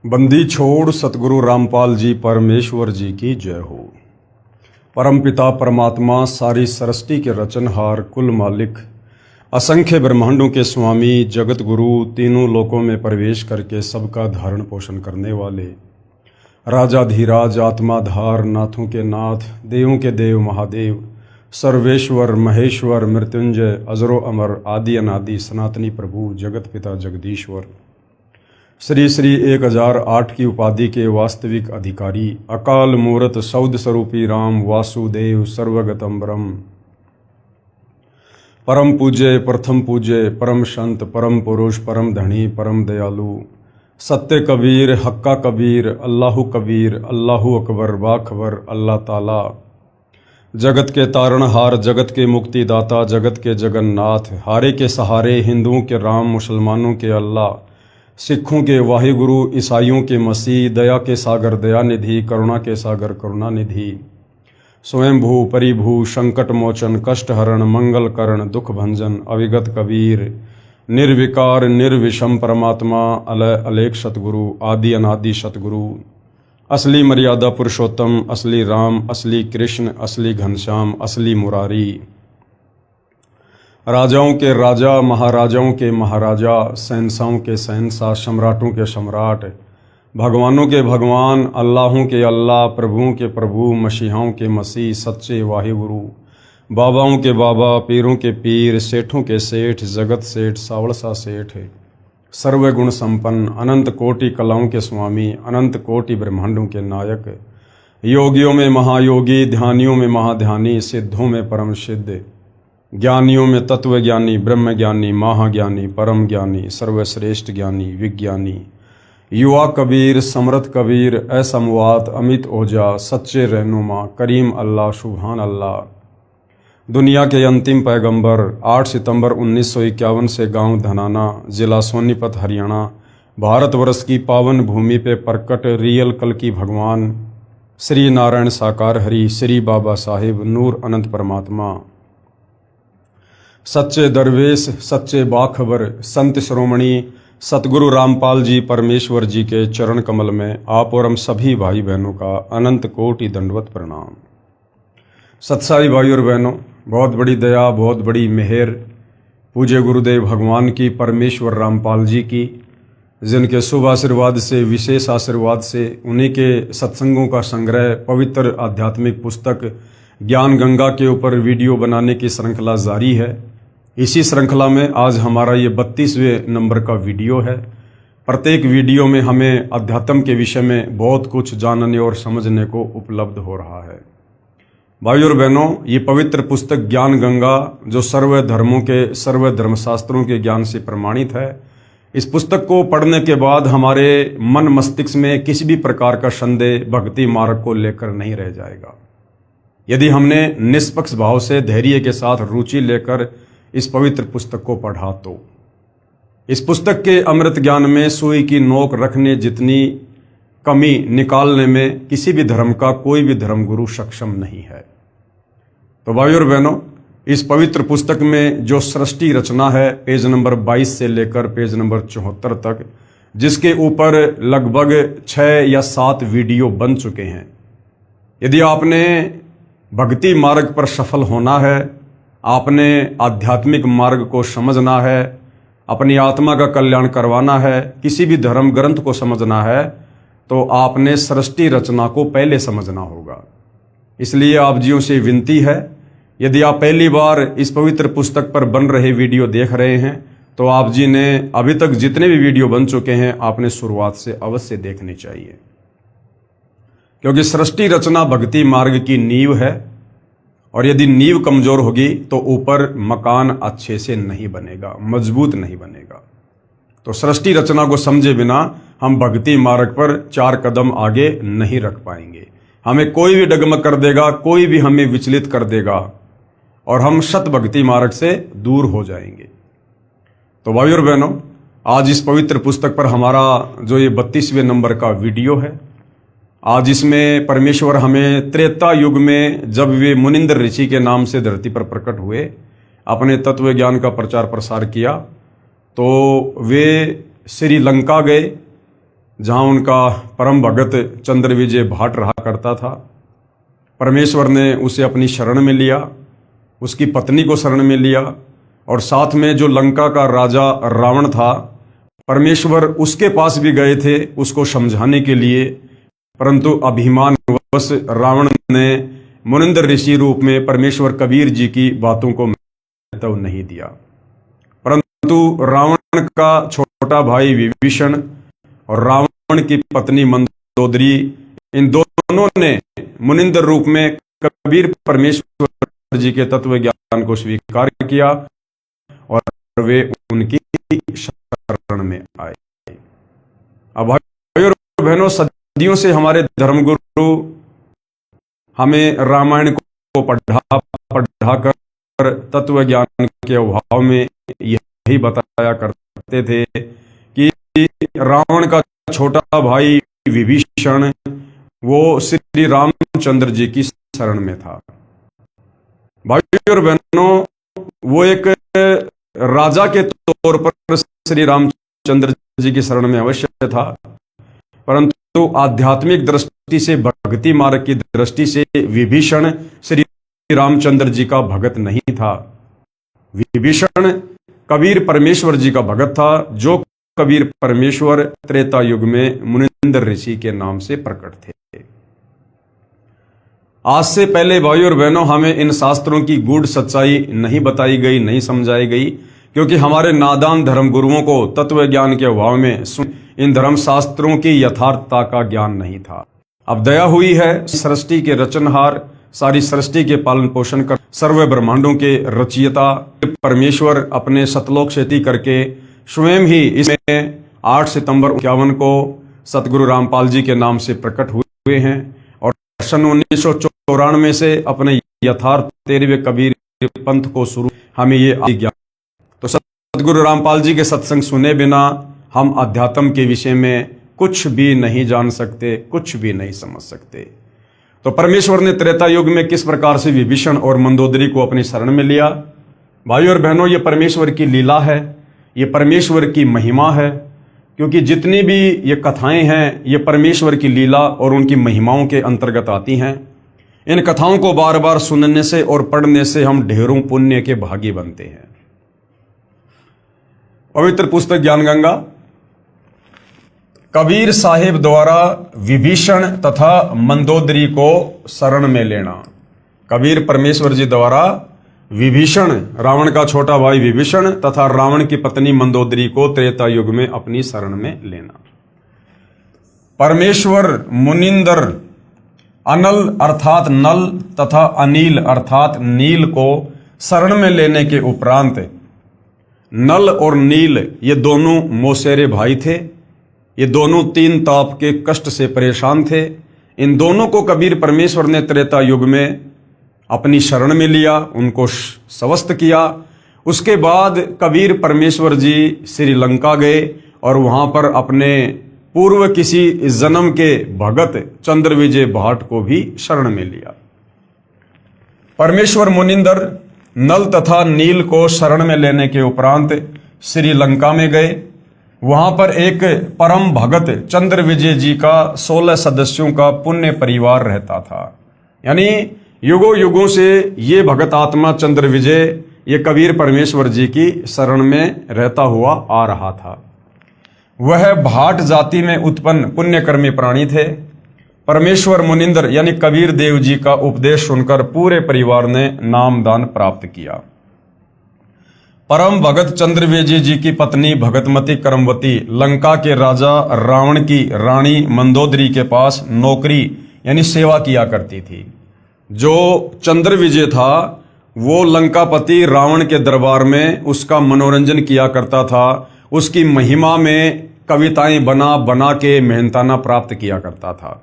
बंदी छोड़ सतगुरु रामपाल जी परमेश्वर जी की जय हो। परमपिता परमात्मा सारी सृष्टि के रचनहार कुल मालिक असंख्य ब्रह्मांडों के स्वामी जगत गुरु तीनों लोकों में प्रवेश करके सबका धारण पोषण करने वाले राजाधीराज आत्माधार नाथों के नाथ देवों के देव महादेव सर्वेश्वर महेश्वर मृत्युंजय अजरो अमर आदि अनादि सनातनी प्रभु जगत पिता जगदीश्वर श्री श्री 1008 की उपाधि के वास्तविक अधिकारी अकाल मूर्त सौद स्वरूपी राम वासुदेव सर्वगतम ब्रह्म परम पूज्य प्रथम पूज्य परम संत परम पुरुष परम धनी परम दयालु सत्य कबीर हक्का कबीर अल्लाहु कबीर अल्लाहु अकबर बाखबर अल्लाह ताला जगत के तारणहार जगत के मुक्तिदाता जगत के जगन्नाथ हारे के सहारे हिंदुओं के राम मुसलमानों के अल्लाह सिखों के वाहिगुरु ईसाइयों के मसीह दया के सागर दयानिधि करुणा के सागर करुणानिधि स्वयंभू परिभू संकट मोचन कष्ट हरण मंगल करण दुख भंजन अविगत कबीर निर्विकार निर्विषम परमात्मा अलय अलेख सतगुरु आदि अनादि सतगुरु असली मर्यादा पुरुषोत्तम असली राम असली कृष्ण असली घनश्याम असली मुरारी राजाओं के राजा महाराजाओं के महाराजा शहंशाहों के शहंशाह सम्राटों के सम्राट भगवानों के भगवान अल्लाहों के अल्लाह प्रभुओं के प्रभु मसीहाओं के मसीह सच्चे वाहिगुरु बाबाओं के बाबा पीरों के पीर सेठों के सेठ जगत सेठ सावड़सा सेठ सर्वगुण संपन्न अनंत कोटि कलाओं के स्वामी अनंत कोटि ब्रह्मांडों के नायक योगियों में महायोगी ध्यानियों में महाध्यानी सिद्धों में परम सिद्ध ज्ञानियों में तत्व ज्ञानी ब्रह्म ज्ञानी महाज्ञानी परम ज्ञानी सर्वश्रेष्ठ ज्ञानी विज्ञानी युवा कबीर समर्थ कबीर असमवात अमित ओजा सच्चे रहनुमा करीम अल्लाह सुभान अल्लाह दुनिया के अंतिम पैगंबर 8 सितंबर 1951 से गांव धनाना जिला सोनीपत हरियाणा भारतवर्ष की पावन भूमि पे प्रकट रियल कल की भगवान श्री नारायण साकार हरि श्री बाबा साहिब नूर अनंत परमात्मा सच्चे दरवेश सच्चे बाखबर संत श्रोमणी सतगुरु रामपाल जी परमेश्वर जी के चरण कमल में आप और हम सभी भाई बहनों का अनंत कोटि दंडवत प्रणाम। सत्साई भाई और बहनों, बहुत बड़ी दया बहुत बड़ी मेहर पूज्य गुरुदेव भगवान की परमेश्वर रामपाल जी की, जिनके शुभ आशीर्वाद से विशेष आशीर्वाद से उन्हीं के सत्संगों का संग्रह पवित्र आध्यात्मिक पुस्तक ज्ञान गंगा के ऊपर वीडियो बनाने की श्रृंखला जारी है। इसी श्रृंखला में आज हमारा ये 32वें नंबर का वीडियो है। प्रत्येक वीडियो में हमें अध्यात्म के विषय में बहुत कुछ जानने और समझने को उपलब्ध हो रहा है। भाई और बहनों, ये पवित्र पुस्तक ज्ञान गंगा जो सर्व धर्मों के सर्व धर्मशास्त्रों के ज्ञान से प्रमाणित है, इस पुस्तक को पढ़ने के बाद हमारे मन मस्तिष्क में किसी भी प्रकार का संदेह भक्ति मार्ग को लेकर नहीं रह जाएगा। यदि हमने निष्पक्ष भाव से धैर्य के साथ रुचि लेकर इस पवित्र पुस्तक को पढ़ा तो इस पुस्तक के अमृत ज्ञान में सुई की नोक रखने जितनी कमी निकालने में किसी भी धर्म का कोई भी धर्मगुरु सक्षम नहीं है। तो भाई और बहनों, इस पवित्र पुस्तक में जो सृष्टि रचना है पेज नंबर 22 से लेकर पेज नंबर 74 तक, जिसके ऊपर लगभग 6 या 7 वीडियो बन चुके हैं। यदि आपने भक्ति मार्ग पर सफल होना है, आपने आध्यात्मिक मार्ग को समझना है, अपनी आत्मा का कल्याण करवाना है, किसी भी धर्म ग्रंथ को समझना है, तो आपने सृष्टि रचना को पहले समझना होगा। इसलिए आप जियों से विनती है, यदि आप पहली बार इस पवित्र पुस्तक पर बन रहे वीडियो देख रहे हैं तो आप जी ने अभी तक जितने भी वीडियो बन चुके हैं आपने शुरुआत से अवश्य देखने चाहिए, क्योंकि सृष्टि रचना भक्ति मार्ग की नींव है और यदि नींव कमजोर होगी तो ऊपर मकान अच्छे से नहीं बनेगा, मजबूत नहीं बनेगा। तो सृष्टि रचना को समझे बिना हम भक्ति मार्ग पर 4 कदम आगे नहीं रख पाएंगे। हमें कोई भी डगमग कर देगा, कोई भी हमें विचलित कर देगा और हम सत भक्ति मार्ग से दूर हो जाएंगे। तो भाई और बहनों, आज इस पवित्र पुस्तक पर हमारा जो ये 32वें नंबर का वीडियो है, आज इसमें परमेश्वर हमें त्रेता युग में जब वे मुनिंद्र ऋषि के नाम से धरती पर प्रकट हुए, अपने तत्व ज्ञान का प्रचार प्रसार किया, तो वे श्रीलंका गए जहाँ उनका परम भगत चंद्र विजय भाट रहा करता था। परमेश्वर ने उसे अपनी शरण में लिया, उसकी पत्नी को शरण में लिया, और साथ में जो लंका का राजा रावण था, परमेश्वर उसके पास भी गए थे उसको समझाने के लिए, परंतु अभिमानवश रावण ने मुनिंदर ऋषि रूप में परमेश्वर कबीर जी की बातों को महत्व नहीं दिया। परंतु रावण का छोटा भाई विभीषण और रावण की पत्नी मंदोदरी, इन दोनों ने मुनिंदर रूप में कबीर परमेश्वर जी के तत्व ज्ञान को स्वीकार किया और वे उनकी शरण में आए। अब भाइयों और बहनों, सदियों से हमारे धर्मगुरु हमें रामायण को पढ़ा कर तत्व ज्ञान के अभाव में यही बताया करते थे कि रावण का छोटा भाई विभीषण वो श्री रामचंद्र जी की शरण में था। भाइयों और बहनों, वो एक राजा के तौर पर श्री रामचंद्र जी की शरण में अवश्य था, परंतु आध्यात्मिक दृष्टि से, भक्ति मार्ग की दृष्टि से विभीषण श्री रामचंद्र जी का भगत नहीं था। विभीषण कबीर परमेश्वर जी का भगत था, जो कबीर परमेश्वर त्रेता युग में मुनिंदर ऋषि के नाम से प्रकट थे। आज से पहले भाइयों और बहनों, हमें इन शास्त्रों की गूढ़ सच्चाई नहीं बताई गई, नहीं समझाई गई, क्योंकि हमारे नादान धर्म गुरुओं को तत्व ज्ञान के अभाव में इन धर्म शास्त्रों की यथार्थता का ज्ञान नहीं था। अब दया हुई है, सृष्टि के रचनहार, सारी सृष्टि के पालन पोषण कर, सर्व ब्रह्मांडों के रचयिता परमेश्वर अपने सतलोक शेती करके स्वयं ही इसमें 8 सितंबर 1951 को सतगुरु रामपाल जी के नाम से प्रकट हुए हैं, और सन 1994 से अपने यथार्थ 13वें कबीर पंथ को शुरू हमें ये ज्ञान। तो सतगुरु रामपाल जी के सत्संग सुने बिना हम अध्यात्म के विषय में कुछ भी नहीं जान सकते, कुछ भी नहीं समझ सकते। तो परमेश्वर ने त्रेता युग में किस प्रकार से विभीषण और मंदोदरी को अपनी शरण में लिया। भाइयों और बहनों, ये परमेश्वर की लीला है, ये परमेश्वर की महिमा है, क्योंकि जितनी भी ये कथाएं हैं ये परमेश्वर की लीला और उनकी महिमाओं के अंतर्गत आती हैं। इन कथाओं को बार बार सुनने से और पढ़ने से हम ढेरों पुण्य के भागी बनते हैं। पवित्र पुस्तक ज्ञान गंगा कबीर साहिब द्वारा विभीषण तथा मंदोदरी को शरण में लेना। कबीर परमेश्वर जी द्वारा विभीषण, रावण का छोटा भाई विभीषण तथा रावण की पत्नी मंदोदरी को त्रेता युग में अपनी शरण में लेना। परमेश्वर मुनिंदर अनल अर्थात नल तथा अनिल अर्थात नील को शरण में लेने के उपरांत, नल और नील ये दोनों मौसेरे भाई थे। ये दोनों 3 ताप के कष्ट से परेशान थे। इन दोनों को कबीर परमेश्वर ने त्रेता युग में अपनी शरण में लिया, उनको स्वस्थ किया। उसके बाद कबीर परमेश्वर जी श्रीलंका गए और वहां पर अपने पूर्व किसी जन्म के भगत चंद्र विजय भाट को भी शरण में लिया। परमेश्वर मुनिंदर नल तथा नील को शरण में लेने के उपरांत श्रीलंका में गए। वहां पर एक परम भगत चंद्र विजय जी का 16 सदस्यों का पुण्य परिवार रहता था। यानी युगों युगों से ये भगत आत्मा चंद्र विजय ये कबीर परमेश्वर जी की शरण में रहता हुआ आ रहा था। वह भाट जाति में उत्पन्न पुण्यकर्मी प्राणी थे। परमेश्वर मुनिंदर यानी कबीर देव जी का उपदेश सुनकर पूरे परिवार ने नामदान प्राप्त किया। परम भगत चंद्र विजय जी की पत्नी भगतमती करमवती लंका के राजा रावण की रानी मंदोदरी के पास नौकरी यानी सेवा किया करती थी। जो चंद्र विजय था वो लंकापति रावण के दरबार में उसका मनोरंजन किया करता था। उसकी महिमा में कविताएं बना बना के मेहनताना प्राप्त किया करता था।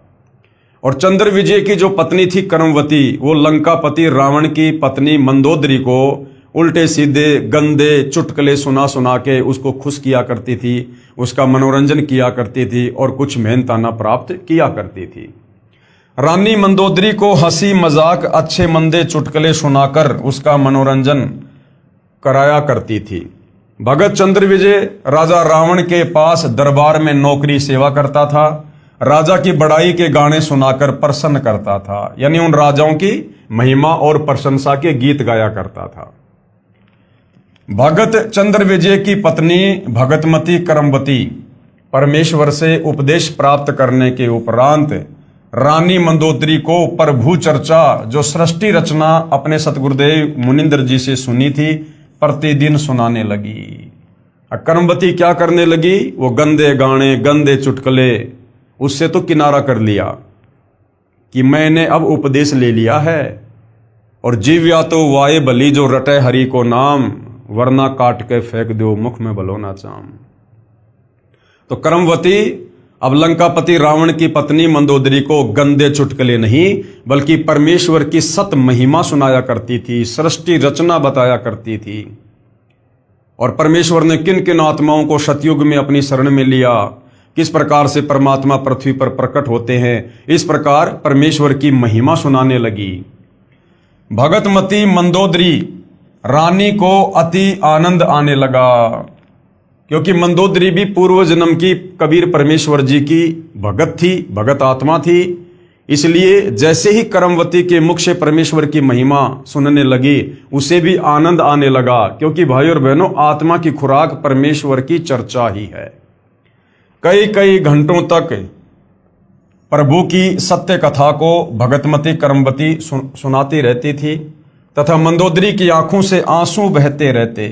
और चंद्र विजय की जो पत्नी थी करमवती, वो लंकापति रावण की पत्नी मंदोदरी को उल्टे सीधे गंदे चुटकुले सुना सुना के उसको खुश किया करती थी, उसका मनोरंजन किया करती थी और कुछ मेहनताना प्राप्त किया करती थी। रानी मंदोदरी को हंसी मजाक अच्छे मंदे चुटकुले सुनाकर उसका मनोरंजन कराया करती थी। भगत चंद्र विजय राजा रावण के पास दरबार में नौकरी सेवा करता था। राजा की बड़ाई के गाने सुनाकर प्रसन्न करता था, यानी उन राजाओं की महिमा और प्रशंसा के गीत गाया करता था। भगत चंद्र विजय की पत्नी भगतमती करमवती परमेश्वर से उपदेश प्राप्त करने के उपरांत रानी मंदोदरी को प्रभु चर्चा जो सृष्टि रचना अपने सतगुरुदेव मुनिंदर जी से सुनी थी प्रतिदिन सुनाने लगी। करमवती क्या करने लगी? वो गंदे गाने, गंदे चुटकुले, उससे तो किनारा कर लिया कि मैंने अब उपदेश ले लिया है। और जीव्या तो वाये बली जो रटे हरि को नाम, वरना काट के फेंक दो मुख में बलो ना चाम। तो करमवती अब लंकापति रावण की पत्नी मंदोदरी को गंदे चुटकुले नहीं बल्कि परमेश्वर की सत महिमा सुनाया करती थी, सृष्टि रचना बताया करती थी। और परमेश्वर ने किन किन आत्माओं को सतयुग में अपनी शरण में लिया, किस प्रकार से परमात्मा पृथ्वी पर प्रकट होते हैं, इस प्रकार परमेश्वर की महिमा सुनाने लगी। भगतमती मंदोदरी रानी को अति आनंद आने लगा, क्योंकि मंदोदरी भी पूर्व जन्म की कबीर परमेश्वर जी की भगत थी, भगत आत्मा थी। इसलिए जैसे ही करमवती के मुख से परमेश्वर की महिमा सुनने लगी, उसे भी आनंद आने लगा, क्योंकि भाई और बहनों, आत्मा की खुराक परमेश्वर की चर्चा ही है। कई कई घंटों तक प्रभु की सत्य कथा को भगतमती करमवती सुनाती रहती थी तथा मंदोदरी की आंखों से आंसू बहते रहते।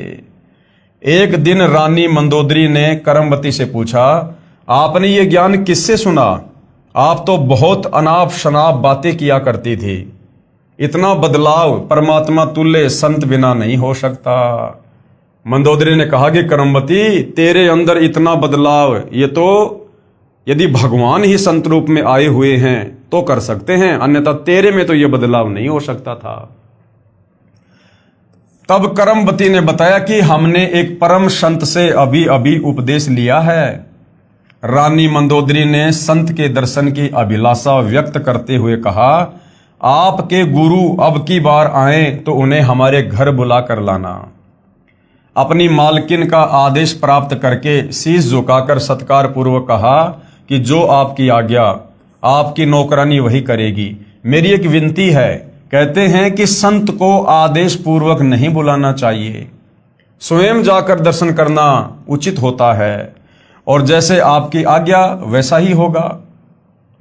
एक दिन रानी मंदोदरी ने करमवती से पूछा, आपने ये ज्ञान किससे सुना? आप तो बहुत अनाप शनाप बातें किया करती थी। इतना बदलाव परमात्मा तुल्य संत बिना नहीं हो सकता। मंदोदरी ने कहा कि करमवती, तेरे अंदर इतना बदलाव ये तो यदि भगवान ही संत रूप में आए हुए हैं तो कर सकते हैं, अन्यथा तेरे में तो ये बदलाव नहीं हो सकता था। तब करमवती ने बताया कि हमने एक परम संत से अभी अभी उपदेश लिया है। रानी मंदोदरी ने संत के दर्शन की अभिलाषा व्यक्त करते हुए कहा, आपके गुरु अब की बार आए तो उन्हें हमारे घर बुला कर लाना। अपनी मालकिन का आदेश प्राप्त करके शीश झुकाकर सत्कार पूर्वक कहा कि जो आपकी आज्ञा, आपकी नौकरानी वही करेगी। मेरी एक विनती है, कहते हैं कि संत को आदेश पूर्वक नहीं बुलाना चाहिए, स्वयं जाकर दर्शन करना उचित होता है, और जैसे आपकी आज्ञा वैसा ही होगा।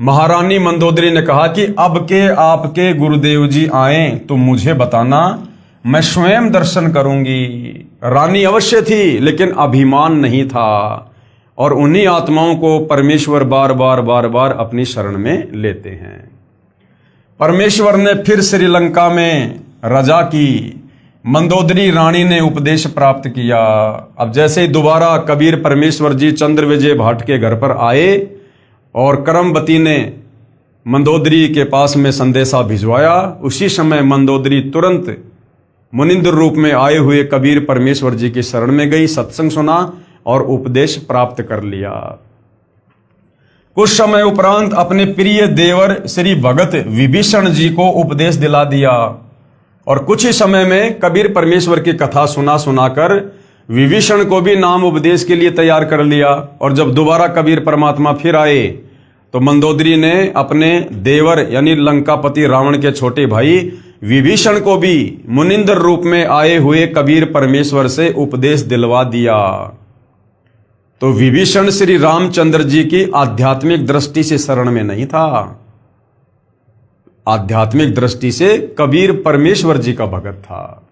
महारानी मंदोदरी ने कहा कि अब के आपके गुरुदेव जी आए तो मुझे बताना, मैं स्वयं दर्शन करूंगी। रानी अवश्य थी लेकिन अभिमान नहीं था, और उन्हीं आत्माओं को परमेश्वर बार बार अपनी शरण में लेते हैं। परमेश्वर ने फिर श्रीलंका में रजा की। मंदोदरी रानी ने उपदेश प्राप्त किया। अब जैसे ही दोबारा कबीर परमेश्वर जी चंद्र विजय भाट के घर पर आए और करमवती ने मंदोदरी के पास में संदेशा भिजवाया, उसी समय मंदोदरी तुरंत मुनिंद्र रूप में आए हुए कबीर परमेश्वर जी की शरण में गई, सत्संग सुना और उपदेश प्राप्त कर लिया। कुछ समय उपरांत अपने प्रिय देवर श्री भगत विभीषण जी को उपदेश दिला दिया, और कुछ ही समय में कबीर परमेश्वर की कथा सुनाकर विभीषण को भी नाम उपदेश के लिए तैयार कर लिया। और जब दोबारा कबीर परमात्मा फिर आए तो मंदोदरी ने अपने देवर यानी लंकापति रावण के छोटे भाई विभीषण को भी मुनिंद्र रूप में आए हुए कबीर परमेश्वर से उपदेश दिलवा दिया। तो विभीषण श्री रामचंद्र जी की आध्यात्मिक दृष्टि से शरण में नहीं था, आध्यात्मिक दृष्टि से कबीर परमेश्वर जी का भगत था।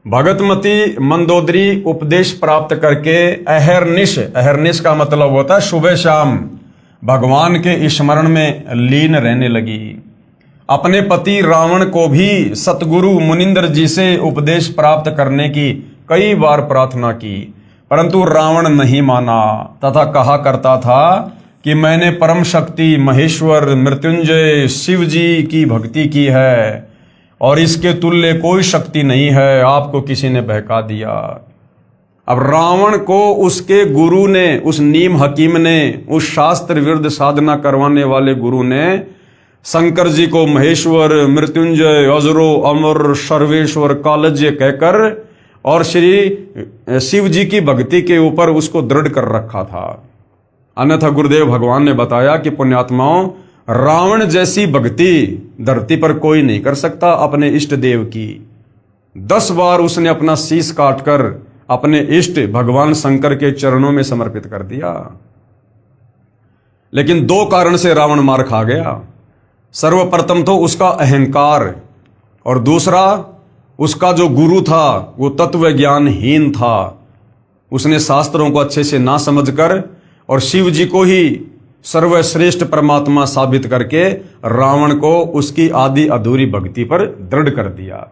भगतमती मंदोदरी उपदेश प्राप्त करके अहरनिश का मतलब होता है सुबह शाम भगवान के स्मरण में लीन रहने लगी। अपने पति रावण को भी सतगुरु मुनिंद्र जी से उपदेश प्राप्त करने की कई बार प्रार्थना की, परंतु रावण नहीं माना तथा कहा करता था कि मैंने परम शक्ति महेश्वर मृत्युंजय शिव जी की भक्ति की है और इसके तुल्य कोई शक्ति नहीं है, आपको किसी ने बहका दिया। अब रावण को उसके गुरु ने, उस नीम हकीम ने, उस शास्त्र विरुद्ध साधना करवाने वाले गुरु ने शंकर जी को महेश्वर मृत्युंजय अजरो अमर सर्वेश्वर कालज्य कहकर और श्री शिव जी की भक्ति के ऊपर उसको दृढ़ कर रखा था। अन्यथा गुरुदेव भगवान ने बताया कि पुण्यात्माओं, रावण जैसी भक्ति धरती पर कोई नहीं कर सकता अपने इष्ट देव की। 10 बार उसने अपना शीश काटकर अपने इष्ट भगवान शंकर के चरणों में समर्पित कर दिया, लेकिन 2 कारण से रावण मार खा गया। सर्वप्रथम तो उसका अहंकार, और दूसरा उसका जो गुरु था वो तत्व ज्ञानहीन था। उसने शास्त्रों को अच्छे से ना समझकर और शिव जी को ही सर्वश्रेष्ठ परमात्मा साबित करके रावण को उसकी आदि अधूरी भक्ति पर दृढ़ कर दिया।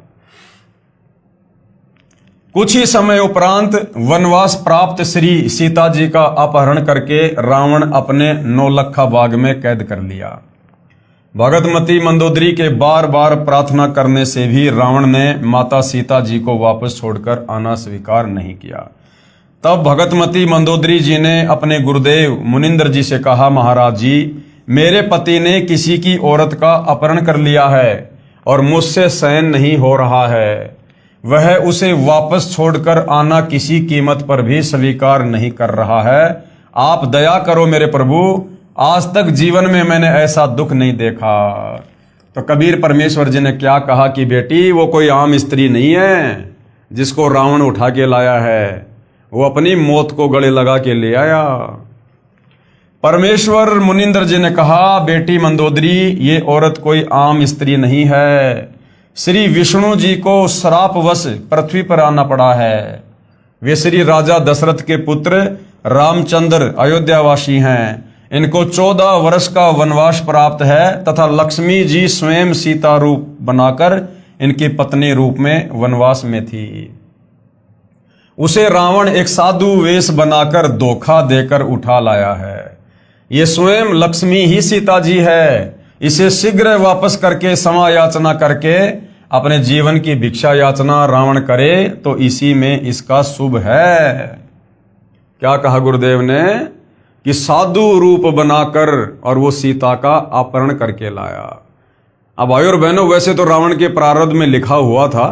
कुछ ही समय उपरांत वनवास प्राप्त श्री सीता जी का अपहरण करके रावण अपने नौलखा बाग में कैद कर लिया। भगतमती मंदोदरी के बार बार प्रार्थना करने से भी रावण ने माता सीता जी को वापस छोड़कर आना स्वीकार नहीं किया। तब भगतमती मंदोदरी जी ने अपने गुरुदेव मुनिंद्र जी से कहा, महाराज जी, मेरे पति ने किसी की औरत का अपहरण कर लिया है और मुझसे सहन नहीं हो रहा है। वह उसे वापस छोड़कर आना किसी कीमत पर भी स्वीकार नहीं कर रहा है। आप दया करो मेरे प्रभु, आज तक जीवन में मैंने ऐसा दुख नहीं देखा। तो कबीर परमेश्वर जी ने क्या कहा कि बेटी, वो कोई आम स्त्री नहीं है जिसको रावण उठा के लाया है, वो अपनी मौत को गले लगा के ले आया। परमेश्वर मुनिंद्र जी ने कहा, बेटी मंदोदरी, ये औरत कोई आम स्त्री नहीं है। श्री विष्णु जी को श्रापवश पृथ्वी पर आना पड़ा है। वे श्री राजा दशरथ के पुत्र रामचंद्र अयोध्यावासी हैं। इनको 14 वर्ष का वनवास प्राप्त है तथा लक्ष्मी जी स्वयं सीता रूप बनाकर इनकी पत्नी रूप में वनवास में थी। उसे रावण एक साधु वेश बनाकर धोखा देकर उठा लाया है। ये स्वयं लक्ष्मी ही सीता जी है। इसे शीघ्र वापस करके क्षमा याचना करके अपने जीवन की भिक्षा याचना रावण करे तो इसी में इसका शुभ है। क्या कहा गुरुदेव ने कि साधु रूप बनाकर और वो सीता का अपहरण करके लाया। अब भाई और बहनों, वैसे तो रावण के प्रारब्ध में लिखा हुआ था,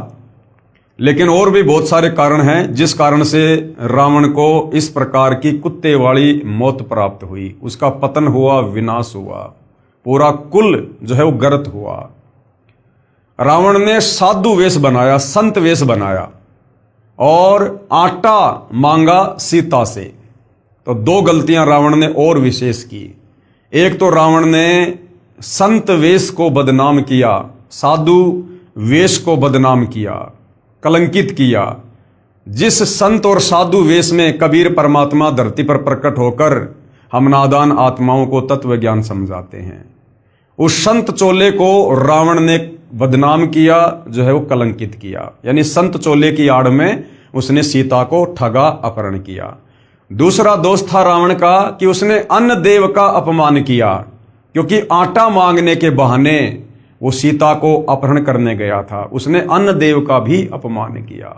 लेकिन और भी बहुत सारे कारण हैं जिस कारण से रावण को इस प्रकार की कुत्ते वाली मौत प्राप्त हुई। उसका पतन हुआ, विनाश हुआ, पूरा कुल जो है वो गर्त हुआ। रावण ने साधु वेश बनाया, संत वेश बनाया और आटा मांगा सीता से। तो 2 गलतियां रावण ने और विशेष की। एक तो रावण ने संत वेश को बदनाम किया, साधु वेश को बदनाम किया, कलंकित किया। जिस संत और साधु वेश में कबीर परमात्मा धरती पर प्रकट होकर हम नादान आत्माओं को तत्व ज्ञान समझाते हैं, उस संत चोले को रावण ने बदनाम किया, जो है वो कलंकित किया। यानी संत चोले की आड़ में उसने सीता को ठगा, अपहरण किया। दूसरा दोष था रावण का कि उसने अन्न देव का अपमान किया, क्योंकि आटा मांगने के बहाने वो सीता को अपहरण करने गया था। उसने अन्न देव का भी अपमान किया।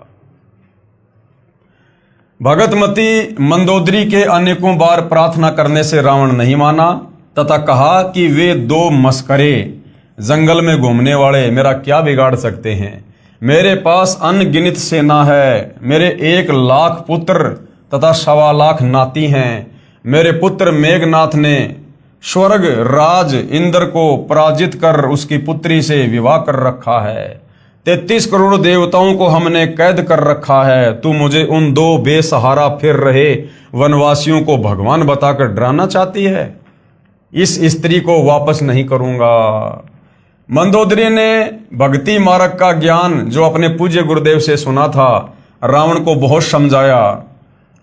भगतमती मंदोदरी के अनेकों बार प्रार्थना करने से रावण नहीं माना तथा कहा कि वे 2 मस्करे जंगल में घूमने वाले मेरा क्या बिगाड़ सकते हैं। मेरे पास अनगिनत सेना है, मेरे 1 लाख पुत्र तथा 1.25 लाख नाती हैं। मेरे पुत्र मेघनाथ ने स्वर्ग राज इंद्र को पराजित कर उसकी पुत्री से विवाह कर रखा है। 33 करोड़ देवताओं को हमने कैद कर रखा है। तू मुझे उन 2 बेसहारा फिर रहे वनवासियों को भगवान बताकर डराना चाहती है। इस स्त्री को वापस नहीं करूंगा। मंदोदरी ने भक्ति मार्ग का ज्ञान जो अपने पूज्य गुरुदेव से सुना था, रावण को बहुत समझाया।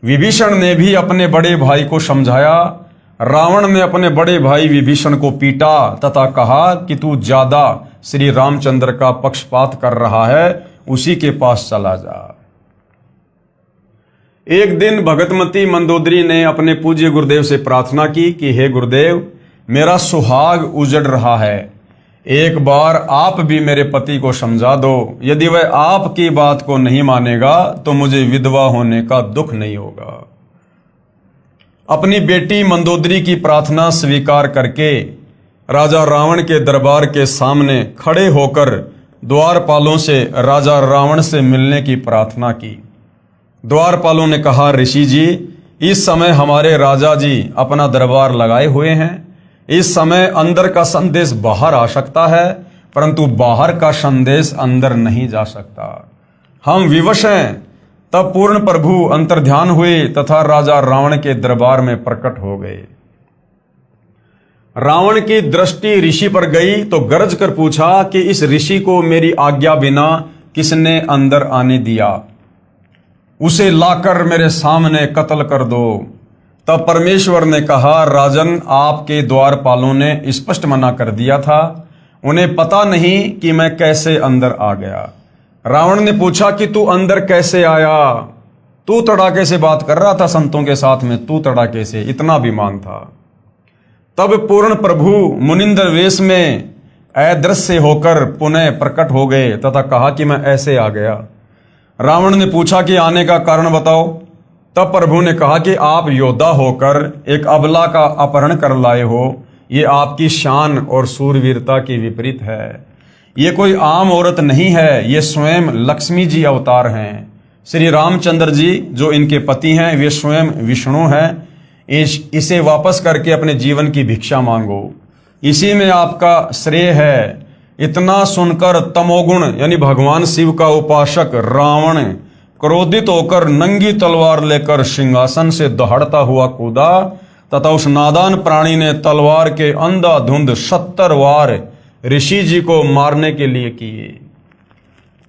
विभीषण ने भी अपने बड़े भाई को समझाया। रावण ने अपने बड़े भाई विभीषण को पीटा तथा कहा कि तू ज्यादा श्री रामचंद्र का पक्षपात कर रहा है, उसी के पास चला जा। एक दिन भगतमती मंदोदरी ने अपने पूज्य गुरुदेव से प्रार्थना की कि हे गुरुदेव, मेरा सुहाग उजड़ रहा है, एक बार आप भी मेरे पति को समझा दो। यदि वह आपकी बात को नहीं मानेगा तो मुझे विधवा होने का दुख नहीं होगा। अपनी बेटी मंदोदरी की प्रार्थना स्वीकार करके राजा रावण के दरबार के सामने खड़े होकर द्वारपालों से राजा रावण से मिलने की प्रार्थना की। द्वारपालों ने कहा, ऋषि जी, इस समय हमारे राजा जी अपना दरबार लगाए हुए हैं। इस समय अंदर का संदेश बाहर आ सकता है, परंतु बाहर का संदेश अंदर नहीं जा सकता। हम विवश हैं। तब पूर्ण प्रभु अंतर्ध्यान हुए तथा राजा रावण के दरबार में प्रकट हो गए। रावण की दृष्टि ऋषि पर गई तो गरज कर पूछा कि इस ऋषि को मेरी आज्ञा बिना किसने अंदर आने दिया? उसे लाकर मेरे सामने कत्ल कर दो। तब परमेश्वर ने कहा, राजन, आपके द्वारपालों ने स्पष्ट मना कर दिया था। उन्हें पता नहीं कि मैं कैसे अंदर आ गया। रावण ने पूछा कि तू अंदर कैसे आया? तू तड़ाके से बात कर रहा था संतों के साथ में, तू तड़ाके से, इतना अभिमान था। तब पूर्ण प्रभु मुनिंद्र वेश में अदृश्य होकर पुनः प्रकट हो गए तथा कहा कि मैं ऐसे आ गया। रावण ने पूछा कि आने का कारण बताओ। तब प्रभु ने कहा कि आप योद्धा होकर एक अबला का अपहरण कर लाए हो। ये आपकी शान और सूरवीरता की विपरीत है। ये कोई आम औरत नहीं है, ये स्वयं लक्ष्मी जी अवतार हैं। श्री रामचंद्र जी जो इनके पति हैं, वे स्वयं विष्णु हैं। इसे वापस करके अपने जीवन की भिक्षा मांगो, इसी में आपका श्रेय है। इतना सुनकर तमोगुण यानी भगवान शिव का उपासक रावण क्रोधित होकर नंगी तलवार लेकर सिंहासन से दहाड़ता हुआ कूदा तथा उस नादान प्राणी ने तलवार के अंधाधुंध 70 वार ऋषि जी को मारने के लिए किए।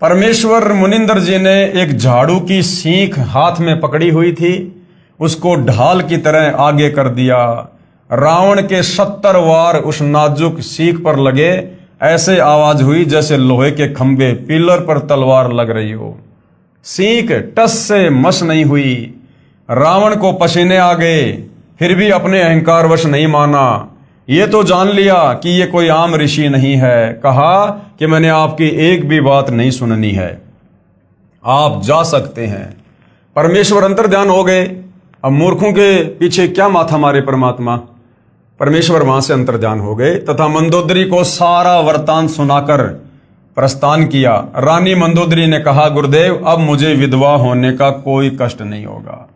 परमेश्वर मुनिंदर जी ने एक झाड़ू की सीख हाथ में पकड़ी हुई थी, उसको ढाल की तरह आगे कर दिया। रावण के 70 वार उस नाजुक सीख पर लगे। ऐसे आवाज हुई जैसे लोहे के खंभे पिलर पर तलवार लग रही हो। सीख टस से मस नहीं हुई। रावण को पसीने आ गए, फिर भी अपने अहंकार वश नहीं माना। ये तो जान लिया कि ये कोई आम ऋषि नहीं है। कहा कि मैंने आपकी एक भी बात नहीं सुननी है, आप जा सकते हैं। परमेश्वर अंतर्ध्यान हो गए। अब मूर्खों के पीछे क्या माथा मारे परमात्मा। परमेश्वर वहां से अंतर्ध्यान हो गए तथा मंदोदरी को सारा वृत्तांत सुनाकर प्रस्थान किया। रानी मंदोदरी ने कहा, गुरुदेव, अब मुझे विधवा होने का कोई कष्ट नहीं होगा।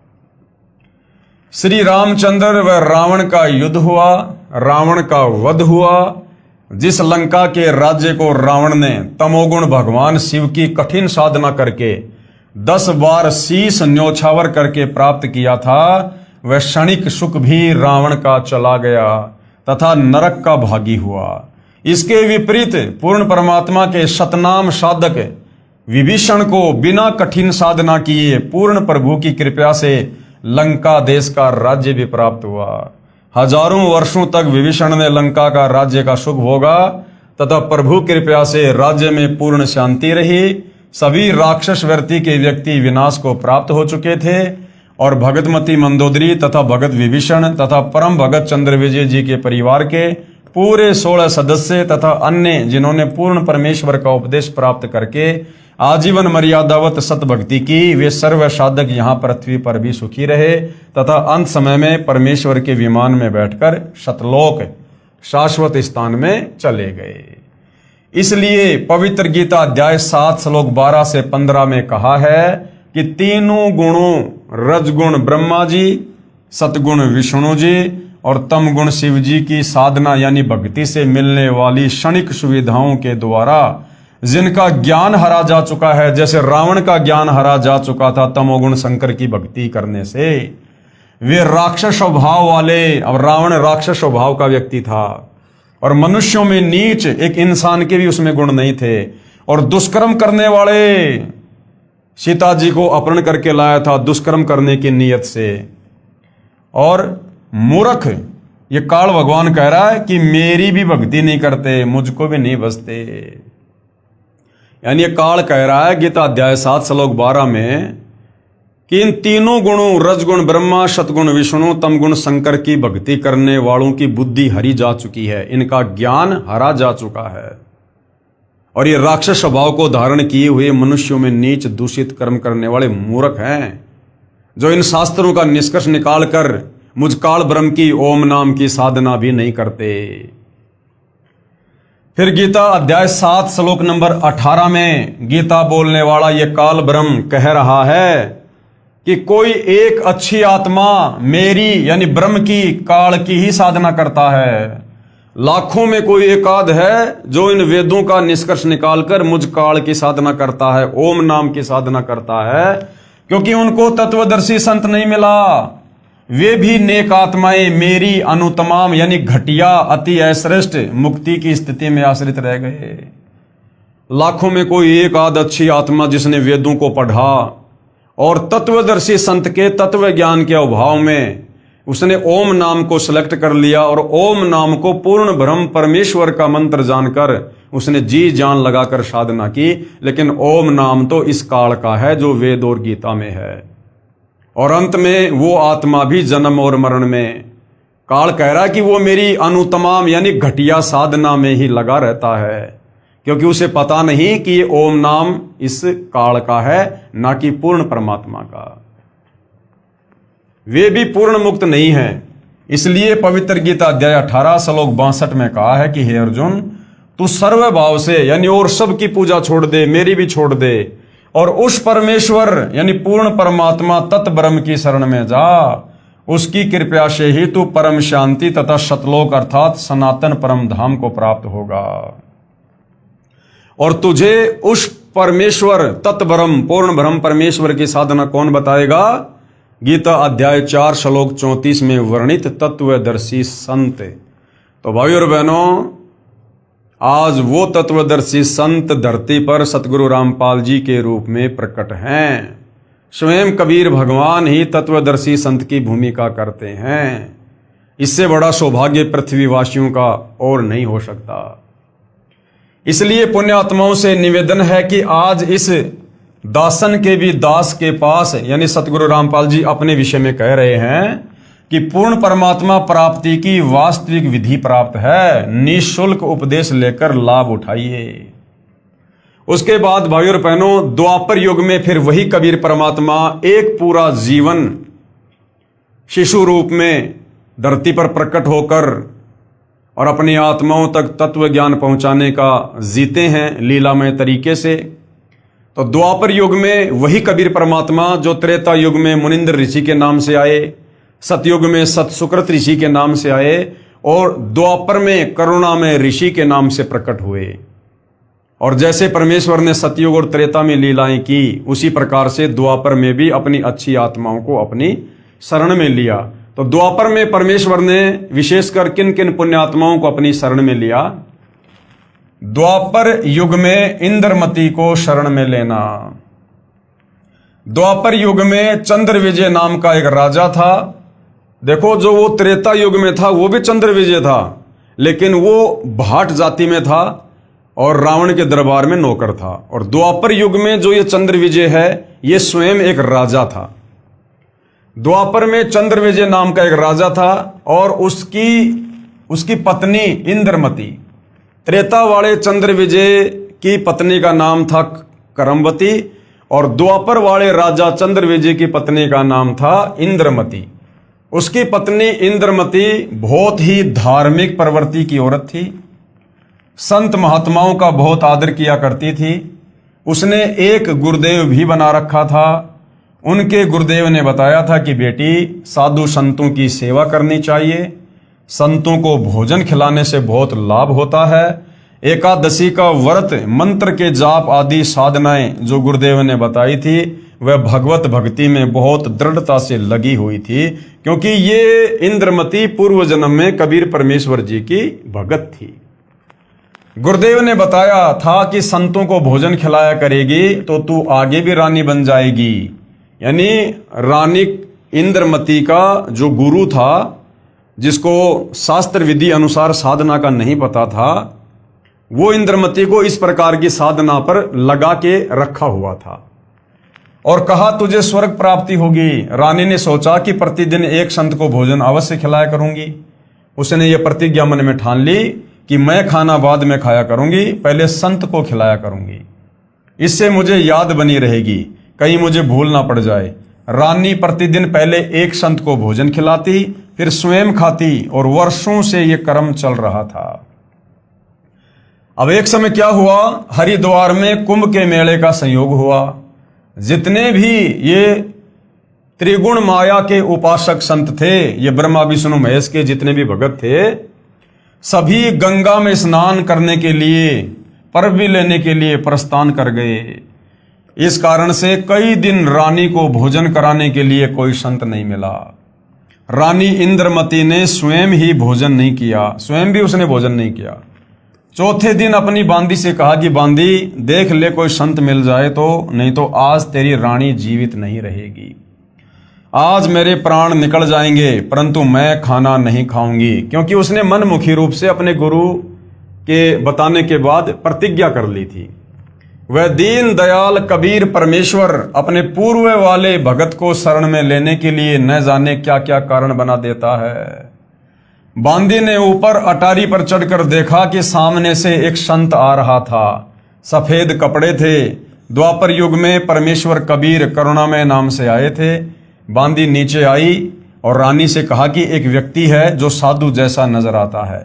श्री रामचंद्र व रावण का युद्ध हुआ, रावण का वध हुआ। जिस लंका के राज्य को रावण ने तमोगुण भगवान शिव की कठिन साधना करके 10 बार शीश न्योछावर करके प्राप्त किया था, वह क्षणिक सुख भी रावण का चला गया तथा नरक का भागी हुआ। इसके विपरीत पूर्ण परमात्मा के सतनाम साधक विभीषण को बिना कठिन साधना किए पूर्ण प्रभु की कृपा से लंका देश का राज्य भी प्राप्त हुआ। हजारों वर्षों तक विभीषण ने लंका का राज्य का सुख भोगा तथा प्रभु कृपा से राज्य में पूर्ण शांति रही। सभी राक्षस वृत्ति के व्यक्ति विनाश को प्राप्त हो चुके थे और भगतमती मंदोदरी तथा भगत विभीषण तथा परम भगत चंद्रविजय जी के परिवार के पूरे 16 सदस्य तथा अन्य जिन्होंने पूर्ण परमेश्वर का उपदेश प्राप्त करके आजीवन मर्यादावत सतभक्ति की, वे सर्व साधक यहाँ पृथ्वी पर भी सुखी रहे तथा अंत समय में परमेश्वर के विमान में बैठकर सतलोक शाश्वत स्थान में चले गए। इसलिए पवित्र गीता अध्याय 7 श्लोक 12 से 15 में कहा है कि तीनों गुणों रजगुण ब्रह्मा जी, सतगुण विष्णु जी और तम गुण शिव जी की साधना यानी भक्ति से मिलने वाली क्षणिक सुविधाओं के द्वारा जिनका ज्ञान हरा जा चुका है, जैसे रावण का ज्ञान हरा जा चुका था तमोगुण शंकर की भक्ति करने से, वे राक्षस स्वभाव वाले, अब रावण राक्षस स्वभाव का व्यक्ति था और मनुष्यों में नीच एक इंसान के भी उसमें गुण नहीं थे और दुष्कर्म करने वाले, सीता जी को अपहरण करके लाया था दुष्कर्म करने की नीयत से। और मूर्ख ये काल भगवान कह रहा है कि मेरी भी भक्ति नहीं करते, मुझको भी नहीं बसते। यानी ये काल कह रहा है गीता अध्याय 7 श्लोक 12 में कि इन तीनों गुणों रजगुण ब्रह्मा, सतगुण विष्णु, तमगुण शंकर की भक्ति करने वालों की बुद्धि हरी जा चुकी है, इनका ज्ञान हरा जा चुका है और ये राक्षस स्वभाव को धारण किए हुए मनुष्यों में नीच दूषित कर्म करने वाले मूर्ख हैं, जो इन शास्त्रों का निष्कर्ष निकालकर मुझ काल ब्रह्म की ओम नाम की साधना भी नहीं करते। फिर गीता अध्याय 7 श्लोक नंबर 18 में गीता बोलने वाला ये काल ब्रह्म कह रहा है कि कोई एक अच्छी आत्मा मेरी यानी ब्रह्म की काल की ही साधना करता है। लाखों में कोई एकाध है जो इन वेदों का निष्कर्ष निकालकर मुझ काल की साधना करता है, ओम नाम की साधना करता है, क्योंकि उनको तत्वदर्शी संत नहीं मिला। वे भी नेक आत्माएं मेरी अनुतमाम यानी घटिया अति अश्रेष्ठ मुक्ति की स्थिति में आश्रित रह गए। लाखों में कोई एक आध अच्छी आत्मा जिसने वेदों को पढ़ा और तत्वदर्शी संत के तत्व ज्ञान के अभाव में उसने ओम नाम को सिलेक्ट कर लिया और ओम नाम को पूर्ण ब्रह्म परमेश्वर का मंत्र जानकर उसने जी जान लगाकर साधना की। लेकिन ओम नाम तो इस काल का है जो वेद और गीता में है, और अंत में वो आत्मा भी जन्म और मरण में काल कह रहा है कि वो मेरी अनुतमाम यानी घटिया साधना में ही लगा रहता है, क्योंकि उसे पता नहीं कि ये ओम नाम इस काल का है, ना कि पूर्ण परमात्मा का। वे भी पूर्ण मुक्त नहीं है। इसलिए पवित्र गीता अध्याय 18 श्लोक 62 में कहा है कि हे अर्जुन, तू सर्व भाव से यानी और सब की पूजा छोड़ दे, मेरी भी छोड़ दे, और उस परमेश्वर यानी पूर्ण परमात्मा तत् ब्रह्म की शरण में जा। उसकी कृपा से ही तू परम शांति तथा सतलोक अर्थात सनातन परम धाम को प्राप्त होगा, और तुझे उस परमेश्वर तत् ब्रह्म पूर्ण ब्रह्म परमेश्वर की साधना कौन बताएगा? गीता अध्याय 4 श्लोक 34 में वर्णित तत्वदर्शी संत। तो भाइयों और बहनों, आज वो तत्वदर्शी संत धरती पर सतगुरु रामपाल जी के रूप में प्रकट हैं। स्वयं कबीर भगवान ही तत्वदर्शी संत की भूमिका करते हैं। इससे बड़ा सौभाग्य पृथ्वीवासियों का और नहीं हो सकता। इसलिए पुण्यात्माओं से निवेदन है कि आज इस दासन के भी दास के पास यानी सतगुरु रामपाल जी अपने विषय में कह रहे हैं कि पूर्ण परमात्मा प्राप्ति की वास्तविक विधि प्राप्त है, निःशुल्क उपदेश लेकर लाभ उठाइए। उसके बाद भाइयों और बहनों, द्वापर युग में फिर वही कबीर परमात्मा एक पूरा जीवन शिशु रूप में धरती पर प्रकट होकर और अपनी आत्माओं तक तत्व ज्ञान पहुंचाने का जीते हैं लीलामय तरीके से। तो द्वापर युग में वही कबीर परमात्मा जो त्रेता युग में मुनिंद्र ऋषि के नाम से आए, सतयुग में सत सुकृत ऋषि के नाम से आए, और द्वापर में करुणा में ऋषि के नाम से प्रकट हुए। और जैसे परमेश्वर ने सतयुग और त्रेता में लीलाएं की, उसी प्रकार से द्वापर में भी अपनी अच्छी आत्माओं को अपनी शरण में लिया। तो द्वापर में परमेश्वर ने विशेषकर किन किन पुण्यात्माओं को अपनी शरण में लिया? द्वापर युग में इंद्रमती को शरण में लेना। द्वापर युग में चंद्र विजय नाम का एक राजा था। देखो, जो वो त्रेता युग में था वो भी चंद्र विजय था, लेकिन वो भाट जाति में था और रावण के दरबार में नौकर था। और द्वापर युग में जो ये चंद्र विजय है, ये स्वयं एक राजा था। द्वापर में चंद्र विजय नाम का एक राजा था और उसकी पत्नी इंद्रमती। त्रेता वाले चंद्र विजय की पत्नी का नाम था करमवती और द्वापर वाले राजा चंद्र विजय की पत्नी का नाम था इंद्रमती। उसकी पत्नी इंद्रमती बहुत ही धार्मिक प्रवृत्ति की औरत थी, संत महात्माओं का बहुत आदर किया करती थी। उसने एक गुरुदेव भी बना रखा था। उनके गुरुदेव ने बताया था कि बेटी, साधु संतों की सेवा करनी चाहिए, संतों को भोजन खिलाने से बहुत लाभ होता है। एकादशी का व्रत, मंत्र के जाप आदि साधनाएं जो गुरुदेव ने बताई थी, वह भगवत भक्ति में बहुत दृढ़ता से लगी हुई थी, क्योंकि ये इंद्रमती पूर्व जन्म में कबीर परमेश्वर जी की भगत थी। गुरुदेव ने बताया था कि संतों को भोजन खिलाया करेगी तो तू आगे भी रानी बन जाएगी। यानी रानी इंद्रमती का जो गुरु था, जिसको शास्त्र विधि अनुसार साधना का नहीं पता था, वो इंद्रमती को इस प्रकार की साधना पर लगा के रखा हुआ था और कहा तुझे स्वर्ग प्राप्ति होगी। रानी ने सोचा कि प्रतिदिन एक संत को भोजन अवश्य खिलाया करूंगी। उसने ये प्रतिज्ञा मन में ठान ली कि मैं खाना बाद में खाया करूंगी, पहले संत को खिलाया करूंगी, इससे मुझे याद बनी रहेगी, कहीं मुझे भूल ना पड़ जाए। रानी प्रतिदिन पहले एक संत को भोजन खिलाती, फिर स्वयं खाती और वर्षों से यह कर्म चल रहा था। अब एक समय क्या हुआ, हरिद्वार में कुंभ के मेले का संयोग हुआ। जितने भी ये त्रिगुण माया के उपासक संत थे। ये ब्रह्मा विष्णु महेश के जितने भी भगत थे, सभी गंगा में स्नान करने के लिए, पर्व लेने के लिए प्रस्थान कर गए। इस कारण से कई दिन रानी को भोजन कराने के लिए कोई संत नहीं मिला। रानी इंद्रमती ने स्वयं ही भोजन नहीं किया, स्वयं भी उसने भोजन नहीं किया। चौथे दिन अपनी बांदी से कहा कि बांदी देख ले कोई संत मिल जाए तो, नहीं तो आज तेरी रानी जीवित नहीं रहेगी। आज मेरे प्राण निकल जाएंगे परंतु मैं खाना नहीं खाऊंगी, क्योंकि उसने मनमुखी रूप से अपने गुरु के बताने के बाद प्रतिज्ञा कर ली थी। वह दीन दयाल कबीर परमेश्वर अपने पूर्व वाले भगत को शरण में लेने के लिए न जाने क्या क्या कारण बना देता है। बांदी ने ऊपर अटारी पर चढ़कर देखा कि सामने से एक संत आ रहा था। सफेद कपड़े थे। द्वापर युग में परमेश्वर कबीर करुणामय नाम से आए थे। बांदी नीचे आई और रानी से कहा कि एक व्यक्ति है जो साधु जैसा नजर आता है।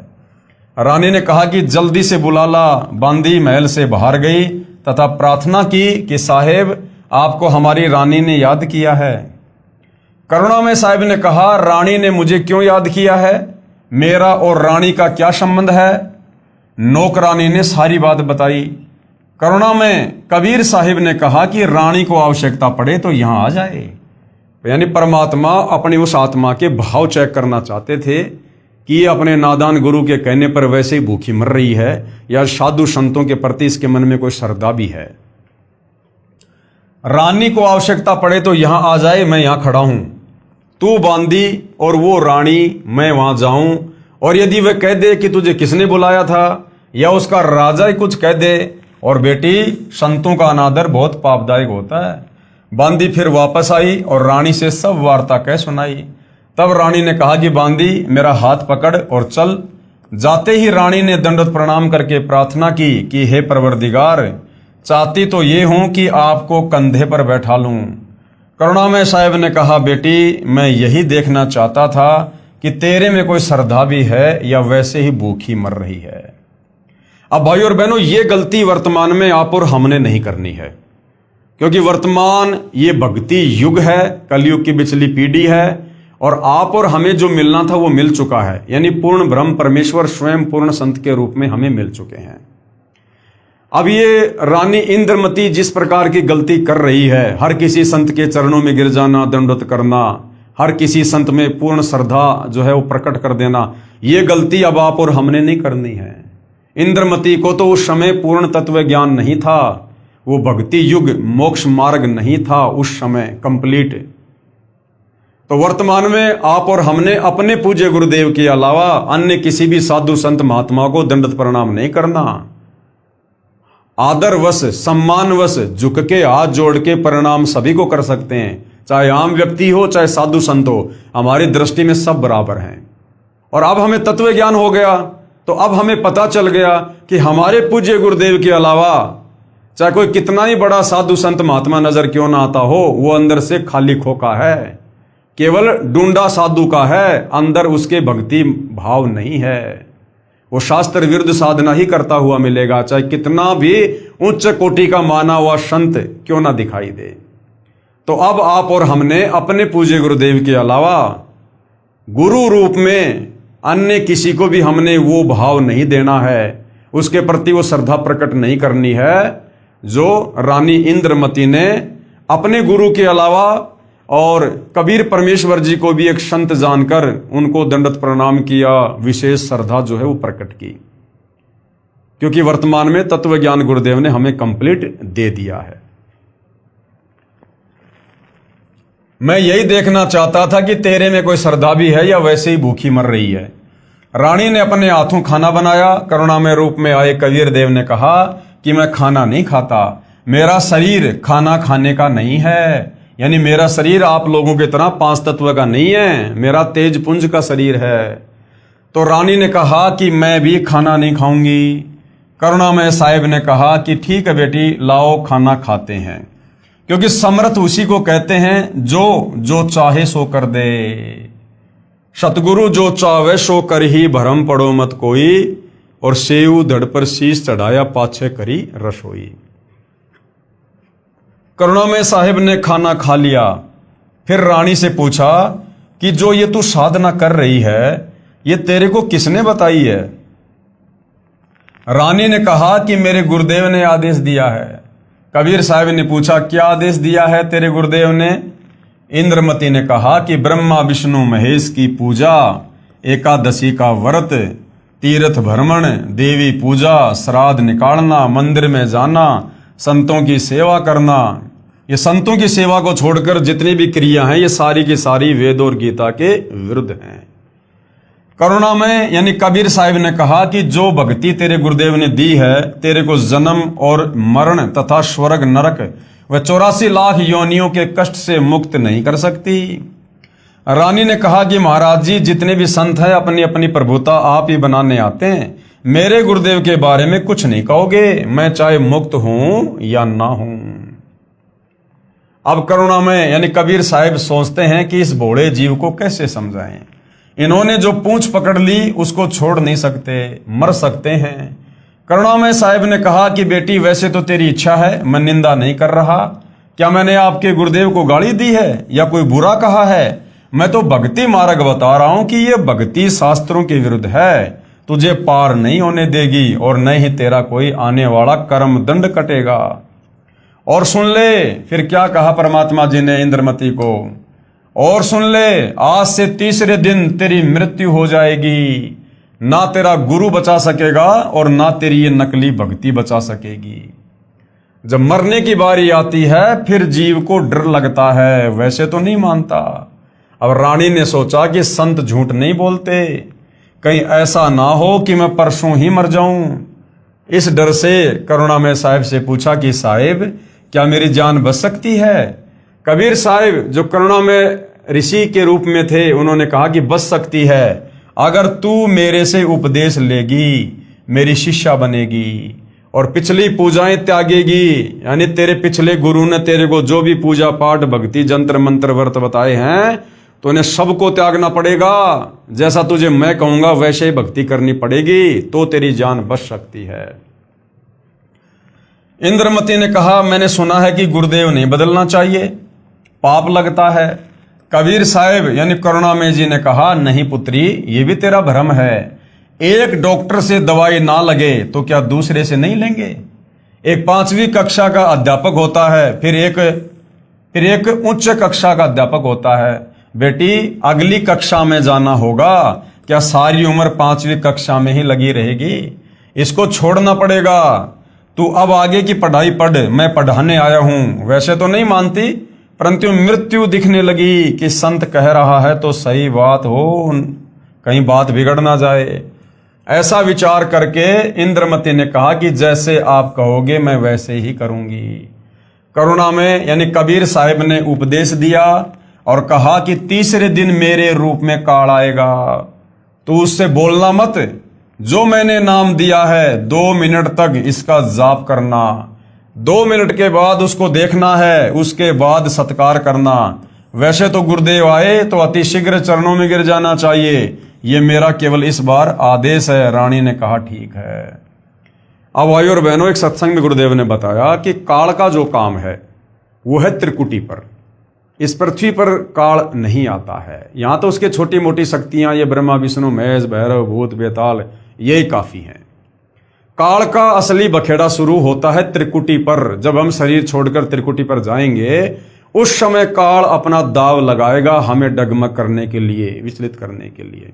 रानी ने कहा कि जल्दी से बुला ला। बांदी महल से बाहर गई तथा प्रार्थना की कि साहेब आपको हमारी रानी ने याद किया है। करुणामय साहब ने कहा, रानी ने मुझे क्यों याद किया है? मेरा और रानी का क्या संबंध है? नौकरानी ने सारी बात बताई। करुणामय कबीर साहिब ने कहा कि रानी को आवश्यकता पड़े तो यहां आ जाए। यानी परमात्मा अपनी उस आत्मा के भाव चेक करना चाहते थे कि ये अपने नादान गुरु के कहने पर वैसे ही भूखी मर रही है या साधु संतों के प्रति इसके मन में कोई श्रद्धा भी है। रानी को आवश्यकता पड़े तो यहां आ जाए, मैं यहां खड़ा हूं। तू बांदी और वो रानी, मैं वहां जाऊं, और यदि वह कह दे कि तुझे किसने बुलाया था या उसका राजा ही कुछ कह दे, और बेटी संतों का अनादर बहुत पापदायक होता है। बांदी फिर वापस आई और रानी से सब वार्ता कह सुनाई। तब रानी ने कहा कि बांदी मेरा हाथ पकड़ और चल। जाते ही रानी ने दंडवत प्रणाम करके प्रार्थना की कि हे परवरदिगार, चाहती तो ये हूं कि आपको कंधे पर बैठा लूं। करुणामय साहब ने कहा, बेटी मैं यही देखना चाहता था कि तेरे में कोई श्रद्धा भी है या वैसे ही भूखी मर रही है। अब भाई और बहनों, ये गलती वर्तमान में आप और हमने नहीं करनी है, क्योंकि वर्तमान ये भक्ति युग है, कलयुग की बिचली पीढ़ी है, और आप और हमें जो मिलना था वो मिल चुका है। यानी पूर्ण ब्रह्म परमेश्वर स्वयं पूर्ण संत के रूप में हमें मिल चुके हैं। अब ये रानी इंद्रमती जिस प्रकार की गलती कर रही है, हर किसी संत के चरणों में गिर जाना, दंडवत करना, हर किसी संत में पूर्ण श्रद्धा जो है वो प्रकट कर देना, ये गलती अब आप और हमने नहीं करनी है। इंद्रमती को तो उस समय पूर्ण तत्व ज्ञान नहीं था, वो भक्ति युग मोक्ष मार्ग नहीं था उस समय कंप्लीट। तो वर्तमान में आप और हमने अपने पूज्य गुरुदेव के अलावा अन्य किसी भी साधु संत महात्मा को दंडवत प्रणाम नहीं करना। आदरवश सम्मानवश झुक के हाथ जोड़ के प्रणाम सभी को कर सकते हैं, चाहे आम व्यक्ति हो चाहे साधु संत हो, हमारी दृष्टि में सब बराबर हैं। और अब हमें तत्व ज्ञान हो गया तो अब हमें पता चल गया कि हमारे पूज्य गुरुदेव के अलावा चाहे कोई कितना ही बड़ा साधु संत महात्मा नजर क्यों ना आता हो, वो अंदर से खाली खोखा है, केवल डूंडा साधु का है, अंदर उसके भक्ति भाव नहीं है। वो शास्त्र विरुद्ध साधना ही करता हुआ मिलेगा, चाहे कितना भी उच्च कोटि का माना हुआ संत क्यों ना दिखाई दे। तो अब आप और हमने अपने पूज्य गुरुदेव के अलावा गुरु रूप में अन्य किसी को भी हमने वो भाव नहीं देना है, उसके प्रति वो श्रद्धा प्रकट नहीं करनी है जो रानी इंद्रमती ने अपने गुरु के अलावा और कबीर परमेश्वर जी को भी एक संत जानकर उनको दंडवत प्रणाम किया, विशेष श्रद्धा जो है वो प्रकट की, क्योंकि वर्तमान में तत्व ज्ञान गुरुदेव ने हमें कंप्लीट दे दिया है। मैं यही देखना चाहता था कि तेरे में कोई श्रद्धा भी है या वैसे ही भूखी मर रही है। रानी ने अपने हाथों खाना बनाया। करुणामय रूप में आए कबीर देव ने कहा कि मैं खाना नहीं खाता, मेरा शरीर खाना खाने का नहीं है, यानी मेरा शरीर आप लोगों की तरह 5 तत्व का नहीं है, मेरा तेज पुंज का शरीर है। तो रानी ने कहा कि मैं भी खाना नहीं खाऊंगी। करुणामय साहिब ने कहा कि ठीक है बेटी, लाओ खाना खाते हैं, क्योंकि समर्थ उसी को कहते हैं जो चाहे सो कर दे। सतगुरु जो चाहे सो कर ही, भरम पड़ो मत कोई, और सेऊ धड़ पर शीश चढ़ाया पाछे करी रसोई। करुणामय साहिब ने खाना खा लिया। फिर रानी से पूछा कि जो ये तू साधना कर रही है ये तेरे को किसने बताई है? रानी ने कहा कि मेरे गुरुदेव ने आदेश दिया है। कबीर साहब ने पूछा क्या आदेश दिया है तेरे गुरुदेव ने? इंद्रमती ने कहा कि ब्रह्मा विष्णु महेश की पूजा, एकादशी का व्रत, तीर्थ भ्रमण, देवी पूजा, श्राद्ध निकालना, मंदिर में जाना, संतों की सेवा करना। ये संतों की सेवा को छोड़कर जितनी भी क्रिया हैं ये सारी की सारी वेद और गीता के विरुद्ध हैं। करुणा में यानी कबीर साहिब ने कहा कि जो भक्ति तेरे गुरुदेव ने दी है तेरे को जन्म और मरण तथा स्वर्ग नरक व 84 लाख योनियों के कष्ट से मुक्त नहीं कर सकती। रानी ने कहा कि महाराज जी जितने भी संत हैं अपनी अपनी प्रभुता आप ही बनाने आते हैं, मेरे गुरुदेव के बारे में कुछ नहीं कहोगे, मैं चाहे मुक्त हूं या ना हूं। अब करुणा में यानी कबीर साहिब सोचते हैं कि इस भोले जीव को कैसे समझाएं। इन्होंने जो पूंछ पकड़ ली उसको छोड़ नहीं सकते, मर सकते हैं। करुणामय साहिब ने कहा कि बेटी वैसे तो तेरी इच्छा है, मैं निंदा नहीं कर रहा। क्या मैंने आपके गुरुदेव को गाली दी है या कोई बुरा कहा है? मैं तो भक्ति मार्ग बता रहा हूं कि ये भक्ति शास्त्रों के विरुद्ध है, तुझे पार नहीं होने देगी और न ही तेरा कोई आने वाला कर्म दंड कटेगा। और सुन ले फिर क्या कहा परमात्मा जी ने इंद्रमती को, और सुन ले आज से तीसरे दिन तेरी मृत्यु हो जाएगी, ना तेरा गुरु बचा सकेगा और ना तेरी ये नकली भक्ति बचा सकेगी। जब मरने की बारी आती है फिर जीव को डर लगता है, वैसे तो नहीं मानता। अब रानी ने सोचा कि संत झूठ नहीं बोलते, कहीं ऐसा ना हो कि मैं परसों ही मर जाऊं। इस डर से करुणामय साहिब से पूछा कि साहिब क्या मेरी जान बच सकती है? कबीर साहिब जो करुणामय ऋषि के रूप में थे उन्होंने कहा कि बच सकती है, अगर तू मेरे से उपदेश लेगी, मेरी शिष्या बनेगी और पिछली पूजाएं त्यागेगी। यानी तेरे पिछले गुरु ने तेरे को जो भी पूजा पाठ भक्ति जंत्र मंत्र व्रत बताए हैं तो उन्हें सबको त्यागना पड़ेगा। जैसा तुझे मैं कहूंगा वैसे ही भक्ति करनी पड़ेगी, तो तेरी जान बच सकती है। इंद्रमती ने कहा मैंने सुना है कि गुरुदेव नहीं बदलना चाहिए, पाप लगता है। कबीर साहिब यानी करुणामय जी ने कहा नहीं पुत्री, ये भी तेरा भ्रम है। एक डॉक्टर से दवाई ना लगे तो क्या दूसरे से नहीं लेंगे? एक 5वीं कक्षा का अध्यापक होता है, फिर एक उच्च कक्षा का अध्यापक होता है। बेटी अगली कक्षा में जाना होगा, क्या सारी उम्र 5वीं कक्षा में ही लगी रहेगी? इसको छोड़ना पड़ेगा। तू अब आगे की पढ़ाई पढ़, मैं पढ़ाने आया हूं। वैसे तो नहीं मानती, परंतु मृत्यु दिखने लगी कि संत कह रहा है तो सही बात हो, कहीं बात बिगड़ ना जाए। ऐसा विचार करके इंद्रमती ने कहा कि जैसे आप कहोगे मैं वैसे ही करूंगी। करुणा में यानी कबीर साहिब ने उपदेश दिया और कहा कि तीसरे दिन मेरे रूप में काल आएगा, तू उससे बोलना मत। जो मैंने नाम दिया है 2 मिनट तक इसका जाप करना, 2 मिनट के बाद उसको देखना है, उसके बाद सत्कार करना। वैसे तो गुरुदेव आए तो अति शीघ्र चरणों में गिर जाना चाहिए, ये मेरा केवल इस बार आदेश है। रानी ने कहा ठीक है। अब भाई और बहनों एक सत्संग में गुरुदेव ने बताया कि काल का जो काम है वो है त्रिकुटी पर। इस पृथ्वी पर काल नहीं आता है, यहां तो उसके छोटी मोटी शक्तियां ये ब्रह्मा विष्णु महेश भैरव भूत बेताल यही काफी हैं। काल का असली बखेड़ा शुरू होता है त्रिकुटी पर। जब हम शरीर छोड़कर त्रिकुटी पर जाएंगे उस समय काल अपना दाव लगाएगा हमें डगमग करने के लिए, विचलित करने के लिए।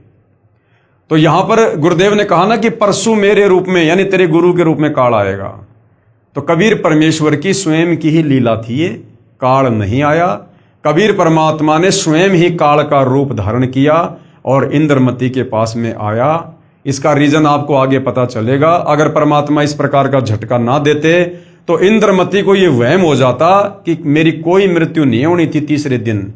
तो यहां पर गुरुदेव ने कहा ना कि परसों मेरे रूप में यानी तेरे गुरु के रूप में काल आएगा। तो कबीर परमेश्वर की स्वयं की ही लीला थी, ये काल नहीं आया। कबीर परमात्मा ने स्वयं ही काल का रूप धारण किया और इंद्रमती के पास में आया। इसका रीजन आपको आगे पता चलेगा। अगर परमात्मा इस प्रकार का झटका ना देते तो इंद्रमती को ये वहम हो जाता कि मेरी कोई मृत्यु नहीं होनी थी तीसरे दिन,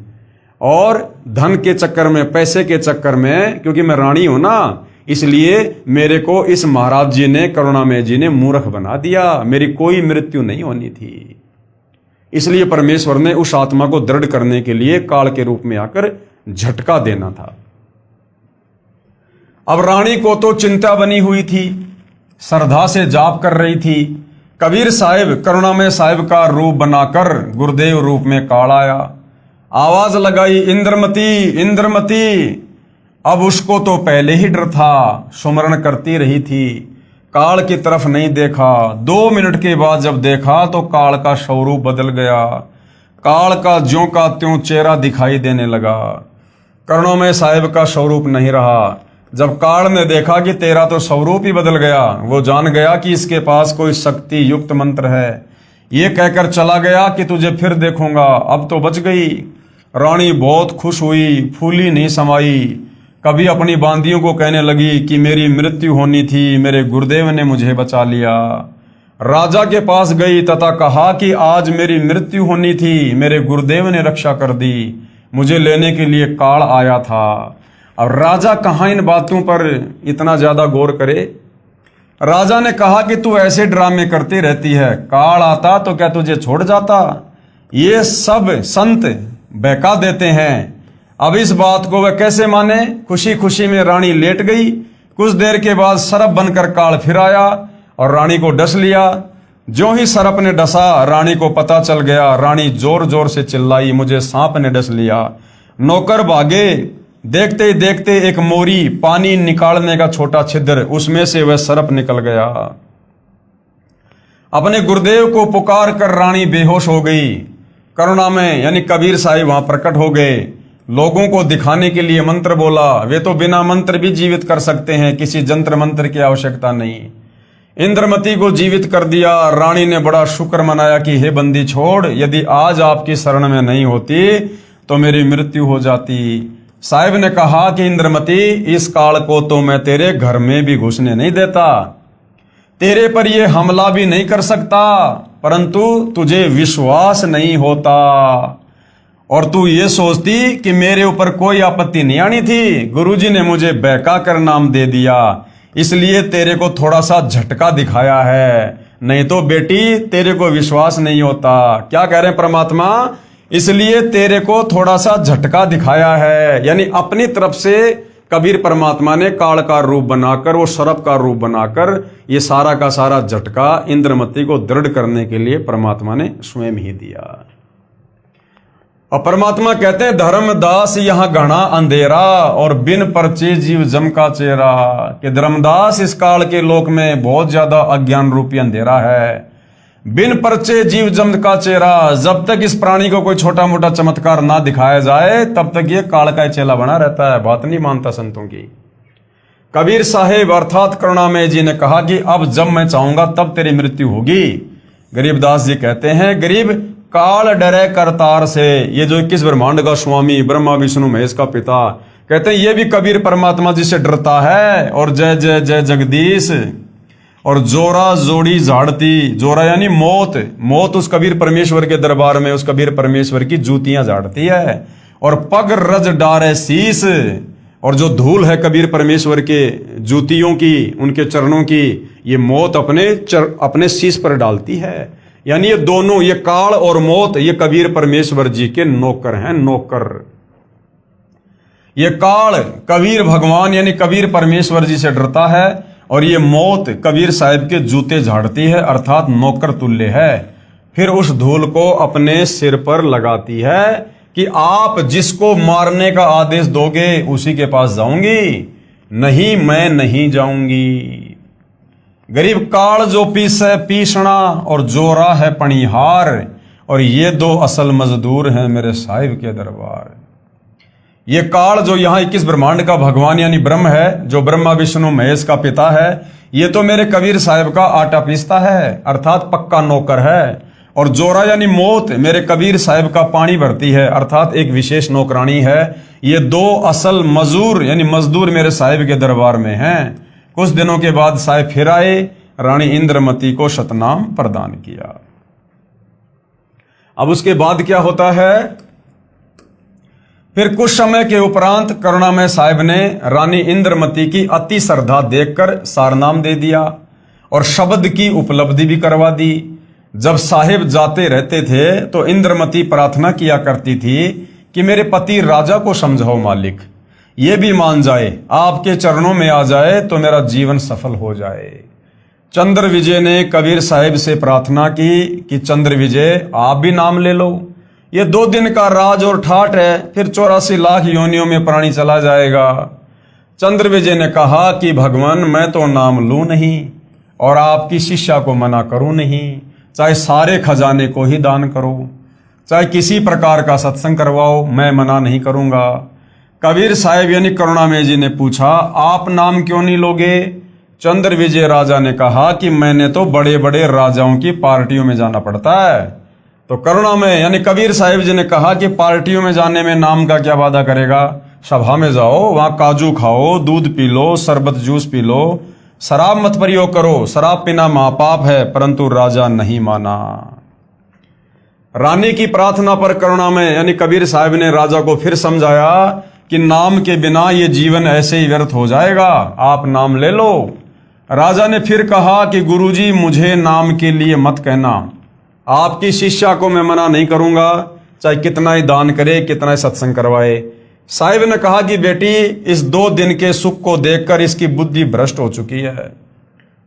और धन के चक्कर में, पैसे के चक्कर में, क्योंकि मैं रानी हूं ना, इसलिए मेरे को इस महाराज जी ने, करुणामय जी ने मूर्ख बना दिया। मेरी कोई मृत्यु नहीं होनी थी। इसलिए परमेश्वर ने उस आत्मा को दृढ़ करने के लिए काल के रूप में आकर झटका देना था। अब रानी को तो चिंता बनी हुई थी, श्रद्धा से जाप कर रही थी। कबीर साहिब करुणामय साहिब का रूप बनाकर गुरुदेव रूप में काल आया। आवाज लगाई, इंद्रमती इंद्रमती। अब उसको तो पहले ही डर था, सुमरण करती रही थी, काल की तरफ नहीं देखा। 2 मिनट के बाद जब देखा तो काल का स्वरूप बदल गया। काल का ज्यों का त्यों चेहरा दिखाई देने लगा। कर्णों में साहिब का स्वरूप नहीं रहा। जब काल ने देखा कि तेरा तो स्वरूप ही बदल गया, वो जान गया कि इसके पास कोई शक्ति युक्त मंत्र है। ये कहकर चला गया कि तुझे फिर देखूंगा, अब तो बच गई। रानी बहुत खुश हुई, फूली नहीं समाई। कभी अपनी बांदियों को कहने लगी कि मेरी मृत्यु होनी थी, मेरे गुरुदेव ने मुझे बचा लिया। राजा के पास गई तथा कहा कि आज मेरी मृत्यु होनी थी, मेरे गुरुदेव ने रक्षा कर दी, मुझे लेने के लिए काल आया था। अब राजा कहाँ इन बातों पर इतना ज्यादा गौर करे। राजा ने कहा कि तू ऐसे ड्रामे करती रहती है, काल आता तो क्या तुझे छोड़ जाता। ये सब संत बहका देते हैं। अब इस बात को वह कैसे माने। खुशी खुशी में रानी लेट गई। कुछ देर के बाद सरप बनकर काल फिर आया और रानी को डस लिया। जो ही सरप ने डसा, रानी को पता चल गया। रानी जोर जोर से चिल्लाई, मुझे सांप ने डस लिया। नौकर भागे। देखते ही देखते एक मोरी, पानी निकालने का छोटा छिद्र, उसमें से वह सरप निकल गया। अपने गुरुदेव को पुकार कर रानी बेहोश हो गई। करुणा में यानी कबीर साहिब वहां प्रकट हो गए। लोगों को दिखाने के लिए मंत्र बोला। वे तो बिना मंत्र भी जीवित कर सकते हैं, किसी जंत्र मंत्र की आवश्यकता नहीं। इंद्रमती को जीवित कर दिया। रानी ने बड़ा शुक्र मनाया कि हे बंदी छोड़, यदि आज आपकी शरण में नहीं होती तो मेरी मृत्यु हो जाती। साहिब ने कहा कि इंद्रमती, इस काल को तो मैं तेरे घर में भी घुसने नहीं देता, तेरे पर यह हमला भी नहीं कर सकता, परंतु तुझे विश्वास नहीं होता और तू ये सोचती कि मेरे ऊपर कोई आपत्ति नहीं आनी थी। गुरुजी ने मुझे बहका कर नाम दे दिया, इसलिए तेरे को थोड़ा सा झटका दिखाया है, नहीं तो बेटी तेरे को विश्वास नहीं होता। क्या कह रहे हैं परमात्मा, इसलिए तेरे को थोड़ा सा झटका दिखाया है। यानी अपनी तरफ से कबीर परमात्मा ने काल का रूप बनाकर, वो सरप का रूप बनाकर, ये सारा का सारा झटका इंद्रमती को दृढ़ करने के लिए परमात्मा ने स्वयं ही दिया। और परमात्मा कहते हैं, धर्मदास यहां घना अंधेरा और बिन परचे जीव जम का चेहरा। कि धर्मदास, इस काल के लोक में बहुत ज्यादा अज्ञान रूपी अंधेरा है। बिन परचे जीव जम का चेहरा, जब तक इस प्राणी को कोई छोटा मोटा चमत्कार ना दिखाया जाए तब तक ये काल का चेला बना रहता है, बात नहीं मानता संतों की। कबीर साहेब अर्थात करुणामय जी ने कहा कि अब जब मैं चाहूंगा तब तेरी मृत्यु होगी। गरीबदास जी कहते हैं, गरीब काल डरे करतार से। ये जो 21 ब्रह्मांड का स्वामी, ब्रह्मा विष्णु महेश का पिता, कहते हैं ये भी कबीर परमात्मा जी से डरता है। और जय जय जय जगदीश। और जोरा जोड़ी झाड़ती, जोरा यानी मौत, मौत उस कबीर परमेश्वर के दरबार में उस कबीर परमेश्वर की जूतियां झाड़ती है। और पग रज डारे शीस, और जो धूल है कबीर परमेश्वर के जूतियों की, उनके चरणों की, ये मौत अपने शीश पर डालती है। यानी ये दोनों, ये काल और मौत, ये कबीर परमेश्वर जी के नौकर हैं, नौकर। ये काल कबीर भगवान यानी कबीर परमेश्वर जी से डरता है और ये मौत कबीर साहिब के जूते झाड़ती है, अर्थात नौकर तुल्य है। फिर उस धूल को अपने सिर पर लगाती है कि आप जिसको मारने का आदेश दोगे उसी के पास जाऊंगी, नहीं मैं नहीं जाऊंगी। गरीब काल जो पीसे पीसना और जोरा है पणिहार, और ये 2 असल मजदूर हैं मेरे साहिब के दरबार। ये काल जो यहाँ 21 ब्रह्मांड का भगवान यानी ब्रह्म है, जो ब्रह्मा विष्णु महेश का पिता है, ये तो मेरे कबीर साहिब का आटा पीसता है, अर्थात पक्का नौकर है। और जोरा यानी मौत मेरे कबीर साहिब का पानी भरती है, अर्थात एक विशेष नौकरानी है। ये 2 असल मजूर यानी मजदूर मेरे साहिब के दरबार में हैं। कुछ दिनों के बाद साहिब फिर आए, रानी इंद्रमती को शतनाम प्रदान किया। अब उसके बाद क्या होता है, फिर कुछ समय के उपरांत करुणामय साहिब ने रानी इंद्रमती की अति श्रद्धा देखकर सारनाम दे दिया और शब्द की उपलब्धि भी करवा दी। जब साहिब जाते रहते थे तो इंद्रमती प्रार्थना किया करती थी कि मेरे पति राजा को समझाओ मालिक, ये भी मान जाए, आपके चरणों में आ जाए तो मेरा जीवन सफल हो जाए। चंद्र विजय ने कबीर साहिब से प्रार्थना की कि चंद्र विजय आप भी नाम ले लो। ये 2 दिन का राज और ठाट है, फिर 84 लाख योनियों में प्राणी चला जाएगा। चंद्रविजय ने कहा कि भगवान मैं तो नाम लूं नहीं और आपकी शिष्या को मना करूं नहीं, चाहे सारे खजाने को ही दान करो, चाहे किसी प्रकार का सत्संग करवाओ, मैं मना नहीं करूंगा। कबीर साहब यानी करुणामय जी ने पूछा आप नाम क्यों नहीं लोगे? चंद्रविजय राजा ने कहा कि मैंने तो बड़े बड़े राजाओं की पार्टियों में जाना पड़ता है। तो करुणामय यानी कबीर साहब जी ने कहा कि पार्टियों में जाने में नाम का क्या वादा करेगा? सभा में जाओ, वहां काजू खाओ, दूध पी लो, शरबत जूस पी लो, शराब मत प्रयोग करो, शराब पीना महापाप है। परंतु राजा नहीं माना। रानी की प्रार्थना पर करुणामय यानी कबीर साहब ने राजा को फिर समझाया कि नाम के बिना ये जीवन ऐसे ही व्यर्थ हो जाएगा, आप नाम ले लो। राजा ने फिर कहा कि गुरुजी मुझे नाम के लिए मत कहना, आपकी शिष्या को मैं मना नहीं करूंगा, चाहे कितना ही दान करे, कितना ही सत्संग करवाए। साहिब ने कहा कि बेटी इस 2 दिन के सुख को देखकर इसकी बुद्धि भ्रष्ट हो चुकी है,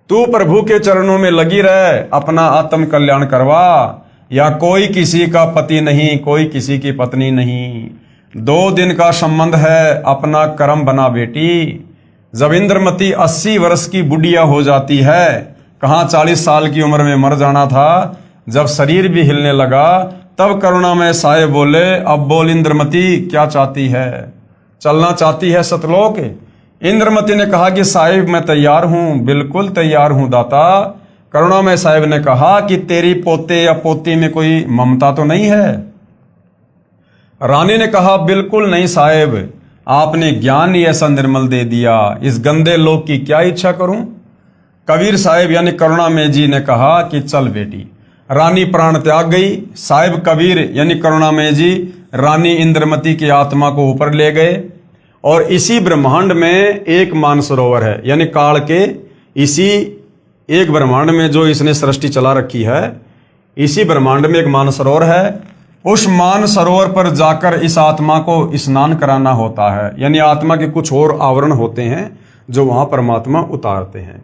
तू प्रभु के चरणों में लगी रह, अपना आत्म कल्याण करवा। या कोई किसी का पति नहीं, कोई किसी की पत्नी नहीं, 2 दिन का संबंध है, अपना कर्म बना बेटी। जब इंद्रमती 80 वर्ष की बुढ़िया हो जाती है, कहाँ 40 साल की उम्र में मर जाना था, जब शरीर भी हिलने लगा तब करुणामय साहेब बोले अब बोल इंद्रमती क्या चाहती है? चलना चाहती है सतलोक? इंद्रमती ने कहा कि साहिब मैं तैयार हूं, बिल्कुल तैयार हूं दाता। करुणामय साहिब ने कहा कि तेरी पोते या पोती में कोई ममता तो नहीं है? रानी ने कहा बिल्कुल नहीं साहिब, आपने ज्ञान ही ऐसा निर्मल दे दिया, इस गंदे लोक की क्या इच्छा करूं? कबीर साहिब यानी करुणामय जी ने कहा कि चल बेटी। रानी प्राण त्याग गई। साहिब कबीर यानी करुणामय जी रानी इंद्रमती की आत्मा को ऊपर ले गए और इसी ब्रह्मांड में एक मानसरोवर है, यानी काल के इसी एक ब्रह्मांड में जो इसने सृष्टि चला रखी है, इसी ब्रह्मांड में एक मानसरोवर है। उस मानसरोवर पर जाकर इस आत्मा को स्नान कराना होता है, यानी आत्मा के कुछ और आवरण होते हैं जो वहां परमात्मा उतारते हैं।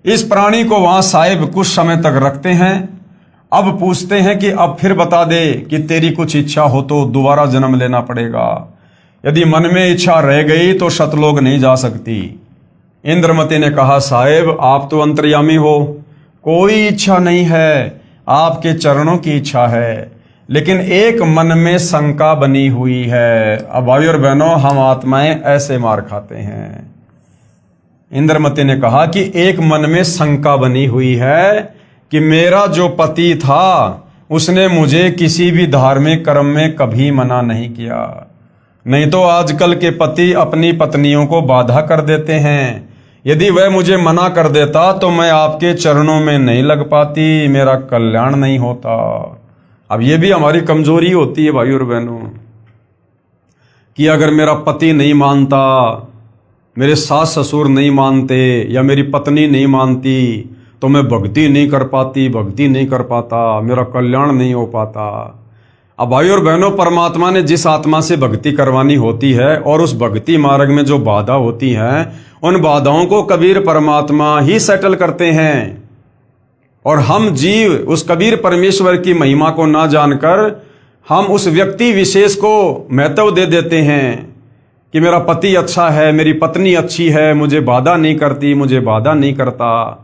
इस प्राणी को वहां साहिब कुछ समय तक रखते हैं। अब पूछते हैं कि अब फिर बता दे कि तेरी कुछ इच्छा हो तो दोबारा जन्म लेना पड़ेगा। यदि मन में इच्छा रह गई तो सतलोक नहीं जा सकती। इंद्रमती ने कहा साहिब आप तो अंतर्यामी हो, कोई इच्छा नहीं है, आपके चरणों की इच्छा है, लेकिन एक मन में शंका बनी हुई है। अब भाई और बहनों हम आत्माएं ऐसे मार खाते हैं। इंद्रमती ने कहा कि एक मन में शंका बनी हुई है कि मेरा जो पति था उसने मुझे किसी भी धार्मिक कर्म में कभी मना नहीं किया, नहीं तो आजकल के पति अपनी पत्नियों को बाधा कर देते हैं। यदि वह मुझे मना कर देता तो मैं आपके चरणों में नहीं लग पाती, मेरा कल्याण नहीं होता। अब ये भी हमारी कमजोरी होती है भाई और बहनों कि अगर मेरा पति नहीं मानता, मेरे सास ससुर नहीं मानते या मेरी पत्नी नहीं मानती तो मैं भक्ति नहीं कर पाती, भक्ति नहीं कर पाता, मेरा कल्याण नहीं हो पाता। अब भाई और बहनों परमात्मा ने जिस आत्मा से भक्ति करवानी होती है और उस भक्ति मार्ग में जो बाधा होती हैं, उन बाधाओं को कबीर परमात्मा ही सेटल करते हैं। और हम जीव उस कबीर परमेश्वर की महिमा को ना जानकर हम उस व्यक्ति विशेष को महत्व दे देते हैं कि मेरा पति अच्छा है, मेरी पत्नी अच्छी है, मुझे बाधा नहीं करती, मुझे बाधा नहीं करता।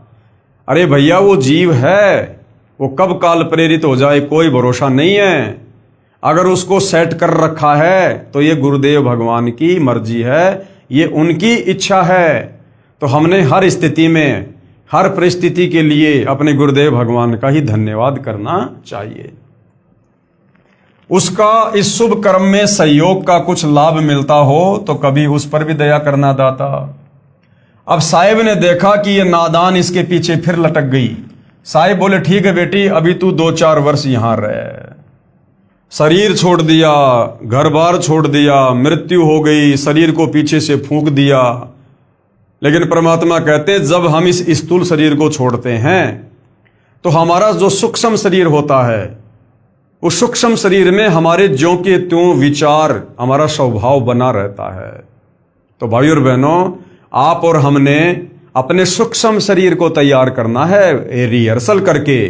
अरे भैया वो जीव है, वो कब काल प्रेरित हो जाए कोई भरोसा नहीं है। अगर उसको सेट कर रखा है तो ये गुरुदेव भगवान की मर्जी है, ये उनकी इच्छा है। तो हमने हर स्थिति में हर परिस्थिति के लिए अपने गुरुदेव भगवान का ही धन्यवाद करना चाहिए। उसका इस शुभ कर्म में सहयोग का कुछ लाभ मिलता हो तो कभी उस पर भी दया करना दाता। अब साहिब ने देखा कि ये नादान इसके पीछे फिर लटक गई। साहिब बोले ठीक है बेटी, अभी तू 2-4 वर्ष यहां रह। शरीर छोड़ दिया, घर बार छोड़ दिया, मृत्यु हो गई, शरीर को पीछे से फूंक दिया। लेकिन परमात्मा कहते जब हम इस स्थूल शरीर को छोड़ते हैं तो हमारा जो सूक्ष्म शरीर होता है, उस सूक्ष्म शरीर में हमारे ज्यों के त्यों विचार, हमारा स्वभाव बना रहता है। तो भाई और बहनों आप और हमने अपने सूक्ष्म शरीर को तैयार करना है रिहर्सल करके,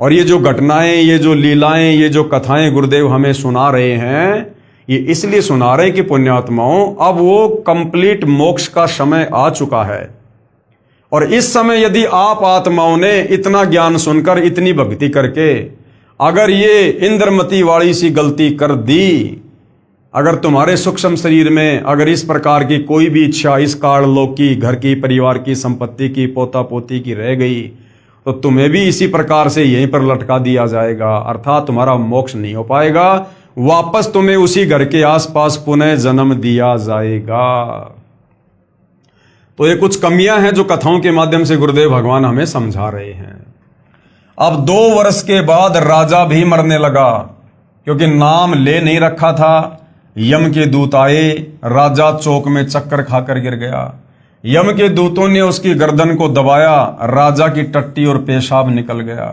और ये जो घटनाएं, ये जो लीलाएं, ये जो कथाएं गुरुदेव हमें सुना रहे हैं, ये इसलिए सुना रहे हैं कि पुण्यात्माओं, अब वो कंप्लीट मोक्ष का समय आ चुका है। और इस समय यदि आप आत्माओं ने इतना ज्ञान सुनकर, इतनी भक्ति करके अगर ये इंद्रमती वाली सी गलती कर दी, अगर तुम्हारे सूक्ष्म शरीर में अगर इस प्रकार की कोई भी इच्छा इस काल लोक की, घर की, परिवार की, संपत्ति की, पोता पोती की रह गई, तो तुम्हें भी इसी प्रकार से यहीं पर लटका दिया जाएगा। अर्थात तुम्हारा मोक्ष नहीं हो पाएगा, वापस तुम्हें उसी घर के आसपास पुनः जन्म दिया जाएगा। तो ये कुछ कमियां हैं जो कथाओं के माध्यम से गुरुदेव भगवान हमें समझा रहे हैं। अब 2 वर्ष के बाद राजा भी मरने लगा, क्योंकि नाम ले नहीं रखा था। यम के दूत आए, राजा चौक में चक्कर खाकर गिर गया। यम के दूतों ने उसकी गर्दन को दबाया, राजा की टट्टी और पेशाब निकल गया।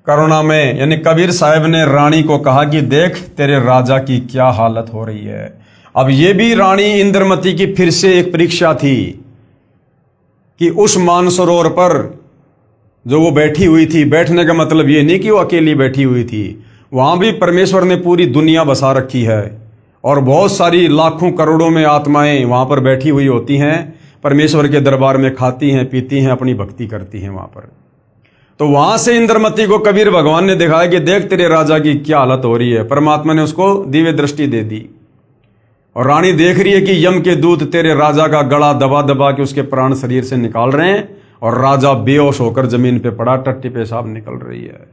करुणा में यानी कबीर साहब ने रानी को कहा कि देख तेरे राजा की क्या हालत हो रही है। अब ये भी रानी इंद्रमती की फिर से एक परीक्षा थी कि उस मानसरोवर पर जो वो बैठी हुई थी, बैठने का मतलब ये नहीं कि वो अकेली बैठी हुई थी, वहां भी परमेश्वर ने पूरी दुनिया बसा रखी है और बहुत सारी लाखों करोड़ों में आत्माएं वहां पर बैठी हुई होती हैं, परमेश्वर के दरबार में खाती हैं, पीती हैं, अपनी भक्ति करती हैं वहां पर। तो वहां से इंद्रमती को कबीर भगवान ने दिखाया कि देख तेरे राजा की क्या हालत हो रही है। परमात्मा ने उसको दिव्य दृष्टि दे दी और रानी देख रही है कि यम के दूत तेरे राजा का गला दबा दबा के उसके प्राण शरीर से निकाल रहे हैं और राजा बेहोश होकर जमीन पे पड़ा, टट्टी पेशाब निकल रही है।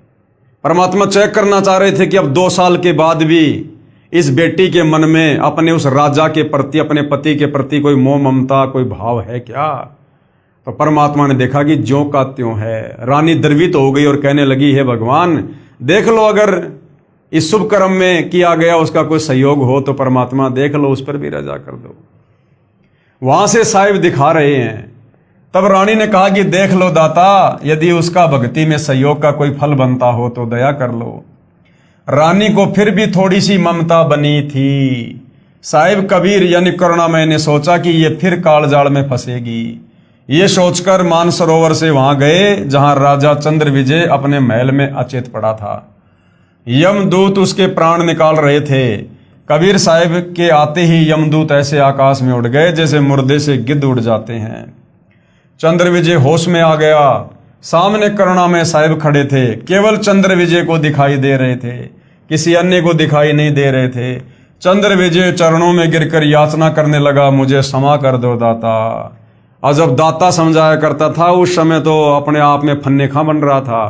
परमात्मा चेक करना चाह रहे थे कि अब 2 साल के बाद भी इस बेटी के मन में अपने उस राजा के प्रति, अपने पति के प्रति कोई मोह ममता, कोई भाव है क्या। तो परमात्मा ने देखा कि ज्यों का त्यों है। रानी द्रवित हो गई और कहने लगी, हे भगवान देख लो, अगर इस शुभ कर्म में किया गया उसका कोई सहयोग हो तो परमात्मा देख लो, उस पर भी रजा कर दो। वहां से साहिब दिखा रहे हैं। तब रानी ने कहा कि देख लो दाता, यदि उसका भक्ति में सहयोग का कोई फल बनता हो तो दया कर लो। रानी को फिर भी थोड़ी सी ममता बनी थी। साहिब कबीर यानी करुणामय ने सोचा कि ये फिर कालजाल में फंसेगी। ये सोचकर मानसरोवर से वहां गए जहां राजा चंद्र विजय अपने महल में अचेत पड़ा था। यमदूत उसके प्राण निकाल रहे थे। कबीर साहिब के आते ही यमदूत ऐसे आकाश में उड़ गए जैसे मुर्दे से गिद्ध उड़ जाते हैं। चंद्र विजय होश में आ गया। सामने करुणामय साहिब खड़े थे, केवल चंद्र विजय को दिखाई दे रहे थे, किसी अन्य को दिखाई नहीं दे रहे थे। चंद्र विजय चरणों में गिरकर याचना करने लगा, मुझे क्षमा कर दो दाता। और जब दाता समझाया करता था उस समय तो अपने आप में फन्ने खां बन रहा था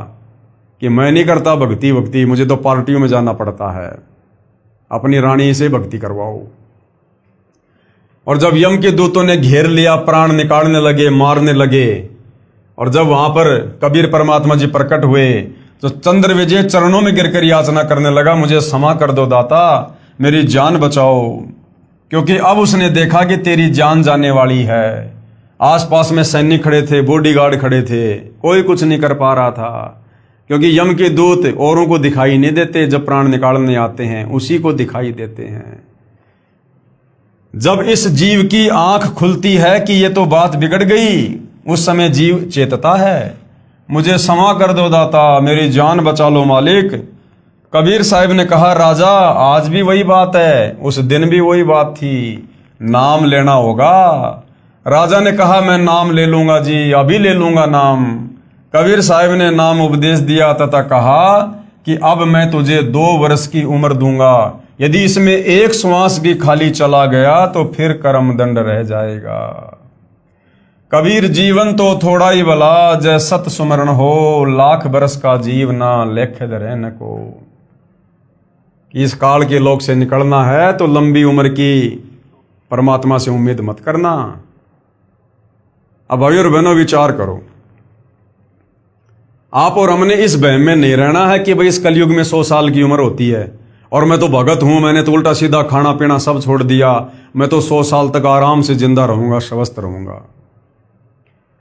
कि मैं नहीं करता भक्ति, मुझे तो पार्टियों में जाना पड़ता है, अपनी रानी से भक्ति करवाओ। और जब यम के दूतों ने घेर लिया, प्राण निकालने लगे, मारने लगे, और जब वहां पर कबीर परमात्मा जी प्रकट हुए तो चंद्र विजय चरणों में गिरकर याचना करने लगा, मुझे क्षमा कर दो दाता, मेरी जान बचाओ। क्योंकि अब उसने देखा कि तेरी जान जाने वाली है। आसपास में सैनिक खड़े थे, बॉडीगार्ड खड़े थे, कोई कुछ नहीं कर पा रहा था, क्योंकि यम के दूत औरों को दिखाई नहीं देते, जब प्राण निकालने आते हैं उसी को दिखाई देते हैं। जब इस जीव की आंख खुलती है कि ये तो बात बिगड़ गई, उस समय जीव चेतता है, मुझे क्षमा कर दो दाता, मेरी जान बचा लो मालिक। कबीर साहिब ने कहा, राजा आज भी वही बात है, उस दिन भी वही बात थी, नाम लेना होगा। राजा ने कहा, मैं नाम ले लूंगा जी, अभी ले लूंगा नाम। कबीर साहिब ने नाम उपदेश दिया तथा कहा कि अब मैं तुझे 2 वर्ष की उम्र दूंगा, यदि इसमें एक श्वास भी खाली चला गया तो फिर कर्मदंड रह जाएगा। कबीर जीवन तो थोड़ा ही भला, जय सत सुमरण हो, लाख बरस का जीव ना लेखे रहने को। इस काल के लोक से निकलना है तो लंबी उम्र की परमात्मा से उम्मीद मत करना। अब भाई और बहनों विचार करो, आप और हमने इस बहम में नहीं रहना है कि भाई इस कलयुग में 100 साल की उम्र होती है और मैं तो भगत हूं, मैंने तो उल्टा सीधा खाना पीना सब छोड़ दिया, मैं तो 100 साल तक आराम से जिंदा रहूंगा, स्वस्थ रहूंगा।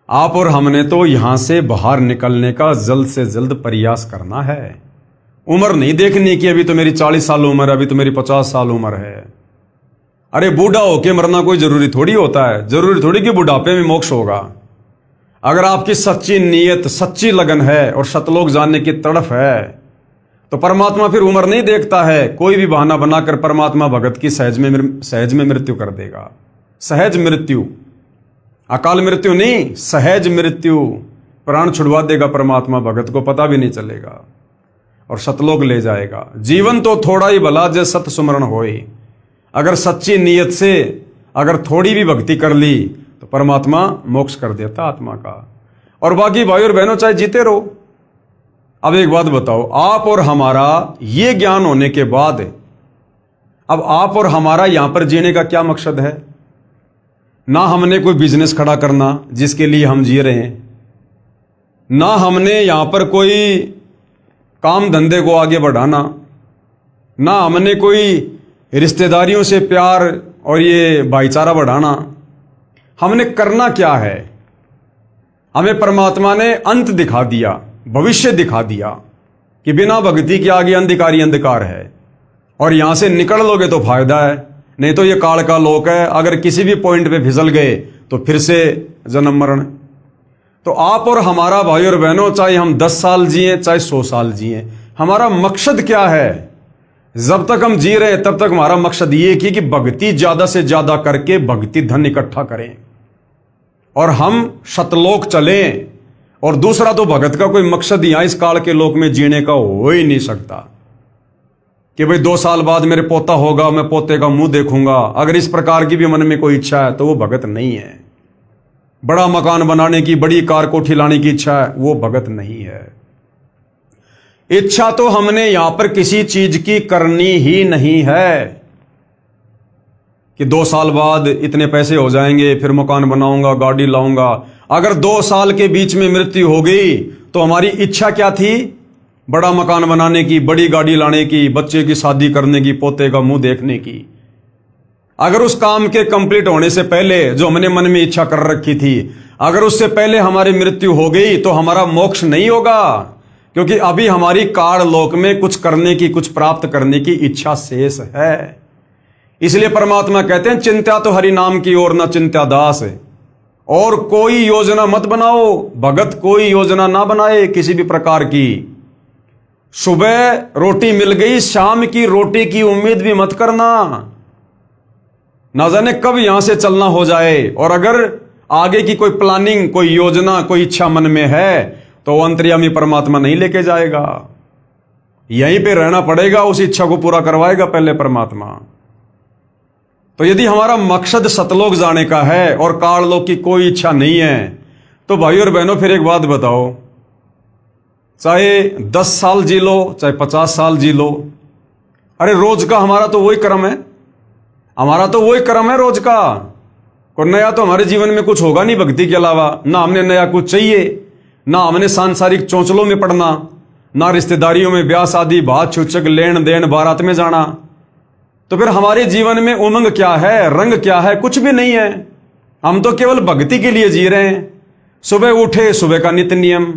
आप और हमने तो यहां से बाहर निकलने का जल्द से जल्द प्रयास करना है। उम्र नहीं देखनी कि अभी तो मेरी 40 साल उम्र है, अभी तो मेरी 50 साल उम्र है। अरे बूढ़ा होके मरना कोई जरूरी थोड़ी होता है, जरूरी थोड़ी कि बुढ़ापे में मोक्ष होगा। अगर आपकी सच्ची नीयत, सच्ची लगन है और सतलोक जानने की तड़फ है, तो परमात्मा फिर उम्र नहीं देखता है। कोई भी बहाना बनाकर परमात्मा भगत की सहज में मृत्यु कर देगा। सहज मृत्यु, अकाल मृत्यु नहीं, सहज मृत्यु। प्राण छुड़वा देगा परमात्मा, भगत को पता भी नहीं चलेगा और सतलोक ले जाएगा। जीवन तो थोड़ा ही भला जय सत सुमरण होए। अगर सच्ची नीयत से अगर थोड़ी भी भक्ति कर ली तो परमात्मा मोक्ष कर देता आत्मा का। और बाकी भाई और बहनों चाहे जीते रहो। अब एक बात बताओ, आप और हमारा ये ज्ञान होने के बाद अब आप और हमारा यहां पर जीने का क्या मकसद है? ना हमने कोई बिजनेस खड़ा करना जिसके लिए हम जी रहे हैं, ना हमने यहां पर कोई काम धंधे को आगे बढ़ाना, ना हमने कोई रिश्तेदारियों से प्यार और ये भाईचारा बढ़ाना। हमने करना क्या है? हमें परमात्मा ने अंत दिखा दिया, भविष्य दिखा दिया कि बिना भक्ति के आगे अंधकार ही अंधकार है और यहां से निकल लोगे तो फायदा है, नहीं तो ये काल का लोक है। अगर किसी भी पॉइंट पे फिसल गए तो फिर से जन्म मरण। तो आप और हमारा भाई और बहनों, चाहे हम 10 साल जिए चाहे 100 साल जिए, हमारा मकसद क्या है? जब तक हम जी रहे हैं तब तक हमारा मकसद ये कि भक्ति ज्यादा से ज्यादा करके भक्ति धन इकट्ठा करें और हम सतलोक चलें। और दूसरा तो भगत का कोई मकसद यहां इस काल के लोक में जीने का हो ही नहीं सकता कि भाई 2 साल बाद मेरे पोता होगा, मैं पोते का मुंह देखूंगा। अगर इस प्रकार की भी मन में कोई इच्छा है तो वो भगत नहीं है। बड़ा मकान बनाने की, बड़ी कार कोठी लाने की इच्छा है, वो भगत नहीं है। इच्छा तो हमने यहां पर किसी चीज की करनी ही नहीं है कि 2 साल बाद इतने पैसे हो जाएंगे, फिर मकान बनाऊंगा, गाड़ी लाऊंगा। अगर 2 साल के बीच में मृत्यु हो गई तो हमारी इच्छा क्या थी? बड़ा मकान बनाने की, बड़ी गाड़ी लाने की, बच्चे की शादी करने की, पोते का मुंह देखने की। अगर उस काम के कंप्लीट होने से पहले जो हमने मन में इच्छा कर रखी थी, अगर उससे पहले हमारी मृत्यु हो गई तो हमारा मोक्ष नहीं होगा, क्योंकि अभी हमारी काल लोक में कुछ करने की, कुछ प्राप्त करने की इच्छा शेष है। इसलिए परमात्मा कहते हैं, चिंता तो हरि नाम की और न चिंता दास। और कोई योजना मत बनाओ, भगत कोई योजना ना बनाए किसी भी प्रकार की। सुबह रोटी मिल गई, शाम की रोटी की उम्मीद भी मत करना, ना जाने कब यहां से चलना हो जाए। और अगर आगे की कोई प्लानिंग, कोई योजना, कोई इच्छा मन में है तो अंतर्यामी परमात्मा नहीं लेके जाएगा, यहीं पे रहना पड़ेगा। उस इच्छा को पूरा करवाएगा पहले परमात्मा। तो यदि हमारा मकसद सतलोक जाने का है और काललोक की कोई इच्छा नहीं है, तो भाई और बहनों फिर एक बात बताओ, चाहे 10 साल जी लो, चाहे 50 साल जी लो, अरे रोज का हमारा तो वही कर्म है। हमारा तो वही कर्म है रोज का। और नया तो हमारे जीवन में कुछ होगा नहीं भक्ति के अलावा। ना हमने नया कुछ चाहिए, ना हमने सांसारिक चौंचलों में पड़ना, ना रिश्तेदारियों में ब्याह शादी, बात छूचक, लेन देन, बारात में जाना। तो फिर हमारे जीवन में उमंग क्या है, रंग क्या है? कुछ भी नहीं है। हम तो केवल भक्ति के लिए जी रहे हैं। सुबह उठे, सुबह का नित्य नियम,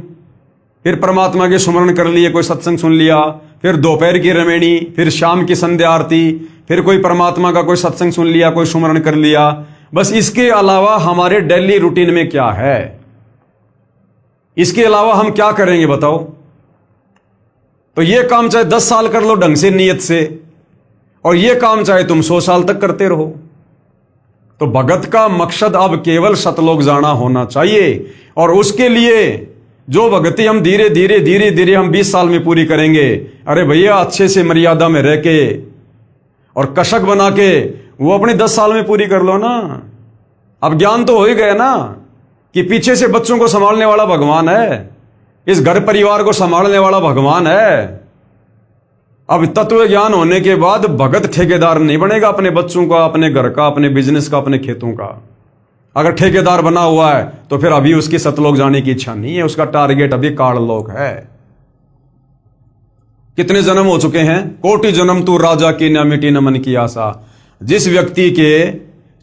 फिर परमात्मा के सुमरण कर लिए, कोई सत्संग सुन लिया, फिर दोपहर की रमेणी, फिर शाम की संध्या आरती, फिर कोई परमात्मा का कोई सत्संग सुन लिया, कोई सुमरण कर लिया। बस इसके अलावा हमारे डेली रूटीन में क्या है? इसके अलावा हम क्या करेंगे बताओ? तो ये काम चाहे 10 साल कर लो ढंग से, नियत से, और ये काम चाहे तुम 100 साल तक करते रहो। तो भगत का मकसद अब केवल सतलोक जाना होना चाहिए। और उसके लिए जो भक्ति हम धीरे धीरे हम 20 साल में पूरी करेंगे, अरे भैया अच्छे से मर्यादा में रह के और कशक बना के वो अपने 10 साल में पूरी कर लो ना। अब ज्ञान तो हो ही गया ना कि पीछे से बच्चों को संभालने वाला भगवान है, इस घर परिवार को संभालने वाला भगवान है। अब तत्व ज्ञान होने के बाद भगत ठेकेदार नहीं बनेगा अपने बच्चों का, अपने घर का, अपने बिजनेस का, अपने खेतों का। अगर ठेकेदार बना हुआ है तो फिर अभी उसकी सतलोक जाने की इच्छा नहीं है, उसका टारगेट अभी काललोक है। कितने जन्म हो चुके हैं? कोटि जन्म तू राजा की न मिटी न मन की आशा। जिस व्यक्ति के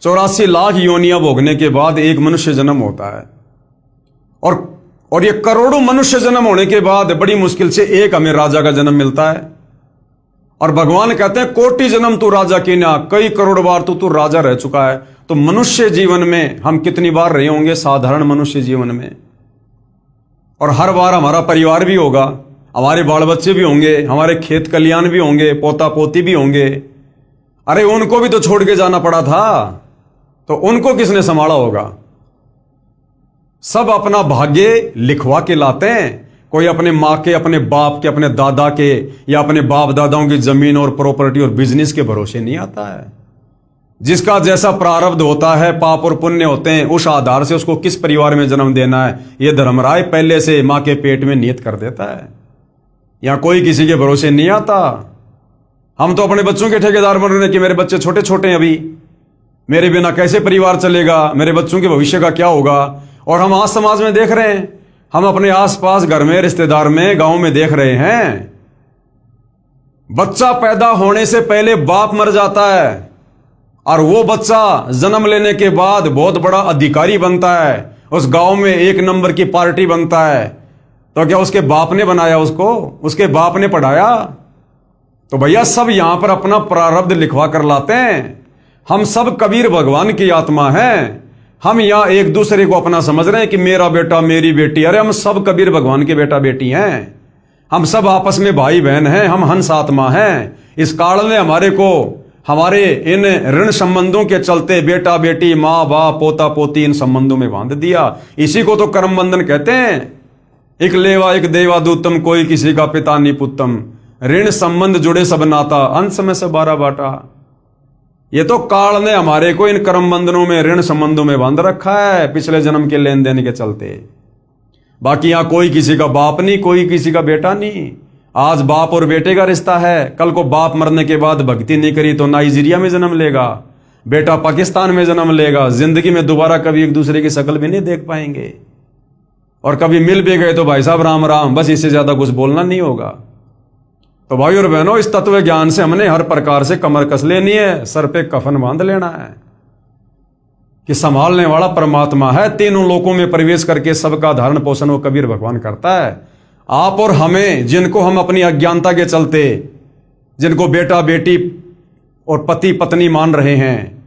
84 लाख योनियां भोगने के बाद एक मनुष्य जन्म होता है, और ये करोड़ों मनुष्य जन्म होने के बाद बड़ी मुश्किल से एक हमें राजा का जन्म मिलता है। और भगवान कहते हैं कोटि जन्म तू राजा की ना, कई करोड़ बार तू राजा रह चुका है। तो मनुष्य जीवन में हम कितनी बार रहे होंगे? साधारण मनुष्य जीवन में और हर बार हमारा परिवार भी होगा, हमारे बाल बच्चे भी होंगे, हमारे खेत खलियान भी होंगे, पोता पोती भी होंगे। अरे उनको भी तो छोड़ के जाना पड़ा था, तो उनको किसने संभाला होगा? सब अपना भाग्य लिखवा के लाते हैं। कोई अपने माँ के, अपने बाप के, अपने दादा के या अपने बाप दादाओं की जमीन और प्रॉपर्टी और बिजनेस के भरोसे नहीं आता है। जिसका जैसा प्रारब्ध होता है, पाप और पुण्य होते हैं, उस आधार से उसको किस परिवार में जन्म देना है, यह धर्मराय पहले से माँ के पेट में नियत कर देता है। यहां कोई किसी के भरोसे नहीं आता। हम तो अपने बच्चों के ठेकेदार बन रहे हैं कि मेरे बच्चे छोटे छोटे हैं, अभी मेरे बिना कैसे परिवार चलेगा, मेरे बच्चों के भविष्य का क्या होगा। और हम आज समाज में देख रहे हैं, हम अपने आसपास घर में, रिश्तेदार में, गांव में देख रहे हैं, बच्चा पैदा होने से पहले बाप मर जाता है और वो बच्चा जन्म लेने के बाद बहुत बड़ा अधिकारी बनता है, उस गांव में एक नंबर की पार्टी बनता है। तो क्या उसके बाप ने बनाया उसको? उसके बाप ने पढ़ाया? तो भैया सब यहां पर अपना प्रारब्ध लिखवा कर लाते हैं। हम सब कबीर भगवान की आत्मा हैं। हम यहां एक दूसरे को अपना समझ रहे हैं कि मेरा बेटा, मेरी बेटी। अरे हम सब कबीर भगवान के बेटा बेटी हैं। हम सब आपस में भाई बहन हैं। हम हंस आत्मा हैं। इस काल ने हमारे को, हमारे इन ऋण संबंधों के चलते बेटा बेटी, माँ बाप, पोता पोती, इन संबंधों में बांध दिया। इसी को तो कर्म बंधन कहते हैं। एक लेवा एक देवा दूतम, कोई किसी का पिता नहीं पुत्तम। ऋण संबंध जुड़े सब नाता, अंश में से 12 बाटा। ये तो काल ने हमारे को इन कर्म बंधनों में, ऋण संबंधों में बांध रखा है, पिछले जन्म के लेन देन के चलते। बाकी यहां कोई किसी का बाप नहीं, कोई किसी का बेटा नहीं। आज बाप और बेटे का रिश्ता है, कल को बाप मरने के बाद भक्ति नहीं करी तो नाइजीरिया में जन्म लेगा, बेटा पाकिस्तान में जन्म लेगा। जिंदगी में दोबारा कभी एक दूसरे की शक्ल भी नहीं देख पाएंगे, और कभी मिल भी गए तो भाई साहब राम राम, बस इससे ज्यादा कुछ बोलना नहीं होगा। तो भाई और बहनों, इस तत्व ज्ञान से हमने हर प्रकार से कमर कस लेनी है, सर पे कफन बांध लेना है कि संभालने वाला परमात्मा है। तीनों लोकों में प्रवेश करके सबका धारण पोषण वो कबीर भगवान करता है। आप और हमें, जिनको हम अपनी अज्ञानता के चलते, जिनको बेटा बेटी और पति पत्नी मान रहे हैं,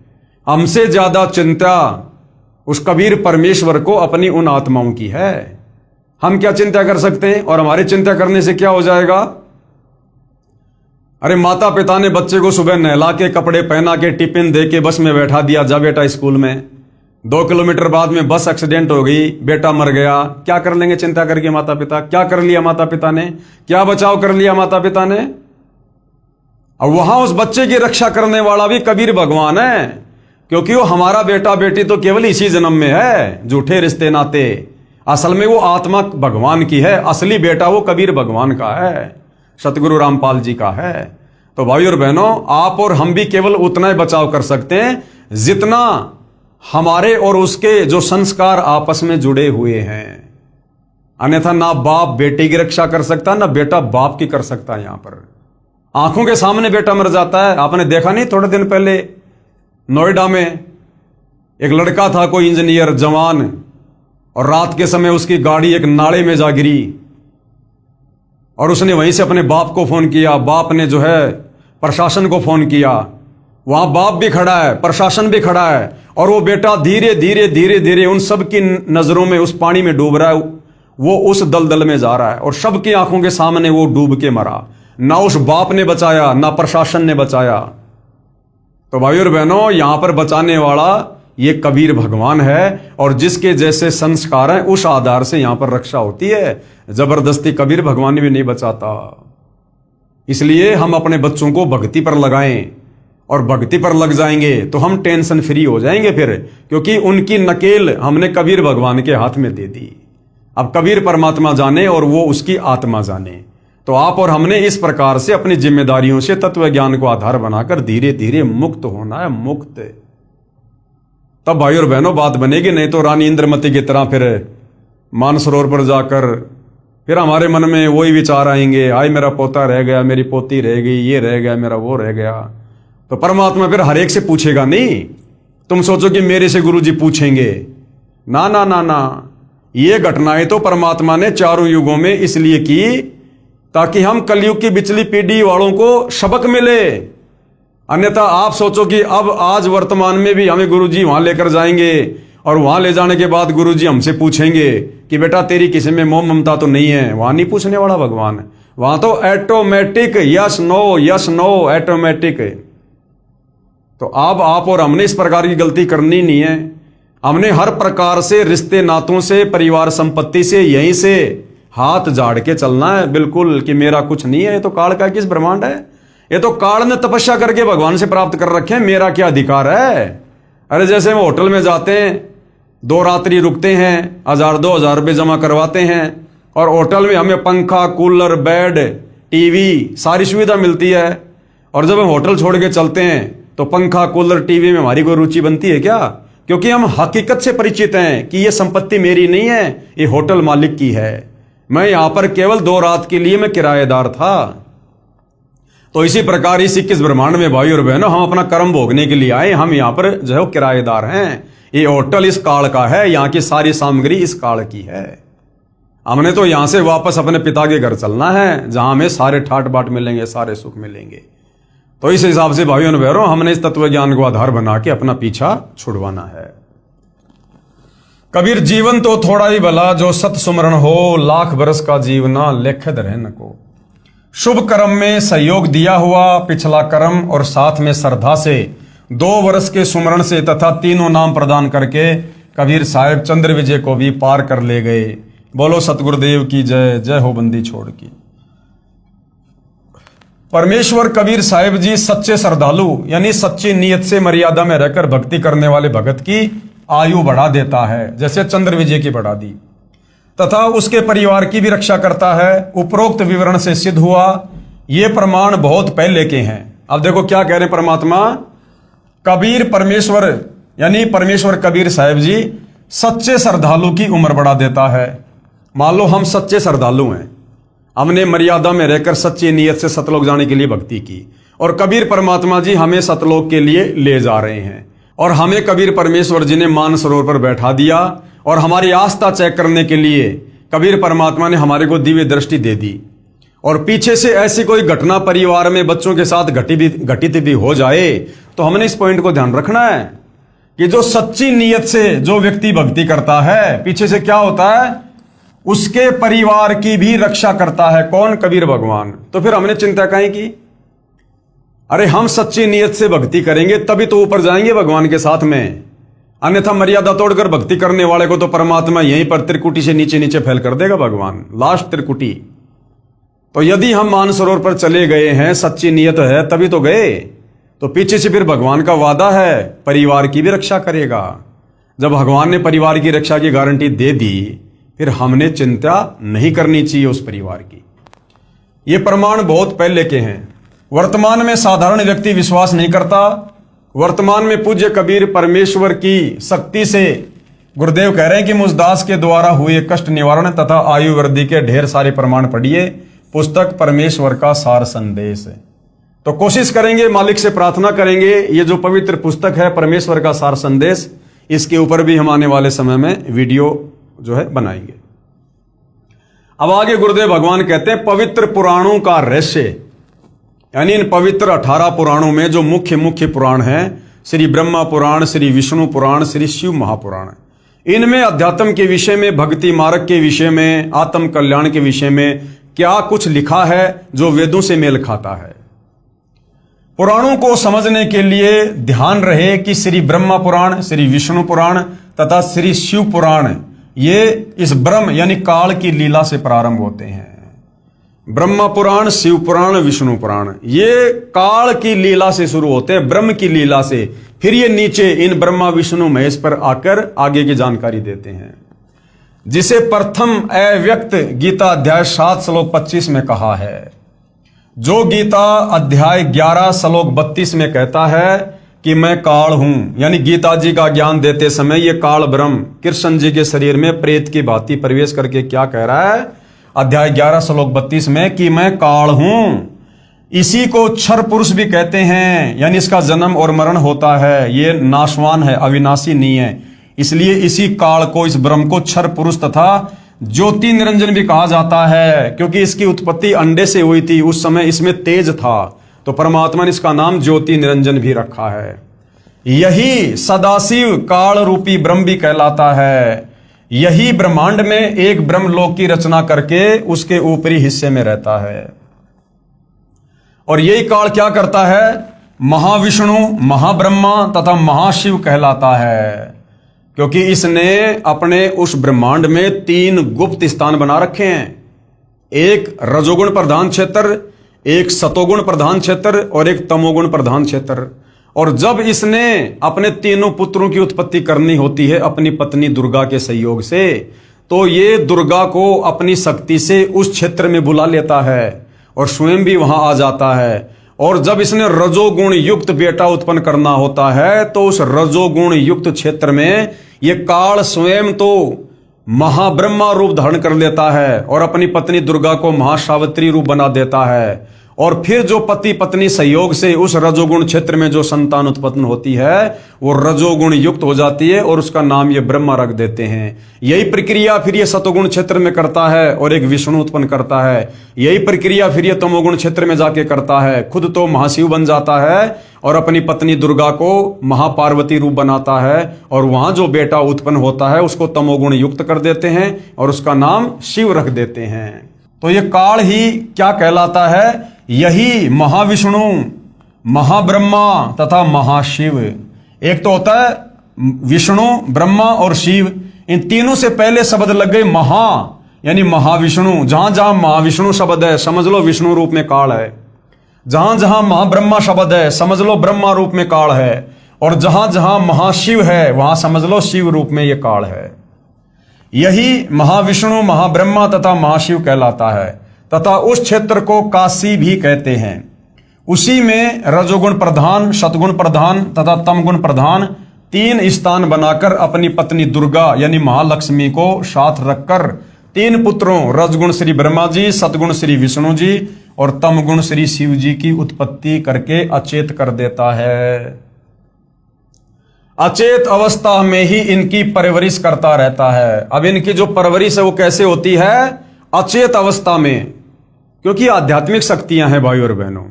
हमसे ज्यादा चिंता उस कबीर परमेश्वर को अपनी उन आत्माओं की है। हम क्या चिंता कर सकते हैं? और हमारी चिंता करने से क्या हो जाएगा? अरे माता पिता ने बच्चे को सुबह नहला के, कपड़े पहना के, टिफिन दे के बस में बैठा दिया, जा बेटा स्कूल में। 2 किलोमीटर बाद में बस एक्सीडेंट हो गई, बेटा मर गया। क्या कर लेंगे चिंता करके माता पिता? क्या कर लिया माता पिता ने? क्या बचाव कर लिया माता पिता ने? और वहां उस बच्चे की रक्षा करने वाला भी कबीर भगवान है, क्योंकि वो हमारा बेटा बेटी तो केवल इसी जन्म में है। झूठे रिश्ते नाते, असल में वो आत्मा भगवान की है। असली बेटा वो कबीर भगवान का है, सतगुरु रामपाल जी का है। तो भाई और बहनों, आप और हम भी केवल उतना ही बचाव कर सकते हैं जितना हमारे और उसके जो संस्कार आपस में जुड़े हुए हैं। अन्यथा ना बाप बेटे की रक्षा कर सकता, ना बेटा बाप की कर सकता। यहां पर आंखों के सामने बेटा मर जाता है। आपने देखा नहीं, थोड़े दिन पहले नोएडा में एक लड़का था, कोई इंजीनियर जवान, और रात के समय उसकी गाड़ी एक नाले में जा गिरी और उसने वहीं से अपने बाप को फोन किया। बाप ने जो है प्रशासन को फोन किया। वहां बाप भी खड़ा है, प्रशासन भी खड़ा है, और वो बेटा धीरे धीरे धीरे धीरे उन सब की नजरों में उस पानी में डूब रहा है। वो उस दलदल में जा रहा है और सबकी आंखों के सामने वो डूब के मरा। ना उस बाप ने बचाया, ना प्रशासन ने बचाया। तो भाई और बहनों, यहां पर बचाने वाला ये कबीर भगवान है, और जिसके जैसे संस्कार हैं उस आधार से यहां पर रक्षा होती है। जबरदस्ती कबीर भगवान भी नहीं बचाता। इसलिए हम अपने बच्चों को भक्ति पर लगाएं, और भक्ति पर लग जाएंगे तो हम टेंशन फ्री हो जाएंगे फिर, क्योंकि उनकी नकेल हमने कबीर भगवान के हाथ में दे दी। अब कबीर परमात्मा जाने और वो उसकी आत्मा जाने। तो आप और हमने इस प्रकार से अपनी जिम्मेदारियों से तत्व ज्ञान को आधार बनाकर धीरे धीरे मुक्त होना है, मुक्त। तब भाई और बहनों बात बनेगी, नहीं तो रानी इंद्रमती की तरह फिर मानसरोवर पर जाकर फिर हमारे मन में वही विचार आएंगे, हाय मेरा पोता रह गया, मेरी पोती रह गई, ये रह गया, मेरा वो रह गया। तो परमात्मा फिर हर एक से पूछेगा नहीं। तुम सोचो कि मेरे से गुरुजी पूछेंगे, ना ना ना ना। ये घटनाएं तो परमात्मा ने चारों युगों में इसलिए की ताकि हम कलयुग की बिचली पीढ़ी वालों को सबक मिले। अन्यथा आप सोचो कि अब आज वर्तमान में भी हमें गुरुजी वहां लेकर जाएंगे और वहां ले जाने के बाद गुरुजी हमसे पूछेंगे कि बेटा तेरी किसी में मोह ममता तो नहीं है, वहां नहीं पूछने वाला भगवान। वहां तो ऑटोमेटिक यस नो ऑटोमेटिक। तो अब आप और हमने इस प्रकार की गलती करनी नहीं है। हमने हर प्रकार से रिश्ते नातों से, परिवार संपत्ति से, यहीं से हाथ झाड़ के चलना है बिल्कुल, कि मेरा कुछ नहीं है, ये तो काल का किस ब्रह्मांड है, ये तो काल ने तपस्या करके भगवान से प्राप्त कर रखे हैं, मेरा क्या अधिकार है। अरे जैसे हम होटल में जाते हैं, 2 रात्रि रुकते हैं, 1000-2000 रुपये जमा करवाते हैं, और होटल में हमें पंखा, कूलर, बेड, टीवी सारी सुविधा मिलती है, और जब हम होटल छोड़ के चलते हैं तो पंखा, कूलर, टीवी में हमारी कोई रुचि बनती है क्या? क्योंकि हम हकीकत से परिचित हैं कि ये संपत्ति मेरी नहीं है, ये होटल मालिक की है। मैं यहां पर केवल 2 रात के लिए मैं किराएदार था। तो इसी प्रकार इस 21 ब्रह्मांड में भाई और बहनों, हम अपना कर्म भोगने के लिए आए, हम यहां पर जो है किराएदार हैं। ये होटल इस काल का है, यहां की सारी सामग्री इस काल की है। हमने तो यहां से वापस अपने पिता के घर चलना है, जहां हमें सारे ठाट बाट मिलेंगे, सारे सुख मिलेंगे। तो इस हिसाब से भाइयों और बहनों, हमने इस तत्व ज्ञान को आधार बना के अपना पीछा छुड़वाना है। कबीर जीवन तो थोड़ा ही भला, जो सत सुमरण हो, लाख बरस का जीवना लेखद रहन को। शुभ कर्म में सहयोग दिया हुआ पिछला कर्म, और साथ में श्रद्धा से 2 वर्ष के सुमरण से तथा 3 नाम प्रदान करके कबीर साहेब चंद्र विजय को भी पार कर ले गए। बोलो सतगुरुदेव की जय, जय हो बंदी छोड़ की। परमेश्वर कबीर साहिब जी सच्चे श्रद्धालु यानी सच्ची नीयत से मर्यादा में रहकर भक्ति करने वाले भगत की आयु बढ़ा देता है, जैसे चंद्र विजय की बढ़ा दी, तथा उसके परिवार की भी रक्षा करता है। उपरोक्त विवरण से सिद्ध हुआ, ये प्रमाण बहुत पहले के हैं। अब देखो क्या कह रहे हैं परमात्मा, कबीर परमेश्वर यानी परमेश्वर कबीर साहिब जी सच्चे श्रद्धालु की उम्र बढ़ा देता है। मान लो हम सच्चे श्रद्धालु हैं, हमने मर्यादा में रहकर सच्ची नीयत से सतलोक जाने के लिए भक्ति की, और कबीर परमात्मा जी हमें सतलोक के लिए ले जा रहे हैं, और हमें कबीर परमेश्वर जी ने मानसरोवर पर बैठा दिया, और हमारी आस्था चेक करने के लिए कबीर परमात्मा ने हमारे को दिव्य दृष्टि दे दी। और पीछे से ऐसी कोई घटना परिवार में बच्चों के साथ घटित भी हो जाए तो हमने इस पॉइंट को ध्यान रखना है कि जो सच्ची नीयत से जो व्यक्ति भक्ति करता है, पीछे से क्या होता है, उसके परिवार की भी रक्षा करता है। कौन? कबीर भगवान। तो फिर हमने चिंता काहे की? अरे हम सच्ची नीयत से भक्ति करेंगे तभी तो ऊपर जाएंगे भगवान के साथ में, अन्यथा मर्यादा तोड़कर भक्ति करने वाले को तो परमात्मा यहीं पर त्रिकुटी से नीचे नीचे फैल कर देगा भगवान, लास्ट त्रिकुटी। तो यदि हम मानसरोवर पर चले गए हैं, सच्ची नीयत है तभी तो गए, तो पीछे से फिर भगवान का वादा है परिवार की भी रक्षा करेगा। जब भगवान ने परिवार की रक्षा की गारंटी दे दी, फिर हमने चिंता नहीं करनी चाहिए उस परिवार की। ये प्रमाण बहुत पहले के हैं, वर्तमान में साधारण व्यक्ति विश्वास नहीं करता। वर्तमान में पूज्य कबीर परमेश्वर की शक्ति से गुरुदेव कह रहे हैं कि मुझदास के द्वारा हुए कष्ट निवारण तथा आयु वृद्धि के ढेर सारे प्रमाण पढ़िए, पुस्तक परमेश्वर का सार संदेश है। तो कोशिश करेंगे, मालिक से प्रार्थना करेंगे, ये जो पवित्र पुस्तक है परमेश्वर का सार संदेश, इसके ऊपर भी हम आने वाले समय में वीडियो जो है बनाएंगे। अब आगे गुरुदेव भगवान कहते हैं पवित्र पुराणों का रहस्य, यानी इन पवित्र 18 पुराणों में जो मुख्य पुराण हैं, श्री ब्रह्मा पुराण, श्री विष्णु पुराण, श्री शिव महापुराण, इनमें अध्यात्म के विषय में, भक्ति मार्ग के विषय में, आत्म कल्याण के विषय में क्या कुछ लिखा है जो वेदों से मेल खाता है। पुराणों को समझने के लिए ध्यान रहे कि श्री ब्रह्मा पुराण, श्री विष्णु पुराण तथा श्री शिव पुराण ये इस ब्रह्म यानी काल की लीला से प्रारंभ होते हैं। ब्रह्मा पुराण, शिव पुराण, विष्णु पुराण ये काल की लीला से शुरू होते हैं, ब्रह्म की लीला से। फिर ये नीचे इन ब्रह्मा विष्णु महेश पर आकर आगे की जानकारी देते हैं, जिसे प्रथम अव्यक्त गीता अध्याय 7 श्लोक 25 में कहा है। जो गीता अध्याय 11 श्लोक 32 में कहता है कि मैं काल हूं, यानी गीता जी का ज्ञान देते समय ये काल ब्रह्म कृष्ण जी के शरीर में प्रेत की भांति प्रवेश करके क्या कह रहा है अध्याय 11 श्लोक 32 में कि मैं काल हूं। इसी को क्षर पुरुष भी कहते हैं, यानी इसका जन्म और मरण होता है, ये नाशवान है, अविनाशी नहीं है। इसलिए इसी काल को, इस ब्रह्म को क्षर पुरुष तथा ज्योति निरंजन भी कहा जाता है, क्योंकि इसकी उत्पत्ति अंडे से हुई थी, उस समय इसमें तेज था, तो परमात्मा ने इसका नाम ज्योति निरंजन भी रखा है। यही सदाशिव काल रूपी ब्रह्म भी कहलाता है। यही ब्रह्मांड में एक ब्रह्मलोक की रचना करके उसके ऊपरी हिस्से में रहता है। और यही काल क्या करता है? महाविष्णु, महाब्रह्मा तथा महाशिव कहलाता है, क्योंकि इसने अपने उस ब्रह्मांड में 3 गुप्त स्थान बना रखे हैं। एक रजोगुण प्रधान क्षेत्र, एक सतोगुण प्रधान क्षेत्र और एक तमोगुण प्रधान क्षेत्र। और जब इसने अपने तीनों पुत्रों की उत्पत्ति करनी होती है अपनी पत्नी दुर्गा के सहयोग से, तो ये दुर्गा को अपनी शक्ति से उस क्षेत्र में बुला लेता है और स्वयं भी वहां आ जाता है। और जब इसने रजोगुण युक्त बेटा उत्पन्न करना होता है तो उस रजोगुण युक्त क्षेत्र में ये काल स्वयं तो महाब्रह्मा रूप धारण कर लेता है और अपनी पत्नी दुर्गा को महासावित्री रूप बना देता है। और फिर जो पति पत्नी सहयोग से उस रजोगुण क्षेत्र में जो संतान उत्पन्न होती है वो रजोगुण युक्त हो जाती है और उसका नाम ये ब्रह्मा रख देते हैं। यही प्रक्रिया फिर ये सतोगुण क्षेत्र में करता है और एक विष्णु उत्पन्न करता है। यही प्रक्रिया फिर ये तमोगुण क्षेत्र में जाके करता है, खुद तो महाशिव बन जाता है और अपनी पत्नी दुर्गा को महापार्वती रूप बनाता है। और वहां जो बेटा उत्पन्न होता है उसको तमोगुण युक्त कर देते हैं और उसका नाम शिव रख देते हैं। तो ये काल ही क्या कहलाता है? यही महाविष्णु, महाब्रह्मा तथा महाशिव। एक तो होता है विष्णु, ब्रह्मा और शिव। इन तीनों से पहले शब्द लग गए महा, यानी महाविष्णु। जहां जहां महाविष्णु शब्द है समझ लो विष्णु रूप में काल है। जहां जहां महाब्रह्मा शब्द है समझ लो ब्रह्मा रूप में काल है। और जहां जहां महाशिव है वहां समझ लो शिव रूप में यह काल है। यही महाविष्णु, महाब्रह्मा तथा महाशिव कहलाता है। तथा उस क्षेत्र को काशी भी कहते हैं। उसी में रजोगुण प्रधान, सतगुण प्रधान तथा तमगुण प्रधान 3 स्थान बनाकर अपनी पत्नी दुर्गा यानी महालक्ष्मी को साथ रखकर 3 पुत्रों रजगुण श्री ब्रह्मा जी, सतगुण श्री विष्णु जी और तमगुण श्री शिव जी की उत्पत्ति करके अचेत कर देता है। अचेत अवस्था में ही इनकी परवरिश करता रहता है। अब इनकी जो परवरिश है वो कैसे होती है? अचेत अवस्था में, क्योंकि आध्यात्मिक शक्तियां हैं भाई और बहनों।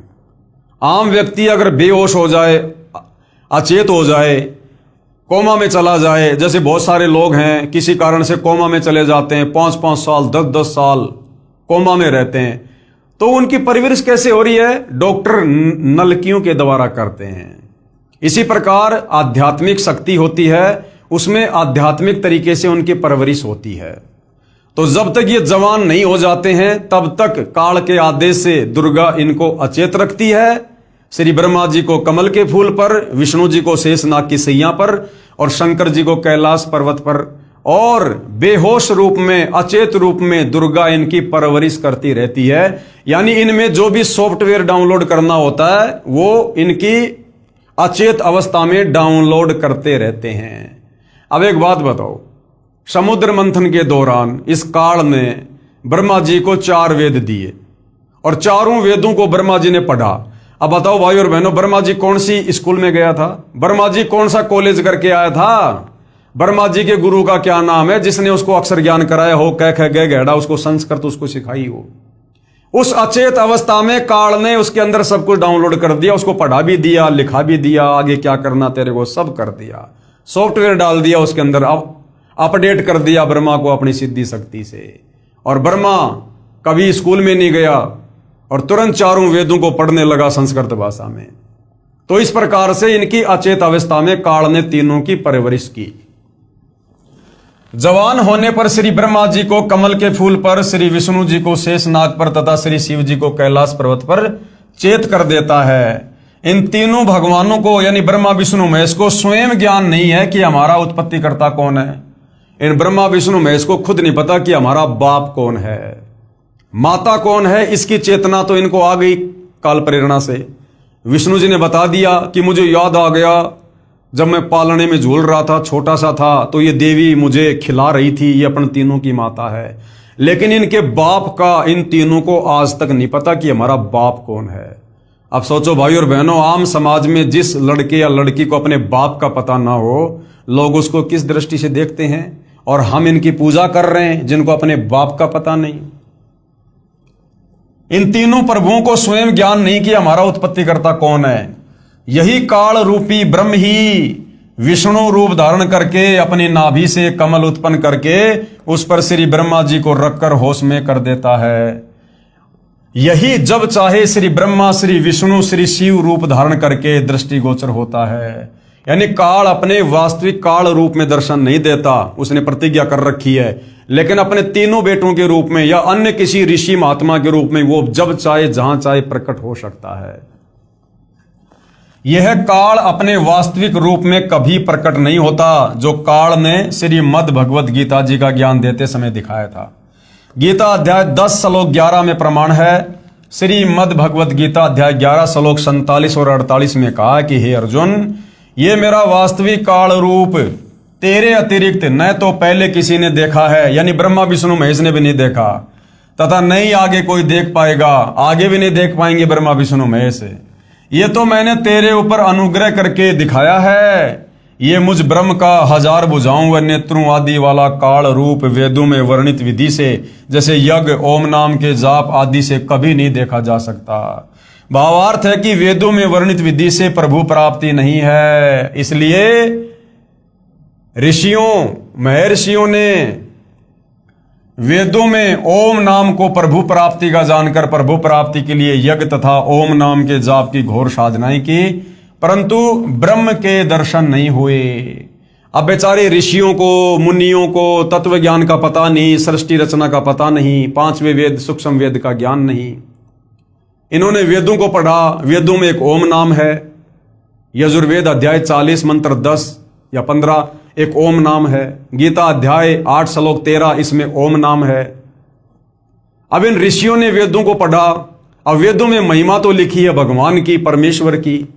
आम व्यक्ति अगर बेहोश हो जाए, अचेत हो जाए, कोमा में चला जाए, जैसे बहुत सारे लोग हैं किसी कारण से कोमा में चले जाते हैं, 5-5 साल 10-10 साल कोमा में रहते हैं, तो उनकी परवरिश कैसे हो रही है? डॉक्टर नलकियों के द्वारा करते हैं। इसी प्रकार आध्यात्मिक शक्ति होती है, उसमें आध्यात्मिक तरीके से उनकी परवरिश होती है। तो जब तक ये जवान नहीं हो जाते हैं तब तक काल के आदेश से दुर्गा इनको अचेत रखती है। श्री ब्रह्मा जी को कमल के फूल पर, विष्णु जी को शेषनाग की सैया पर और शंकर जी को कैलाश पर्वत पर। और बेहोश रूप में, अचेत रूप में दुर्गा इनकी परवरिश करती रहती है। यानी इनमें जो भी सॉफ्टवेयर डाउनलोड करना होता है वो इनकी अचेत अवस्था में डाउनलोड करते रहते हैं। अब एक बात बताओ, समुद्र मंथन के दौरान इस काल ने ब्रह्मा जी को 4 वेद दिए और चारों वेदों को ब्रह्मा जी ने पढ़ा। अब बताओ भाई और बहनों, ब्रह्मा जी कौन सी स्कूल में गया था? ब्रह्मा जी कौन सा कॉलेज करके आया था? ब्रह्मा जी के गुरु का क्या नाम है जिसने उसको अक्षर ज्ञान कराया हो, कह ख ग घड़ा, उसको संस्कृत उसको सिखाई हो? उस अचेत अवस्था में काल ने उसके अंदर सब कुछ डाउनलोड कर दिया, उसको पढ़ा भी दिया, लिखा भी दिया, आगे क्या करना तेरे को सब कर दिया, सॉफ्टवेयर डाल दिया उसके अंदर, अब अपडेट कर दिया ब्रह्मा को अपनी सिद्धि शक्ति से। और ब्रह्मा कभी स्कूल में नहीं गया और तुरंत चारों वेदों को पढ़ने लगा संस्कृत भाषा में। तो इस प्रकार से इनकी अचेत अवस्था में काल ने तीनों की परवरिश की। जवान होने पर श्री ब्रह्मा जी को कमल के फूल पर, श्री विष्णु जी को शेषनाग पर तथा श्री शिव जी को कैलाश पर्वत पर चेत कर देता है। इन तीनों भगवानों को यानी ब्रह्मा विष्णु महेश को स्वयं ज्ञान नहीं है कि हमारा उत्पत्ति करता कौन है। इन ब्रह्मा विष्णु महेश को खुद नहीं पता कि हमारा बाप कौन है, माता कौन है। इसकी चेतना तो इनको आ गई काल प्रेरणा से। विष्णु जी ने बता दिया कि मुझे याद आ गया जब मैं पालने में झूल रहा था, छोटा सा था, तो ये देवी मुझे खिला रही थी, ये अपन तीनों की माता है। लेकिन इनके बाप का इन तीनों को आज तक नहीं पता कि हमारा बाप कौन है। अब सोचो भाई और बहनों, आम समाज में जिस लड़के या लड़की को अपने बाप का पता ना हो, लोग उसको किस दृष्टि से देखते हैं। और हम इनकी पूजा कर रहे हैं जिनको अपने बाप का पता नहीं। इन तीनों प्रभुओं को स्वयं ज्ञान नहीं कि हमारा उत्पत्तिकर्ता कौन है। यही काल रूपी ब्रह्म ही विष्णु रूप धारण करके अपनी नाभि से कमल उत्पन्न करके उस पर श्री ब्रह्मा जी को रखकर होश में कर देता है। यही जब चाहे श्री ब्रह्मा, श्री विष्णु, श्री शिव रूप धारण करके दृष्टिगोचर होता है। यानी काल अपने वास्तविक काल रूप में दर्शन नहीं देता, उसने प्रतिज्ञा कर रखी है, लेकिन अपने तीनों बेटों के रूप में या अन्य किसी ऋषि महात्मा के रूप में वो जब चाहे जहां चाहे प्रकट हो सकता है। यह काल अपने वास्तविक रूप में कभी प्रकट नहीं होता, जो काल ने श्रीमद् भगवत गीता जी का ज्ञान देते समय दिखाया था। गीता अध्याय 10 श्लोक 11 में प्रमाण है। श्रीमद् भगवत गीता अध्याय 11 श्लोक 47 और 48 में कहा कि हे अर्जुन, ये मेरा वास्तविक काल रूप तेरे अतिरिक्त न तो पहले किसी ने देखा है, यानी ब्रह्मा विष्णु महेश ने भी नहीं देखा, तथा नहीं आगे कोई देख पाएगा, आगे भी नहीं देख पाएंगे ब्रह्मा विष्णु महेश। ये तो मैंने तेरे ऊपर अनुग्रह करके दिखाया है। ये मुझ ब्रह्म का 1000 भुजाओं व नेत्रों आदि वाला काल रूप वेदों में वर्णित विधि से, जैसे यज्ञ, ओम नाम के जाप आदि से कभी नहीं देखा जा सकता। भावार्थ है कि वेदों में वर्णित विधि से प्रभु प्राप्ति नहीं है, इसलिए ऋषियों, महर्षियों ने वेदों में ओम नाम को प्रभु प्राप्ति का जानकर प्रभु प्राप्ति के लिए यज्ञ तथा ओम नाम के जाप की घोर साधनाएं की, परंतु ब्रह्म के दर्शन नहीं हुए। अब बेचारे ऋषियों को, मुनियों को तत्व ज्ञान का पता नहीं, सृष्टि रचना का पता नहीं, 5वें वेद सूक्ष्म वेद का ज्ञान नहीं। इन्होंने वेदों को पढ़ा, वेदों में एक ओम नाम है। यजुर्वेद अध्याय 40 मंत्र 10 या 15 एक ओम नाम है। गीता अध्याय 8 श्लोक 13 इसमें ओम नाम है। अब इन ऋषियों ने वेदों को पढ़ा। अब वेदों में महिमा तो लिखी है भगवान की, परमेश्वर की,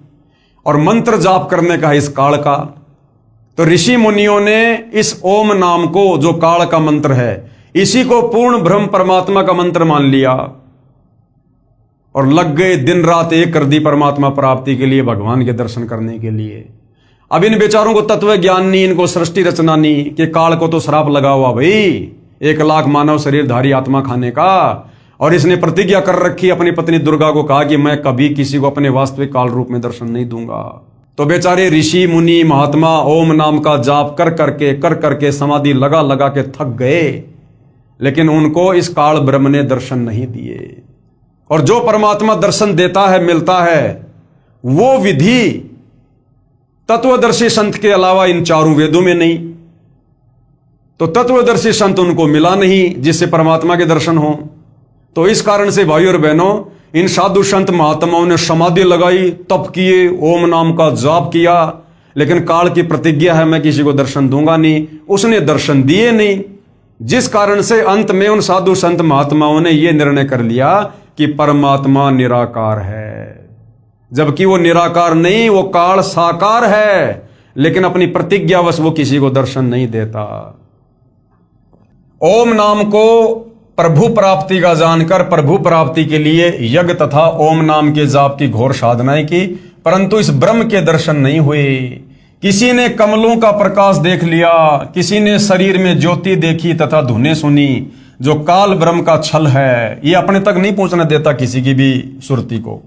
और मंत्र जाप करने का इस काल का। तो ऋषि मुनियों ने इस ओम नाम को, जो काल का मंत्र है, इसी को पूर्ण ब्रह्म परमात्मा का मंत्र मान लिया और लग गए दिन रात एक कर दी परमात्मा प्राप्ति के लिए, भगवान के दर्शन करने के लिए। अब इन बेचारों को तत्व ज्ञान नहीं, इनको सृष्टि रचना नहीं, कि काल को तो श्राप लगा हुआ भाई 1 लाख मानव शरीरधारी आत्मा खाने का, और इसने प्रतिज्ञा कर रखी अपनी पत्नी दुर्गा को, कहा कि मैं कभी किसी को अपने वास्तविक काल रूप में दर्शन नहीं दूंगा। तो बेचारे ऋषि मुनि महात्मा ओम नाम का जाप कर करके समाधि लगा लगा के थक गए, लेकिन उनको इस काल ब्रह्म ने दर्शन नहीं दिए। और जो परमात्मा दर्शन देता है, मिलता है, वो विधि तत्वदर्शी संत के अलावा इन चारों वेदों में नहीं। तो तत्वदर्शी संत उनको मिला नहीं जिससे परमात्मा के दर्शन हो। तो इस कारण से भाइयों और बहनों, इन साधु संत महात्माओं ने समाधि लगाई, तप किए, ओम नाम का जाप किया, लेकिन काल की प्रतिज्ञा है मैं किसी को दर्शन दूंगा नहीं, उसने दर्शन दिए नहीं। जिस कारण से अंत में उन साधु संत महात्माओं ने यह निर्णय कर लिया कि परमात्मा निराकार है, जबकि वो निराकार नहीं, वो काल साकार है, लेकिन अपनी प्रतिज्ञावश वो किसी को दर्शन नहीं देता। ओम नाम को प्रभु प्राप्ति का जानकर प्रभु प्राप्ति के लिए यज्ञ तथा ओम नाम के जाप की घोर साधनाएं की, परंतु इस ब्रह्म के दर्शन नहीं हुए। किसी ने कमलों का प्रकाश देख लिया, किसी ने शरीर में ज्योति देखी तथा धुनें सुनी, जो काल ब्रह्म का छल है, ये अपने तक नहीं पहुंचने देता किसी की भी सुरती को।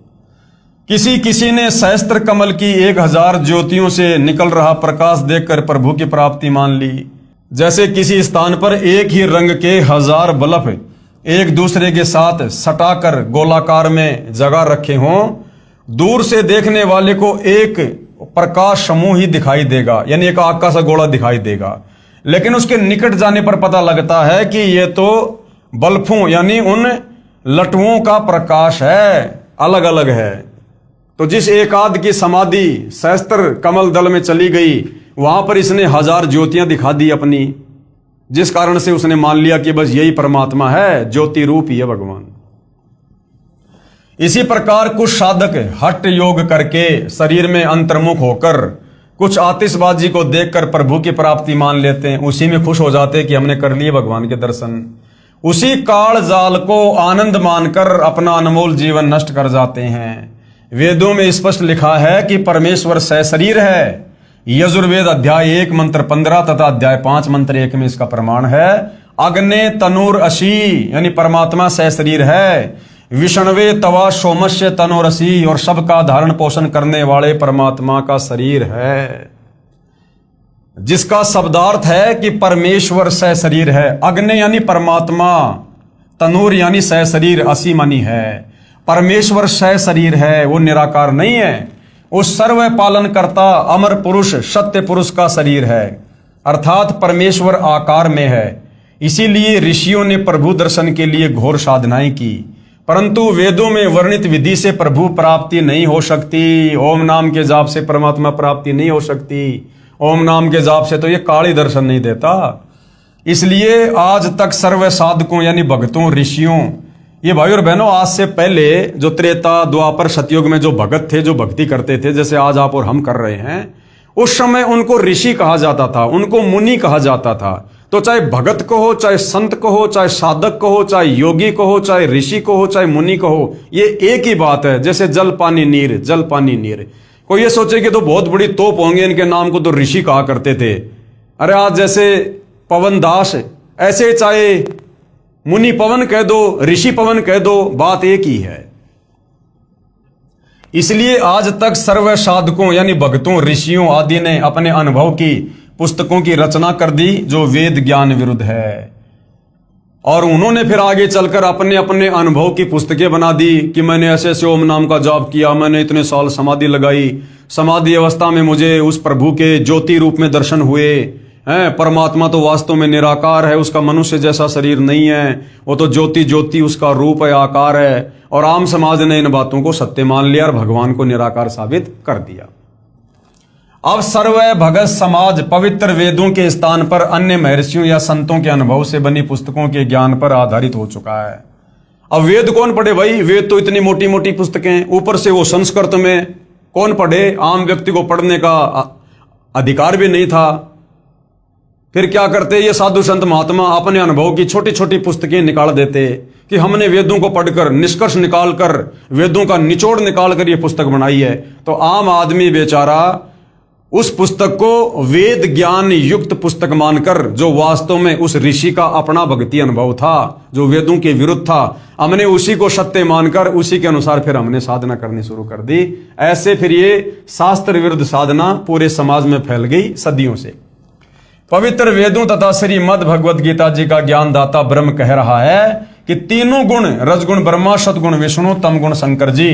किसी ने सहस्त्र कमल की 1000 ज्योतियों से निकल रहा प्रकाश देखकर प्रभु की प्राप्ति मान ली। जैसे किसी स्थान पर एक ही रंग के 1000 बल्ब एक दूसरे के साथ सटाकर गोलाकार में जगह रखे हों, दूर से देखने वाले को एक प्रकाश समूह ही दिखाई देगा, यानी एक आग का सा गोला दिखाई देगा, लेकिन उसके निकट जाने पर पता लगता है कि यह तो बल्बों यानी उन लटुओं का प्रकाश है, अलग अलग है। तो जिस एकाद की समाधि सहस्त्र कमल दल में चली गई, वहां पर इसने 1000 ज्योतियां दिखा दी अपनी, जिस कारण से उसने मान लिया कि बस यही परमात्मा है, ज्योति रूप ही है भगवान। इसी प्रकार कुछ साधक हठ योग करके शरीर में अंतर्मुख होकर कुछ आतिशबाजी को देखकर प्रभु की प्राप्ति मान लेते हैं, उसी में खुश हो जाते हैं कि हमने कर लिए भगवान के दर्शन। उसी काल जाल को आनंद मानकर अपना अनमोल जीवन नष्ट कर जाते हैं। वेदों में स्पष्ट लिखा है कि परमेश्वर सशरीर है। यजुर्वेद अध्याय 1 मंत्र 15 तथा अध्याय 5 मंत्र 1 में इसका प्रमाण है। अग्ने तनुर असी, यानी परमात्मा सशरीर है। विष्णवे तवा सोमस्य तनुरसी, और सबका धारण पोषण करने वाले परमात्मा का शरीर है। जिसका शब्दार्थ है कि परमेश्वर सह शरीर है। अग्नि यानी परमात्मा, तनूर यानी सह शरीर, असीम यानी है। परमेश्वर सह शरीर है, वो निराकार नहीं है। वो सर्व पालन करता अमर पुरुष सत्य पुरुष का शरीर है, अर्थात परमेश्वर आकार में है। इसीलिए ऋषियों ने प्रभु दर्शन के लिए घोर साधनाएं की, परंतु वेदों में वर्णित विधि से प्रभु प्राप्ति नहीं हो सकती। ओम नाम के जाप से परमात्मा प्राप्ति नहीं हो सकती। ओम नाम के जाप से तो ये काली दर्शन नहीं देता। इसलिए आज तक सर्व साधकों यानी भक्तों, ऋषियों, ये भाई और बहनों, आज से पहले जो त्रेता द्वापर सतयुग में जो भगत थे, जो भक्ति करते थे, जैसे आज आप और हम कर रहे हैं, उस समय उनको ऋषि कहा जाता था, उनको मुनि कहा जाता था। तो चाहे भगत को हो, चाहे संत को हो, चाहे साधक को हो, चाहे योगी को हो, चाहे ऋषि को हो, चाहे मुनि को हो, ये एक ही बात है। जैसे जल पानी नीर, जल पानी नीर। कोई ये सोचे कि तो बहुत बड़ी तोप होंगे, इनके नाम को तो ऋषि कहा करते थे। अरे आज जैसे पवन दास, ऐसे चाहे मुनि पवन कह दो, ऋषि पवन कह दो, बात एक ही है। इसलिए आज तक सर्व साधकों यानी भक्तों, ऋषियों आदि ने अपने अनुभव की पुस्तकों की रचना कर दी जो वेद ज्ञान विरुद्ध है, और उन्होंने फिर आगे चलकर अपने अपने अनुभव की पुस्तकें बना दी कि मैंने ऐसे ऐसे ओम नाम का जाप किया, मैंने इतने साल समाधि लगाई, समाधि अवस्था में मुझे उस प्रभु के ज्योति रूप में दर्शन हुए हैं। परमात्मा तो वास्तव में निराकार है, उसका मनुष्य जैसा शरीर नहीं है, वो तो ज्योति ज्योति उसका रूप है, आकार है। और आम समाज ने इन बातों को सत्य मान लिया और भगवान को निराकार साबित कर दिया। अब सर्व भगत समाज पवित्र वेदों के स्थान पर अन्य महर्षियों या संतों के अनुभव से बनी पुस्तकों के ज्ञान पर आधारित हो चुका है। अब वेद कौन पढ़े भाई? वेद तो इतनी मोटी मोटी पुस्तकें, ऊपर से वो संस्कृत में, कौन पढ़े? आम व्यक्ति को पढ़ने का अधिकार भी नहीं था। फिर क्या करते ये साधु संत महात्मा? अपने अनुभव की छोटी छोटी पुस्तकें निकाल देते कि हमने वेदों को पढ़कर निष्कर्ष निकालकर, वेदों का निचोड़ निकालकर ये पुस्तक बनाई है। तो आम आदमी बेचारा उस पुस्तक को वेद ज्ञान युक्त पुस्तक मानकर, जो वास्तव में उस ऋषि का अपना भक्ति अनुभव था, जो वेदों के विरुद्ध था, हमने उसी को सत्य मानकर उसी के अनुसार फिर हमने साधना करनी शुरू कर दी। ऐसे फिर ये शास्त्र विरुद्ध साधना पूरे समाज में फैल गई सदियों से। पवित्र वेदों तथा श्रीमद् भगवद गीता जी का ज्ञानदाता ब्रह्म कह रहा है कि तीनों गुण, रजगुण ब्रह्मा, सतगुण विष्णु, तमगुण शंकर जी,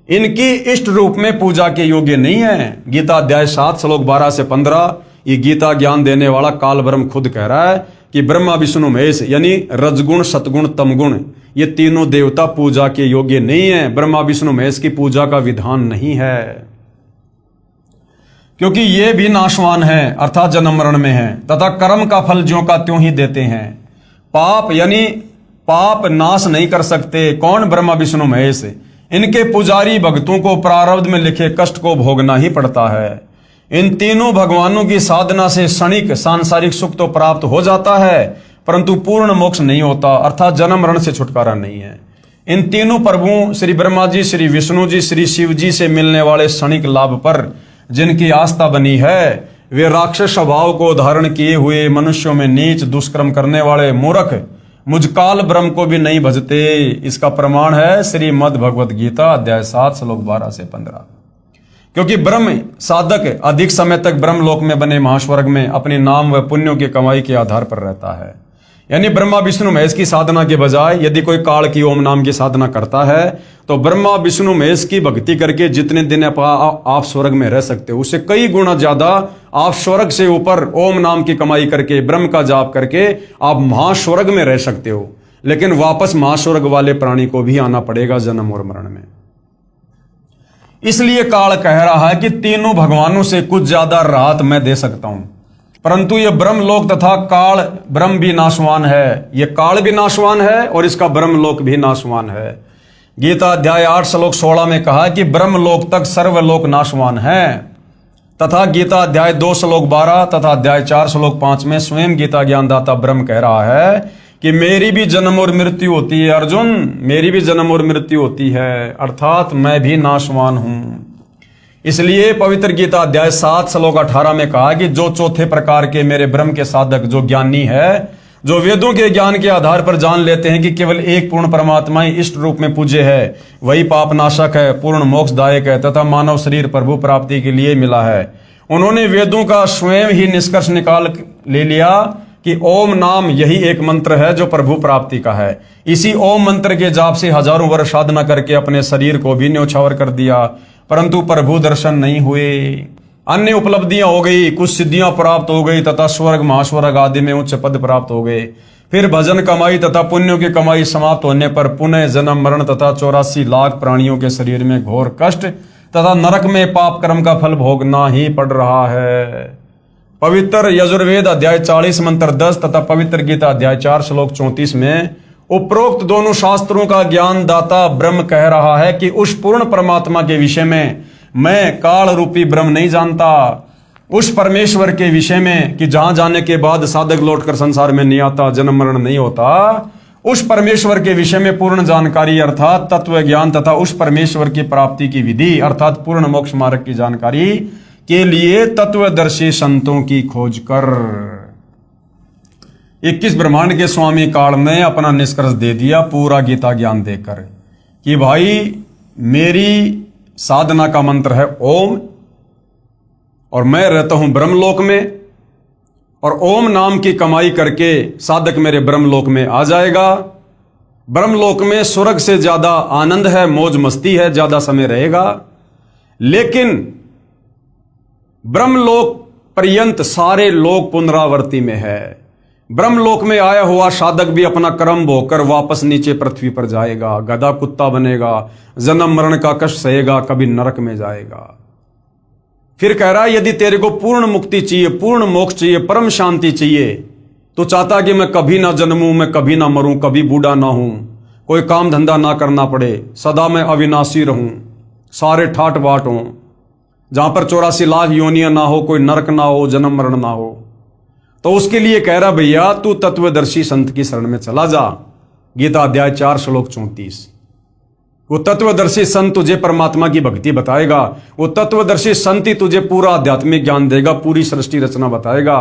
इनकी इष्ट रूप में पूजा के योग्य नहीं है। गीता अध्याय 7 श्लोक 12 से 15 ये गीता ज्ञान देने वाला काल ब्रह्म खुद कह रहा है कि ब्रह्मा विष्णु महेश यानी रजगुण सतगुण तमगुण, ये तीनों देवता पूजा के योग्य नहीं है। ब्रह्मा विष्णु महेश की पूजा का विधान नहीं है, क्योंकि ये भी नाशवान है, अर्थात जन्म मरण में है, तथा कर्म का फल ज्यों का त्यों ही देते हैं। पाप यानी पाप नाश नहीं कर सकते। कौन? ब्रह्मा विष्णु महेश। इनके पुजारी भक्तों को प्रारब्ध में लिखे कष्ट को भोगना ही पड़ता है। इन तीनों भगवानों की साधना से क्षणिक सांसारिक सुख तो प्राप्त हो जाता है, परंतु पूर्ण मोक्ष नहीं होता, अर्थात जन्म मरण से छुटकारा नहीं है। इन तीनों प्रभुओं श्री ब्रह्मा जी, श्री विष्णु जी, श्री शिव जी से मिलने वाले क्षणिक लाभ पर जिनकी आस्था बनी है, वे राक्षस स्वभाव को धारण किए हुए मनुष्यों में नीच दुष्कर्म करने वाले मूर्ख मुझकाल ब्रह्म को भी नहीं भजते। इसका प्रमाण है श्रीमद् भगवद गीता अध्याय 7 श्लोक 12 से 15। क्योंकि ब्रह्म साधक अधिक समय तक ब्रह्म लोक में बने महास्वर्ग में अपने नाम व पुण्यों की कमाई के आधार पर रहता है। यानी ब्रह्मा विष्णु महेश की साधना के बजाय यदि कोई काल की ओम नाम की साधना करता है, तो ब्रह्मा विष्णु महेश की भक्ति करके जितने दिन आप स्वर्ग में रह सकते हो, उससे कई गुना ज्यादा आप स्वर्ग से ऊपर ओम नाम की कमाई करके, ब्रह्म का जाप करके आप महास्वर्ग में रह सकते हो। लेकिन वापस महास्वर्ग वाले प्राणी को भी आना पड़ेगा जन्म और मरण में। इसलिए काल कह रहा है कि तीनों भगवानों से कुछ ज्यादा राहत मैं दे सकता हूं, परंतु यह ब्रह्मलोक तथा काल ब्रह्म भी नाशवान है। यह काल भी नाशवान है और इसका ब्रह्मलोक भी नाशवान है। गीता अध्याय 8 श्लोक 16 में कहा कि ब्रह्मलोक तक सर्वलोक नाशवान है, तथा गीता अध्याय 2 श्लोक 12 तथा अध्याय 4 श्लोक 5 में स्वयं गीता ज्ञानदाता ब्रह्म कह रहा है कि मेरी भी जन्म और मृत्यु होती है अर्जुन, मेरी भी जन्म और मृत्यु होती है, अर्थात मैं भी नाशवान हूं। इसलिए पवित्र गीता अध्याय 7 श्लोक 18 में कहा कि जो चौथे प्रकार के मेरे ब्रह्म के साधक, जो ज्ञानी है, जो वेदों के ज्ञान के आधार पर जान लेते हैं कि केवल एक पूर्ण परमात्मा ही इष्ट रूप में पूज्य है, वही पाप नाशक है, पूर्ण मोक्षदायक है तथा मानव शरीर प्रभु प्राप्ति के लिए मिला है, उन्होंने वेदों का स्वयं ही निष्कर्ष निकाल ले लिया कि ओम नाम यही एक मंत्र है जो प्रभु प्राप्ति का है। इसी ओम मंत्र के जाप से हजारों वर्ष साधना करके अपने शरीर को भी न्यौछावर कर दिया, परंतु प्रभु दर्शन नहीं हुए। अन्य उपलब्धियां हो गई, कुछ सिद्धियां प्राप्त हो गई तथा स्वर्ग महास्वर्ग आदि में उच्च पद प्राप्त हो गए। फिर भजन कमाई तथा पुण्यों की कमाई समाप्त होने पर पुनः जन्म मरण तथा 84 लाख प्राणियों के शरीर में घोर कष्ट तथा नरक में पाप कर्म का फल भोगना ही पड़ रहा है। पवित्र यजुर्वेद अध्याय 40 मंत्र 10 तथा पवित्र गीता अध्याय 4 श्लोक 34 में उपरोक्त दोनों शास्त्रों का ज्ञान दाता ब्रह्म कह रहा है कि उस पूर्ण परमात्मा के विषय में मैं काल रूपी ब्रह्म नहीं जानता। उस परमेश्वर के विषय में कि जहां जाने के बाद साधक लौटकर संसार में नहीं आता, जन्म मरण नहीं होता, उस परमेश्वर के विषय में पूर्ण जानकारी अर्थात तत्व ज्ञान तथा उस परमेश्वर की प्राप्ति की विधि अर्थात पूर्ण मोक्ष मार्ग की जानकारी के लिए तत्वदर्शी संतों की खोज कर 21 ब्रह्मांड के स्वामी काल ने अपना निष्कर्ष दे दिया पूरा गीता ज्ञान देकर कि भाई मेरी साधना का मंत्र है ओम और मैं रहता हूं ब्रह्मलोक में, और ओम नाम की कमाई करके साधक मेरे ब्रह्मलोक में आ जाएगा। ब्रह्मलोक में स्वर्ग से ज्यादा आनंद है, मौज मस्ती है, ज्यादा समय रहेगा। लेकिन ब्रह्मलोक पर्यंत सारे लोक पुनरावर्ती में है। ब्रह्मलोक में आया हुआ साधक भी अपना कर्म भोगकर वापस नीचे पृथ्वी पर जाएगा, गधा कुत्ता बनेगा, जन्म मरण का कष्ट सहेगा, कभी नरक में जाएगा। फिर कह रहा है यदि तेरे को पूर्ण मुक्ति चाहिए, पूर्ण मोक्ष चाहिए, परम शांति चाहिए, तो चाहता कि मैं कभी ना जन्मूं, मैं कभी ना मरूं, कभी बूढ़ा ना हूं, कोई काम धंधा ना करना पड़े, सदा मैं अविनाशी रहूं, सारे ठाट बाट हों, जहां पर 84 लाख योनियां ना हो, कोई नरक ना हो, जन्म मरण ना हो, तो उसके लिए कह रहा भैया तू तत्वदर्शी संत की शरण में चला जा। गीता अध्याय 4 श्लोक 34। वो तत्वदर्शी संत तुझे परमात्मा की भक्ति बताएगा। वो तत्वदर्शी संत ही तुझे पूरा आध्यात्मिक ज्ञान देगा, पूरी सृष्टि रचना बताएगा,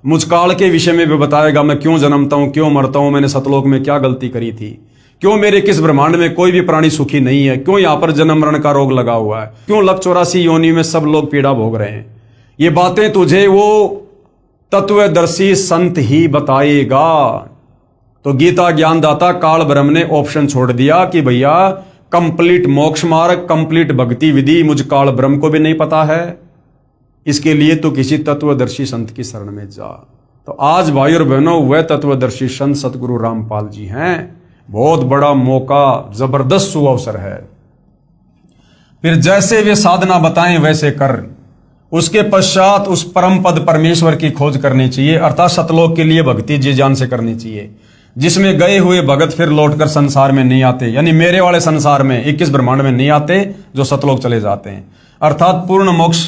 मुझकाल के विषय में भी बताएगा, मैं क्यों जन्मता हूं, क्यों मरता हूं, मैंने सतलोक में क्या गलती करी थी, क्यों मेरे किस ब्रह्मांड में कोई भी प्राणी सुखी नहीं है, क्यों यहां पर जन्म मरण का रोग लगा हुआ है, क्यों लख 84 योनि में सब लोग पीड़ा भोग रहे हैं। ये बातें तुझे वो तत्वदर्शी संत ही बताएगा। तो गीता ज्ञानदाता काल ब्रह्म ने ऑप्शन छोड़ दिया कि भैया कंप्लीट मोक्ष मार्ग, कंप्लीट भक्ति विधि मुझ काल ब्रह्म को भी नहीं पता है, इसके लिए तो किसी तत्वदर्शी संत की शरण में जा। तो आज भाई और बहनों वह तत्वदर्शी संत सतगुरु रामपाल जी हैं। बहुत बड़ा मौका, जबरदस्त सुअवसर है। फिर जैसे वे साधना बताएं वैसे कर, उसके पश्चात उस परम पद परमेश्वर की खोज करनी चाहिए, अर्थात सतलोक के लिए भक्ति जी जान से करनी चाहिए, जिसमें गए हुए भगत फिर लौटकर संसार में नहीं आते, यानी मेरे वाले संसार में 21 ब्रह्मांड में नहीं आते, जो सतलोक चले जाते हैं, अर्थात पूर्ण मोक्ष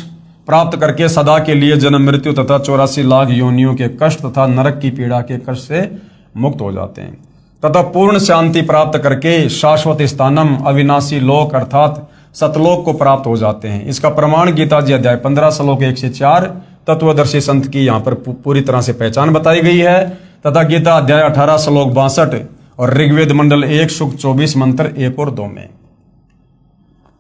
प्राप्त करके सदा के लिए जन्म मृत्यु तथा 84 लाख योनियों के कष्ट तथा नरक की पीड़ा के कष्ट से मुक्त हो जाते हैं, तथा पूर्ण शांति प्राप्त करके शाश्वत स्थानम अविनाशी लोक अर्थात सतलोक को प्राप्त हो जाते हैं। इसका प्रमाण गीता जी अध्याय 15 श्लोक 1 से 4 तत्वदर्शी संत की यहाँ पर पूरी तरह से पहचान बताई गई है, तथा गीता अध्याय 18 श्लोक 62 और ऋग्वेद मंडल 1 सूक्त 24 मंत्र 1 और 2 में।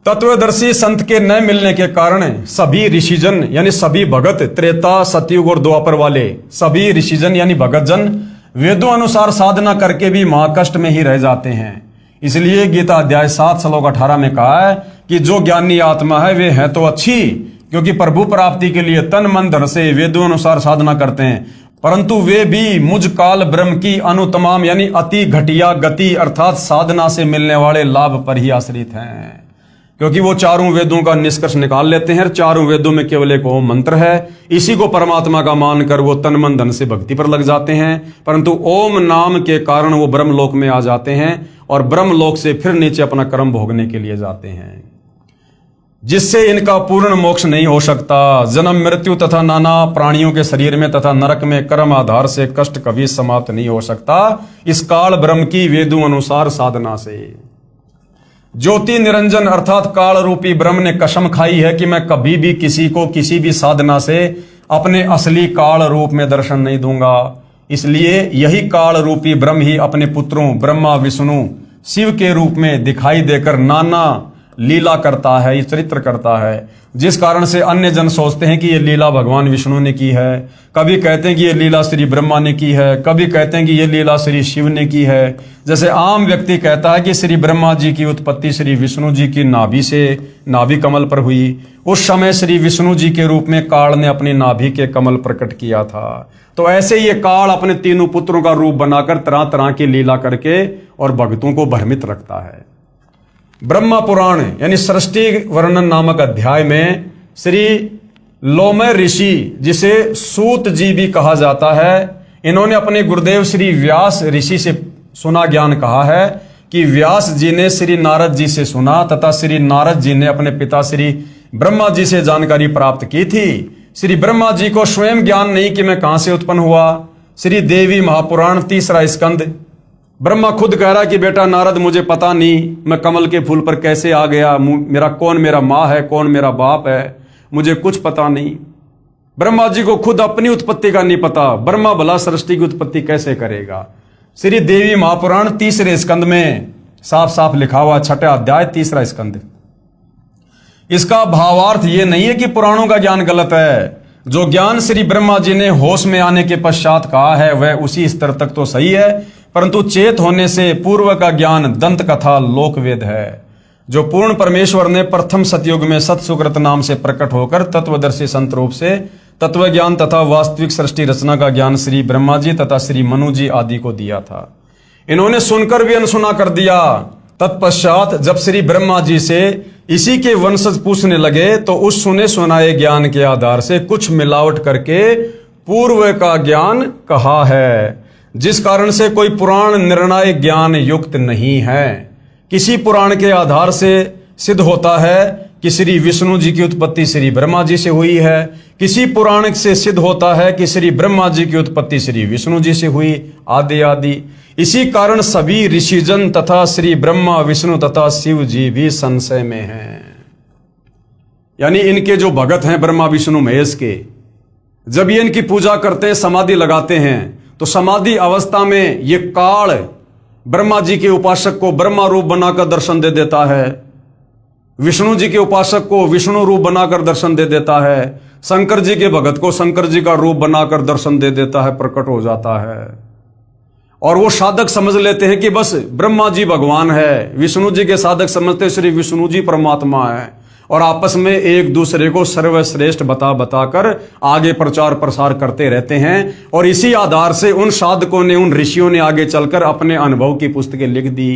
तत्वदर्शी संत के न मिलने के कारण सभी ऋषिजन यानी सभी भगत, त्रेता सतयुग और द्वापर वाले सभी ऋषिजन यानी भगत जन वेदों अनुसार साधना करके भी महाकष्ट में ही रह जाते हैं। इसलिए गीता अध्याय 7 श्लोक 18 में कहा है कि जो ज्ञानी आत्मा है वे है तो अच्छी, क्योंकि प्रभु प्राप्ति के लिए तन मन धन से वेदों अनुसार साधना करते हैं, परंतु वे भी मुझ काल ब्रह्म की अनुतमाम यानी अति घटिया गति अर्थात साधना से मिलने वाले लाभ पर ही आश्रित हैं, क्योंकि वो चारों वेदों का निष्कर्ष निकाल लेते हैं। चारों वेदों में केवल एक ओम मंत्र है, इसी को परमात्मा का मानकर वो तन मन धन से भक्ति पर लग जाते हैं, परंतु ओम नाम के कारण वो ब्रह्मलोक में आ जाते हैं और ब्रह्मलोक से फिर नीचे अपना कर्म भोगने के लिए जाते हैं, जिससे इनका पूर्ण मोक्ष नहीं हो सकता। जन्म मृत्यु तथा नाना प्राणियों के शरीर में तथा नरक में कर्म आधार से कष्ट कभी समाप्त नहीं हो सकता, इस काल ब्रह्म की वेदों अनुसार साधना से। ज्योति निरंजन अर्थात काल रूपी ब्रह्म ने कसम खाई है कि मैं कभी भी किसी को किसी भी साधना से अपने असली काल रूप में दर्शन नहीं दूंगा। इसलिए यही काल रूपी ब्रह्म ही अपने पुत्रों ब्रह्मा विष्णु शिव के रूप में दिखाई देकर नाना लीला करता है, ये चरित्र करता है, जिस कारण से अन्य जन सोचते हैं कि ये लीला भगवान विष्णु ने की है, कभी कहते हैं कि ये लीला श्री ब्रह्मा ने की है, कभी कहते हैं कि ये लीला श्री शिव ने की है। जैसे आम व्यक्ति कहता है कि श्री ब्रह्मा जी की उत्पत्ति श्री विष्णु जी की नाभि से, नाभि कमल पर हुई, उस समय श्री विष्णु जी के रूप में काल ने अपनी नाभि के कमल प्रकट किया था। तो ऐसे ये काल अपने तीनों पुत्रों का रूप बनाकर तरह तरह की लीला करके और भक्तों को भ्रमित रखता है। ब्रह्मा पुराण यानी सृष्टि वर्णन नामक अध्याय में श्री लोमय ऋषि, जिसे सूत जी भी कहा जाता है, इन्होंने अपने गुरुदेव श्री व्यास ऋषि से सुना ज्ञान कहा है कि व्यास जी ने श्री नारद जी से सुना तथा श्री नारद जी ने अपने पिता श्री ब्रह्मा जी से जानकारी प्राप्त की थी। श्री ब्रह्मा जी को स्वयं ज्ञान नहीं कि मैं कहां से उत्पन्न हुआ। श्री देवी महापुराण 3रा स्कंद, ब्रह्मा खुद कह रहा कि बेटा नारद मुझे पता नहीं मैं कमल के फूल पर कैसे आ गया, कौन मेरा माँ है, कौन मेरा बाप है, मुझे कुछ पता नहीं। ब्रह्मा जी को खुद अपनी उत्पत्ति का नहीं पता, ब्रह्मा भला सृष्टि की उत्पत्ति कैसे करेगा। श्री देवी महापुराण 3रे स्कंद में साफ साफ लिखा हुआ, 6ठा अध्याय 3रा स्कंद। इसका भावार्थ ये नहीं है कि पुराणों का ज्ञान गलत है। जो ज्ञान श्री ब्रह्मा जी ने होश में आने के पश्चात कहा है वह उसी स्तर तक तो सही है, परंतु चेत होने से पूर्व का ज्ञान दंत कथा लोकवेद है, जो पूर्ण परमेश्वर ने प्रथम सतयुग में सत सुकृत नाम से प्रकट होकर तत्वदर्शी संत रूप से तत्व ज्ञान तथा वास्तविक सृष्टि रचना का ज्ञान श्री ब्रह्मा जी तथा श्री मनु जी आदि को दिया था। इन्होंने सुनकर भी अनसुना कर दिया। तत्पश्चात जब श्री ब्रह्मा जी से इसी के वंशज पूछने लगे तो उस सुने सुनाए ज्ञान के आधार से कुछ मिलावट करके पूर्व का ज्ञान कहा है, जिस कारण से कोई पुराण निर्णायक ज्ञान युक्त नहीं है। किसी पुराण के आधार से सिद्ध होता है कि श्री विष्णु जी की उत्पत्ति श्री ब्रह्मा जी से हुई है, किसी पुराण से सिद्ध होता है कि श्री ब्रह्मा जी की उत्पत्ति श्री विष्णु जी से हुई, आदि आदि। इसी कारण सभी ऋषिजन तथा श्री ब्रह्मा विष्णु तथा शिव जी भी संशय में हैं। यानी इनके जो भगत हैं ब्रह्मा विष्णु महेश के, जब ये इनकी पूजा करते हैं, समाधि लगाते हैं, तो समाधि अवस्था में ये काल ब्रह्मा जी के उपासक को ब्रह्मा रूप बनाकर दर्शन दे देता है, विष्णु जी के उपासक को विष्णु रूप बनाकर दर्शन दे देता है, शंकर जी के भगत को शंकर जी का रूप बनाकर दर्शन दे देता है, प्रकट हो जाता है। और वो साधक समझ लेते हैं कि बस ब्रह्मा जी भगवान है, विष्णु जी के साधक समझते श्री विष्णु जी परमात्मा है, और आपस में एक दूसरे को सर्वश्रेष्ठ बताकर आगे प्रचार प्रसार करते रहते हैं। और इसी आधार से उन साधकों ने, उन ऋषियों ने आगे चलकर अपने अनुभव की पुस्तकें लिख दी।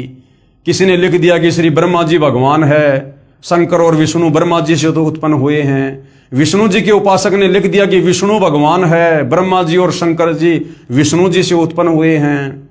किसी ने लिख दिया कि श्री ब्रह्मा जी भगवान है, शंकर और विष्णु ब्रह्मा जी से तो उत्पन्न हुए हैं। विष्णु जी के उपासक ने लिख दिया कि विष्णु भगवान है, ब्रह्मा जी और शंकर जी विष्णु जी से उत्पन्न हुए हैं।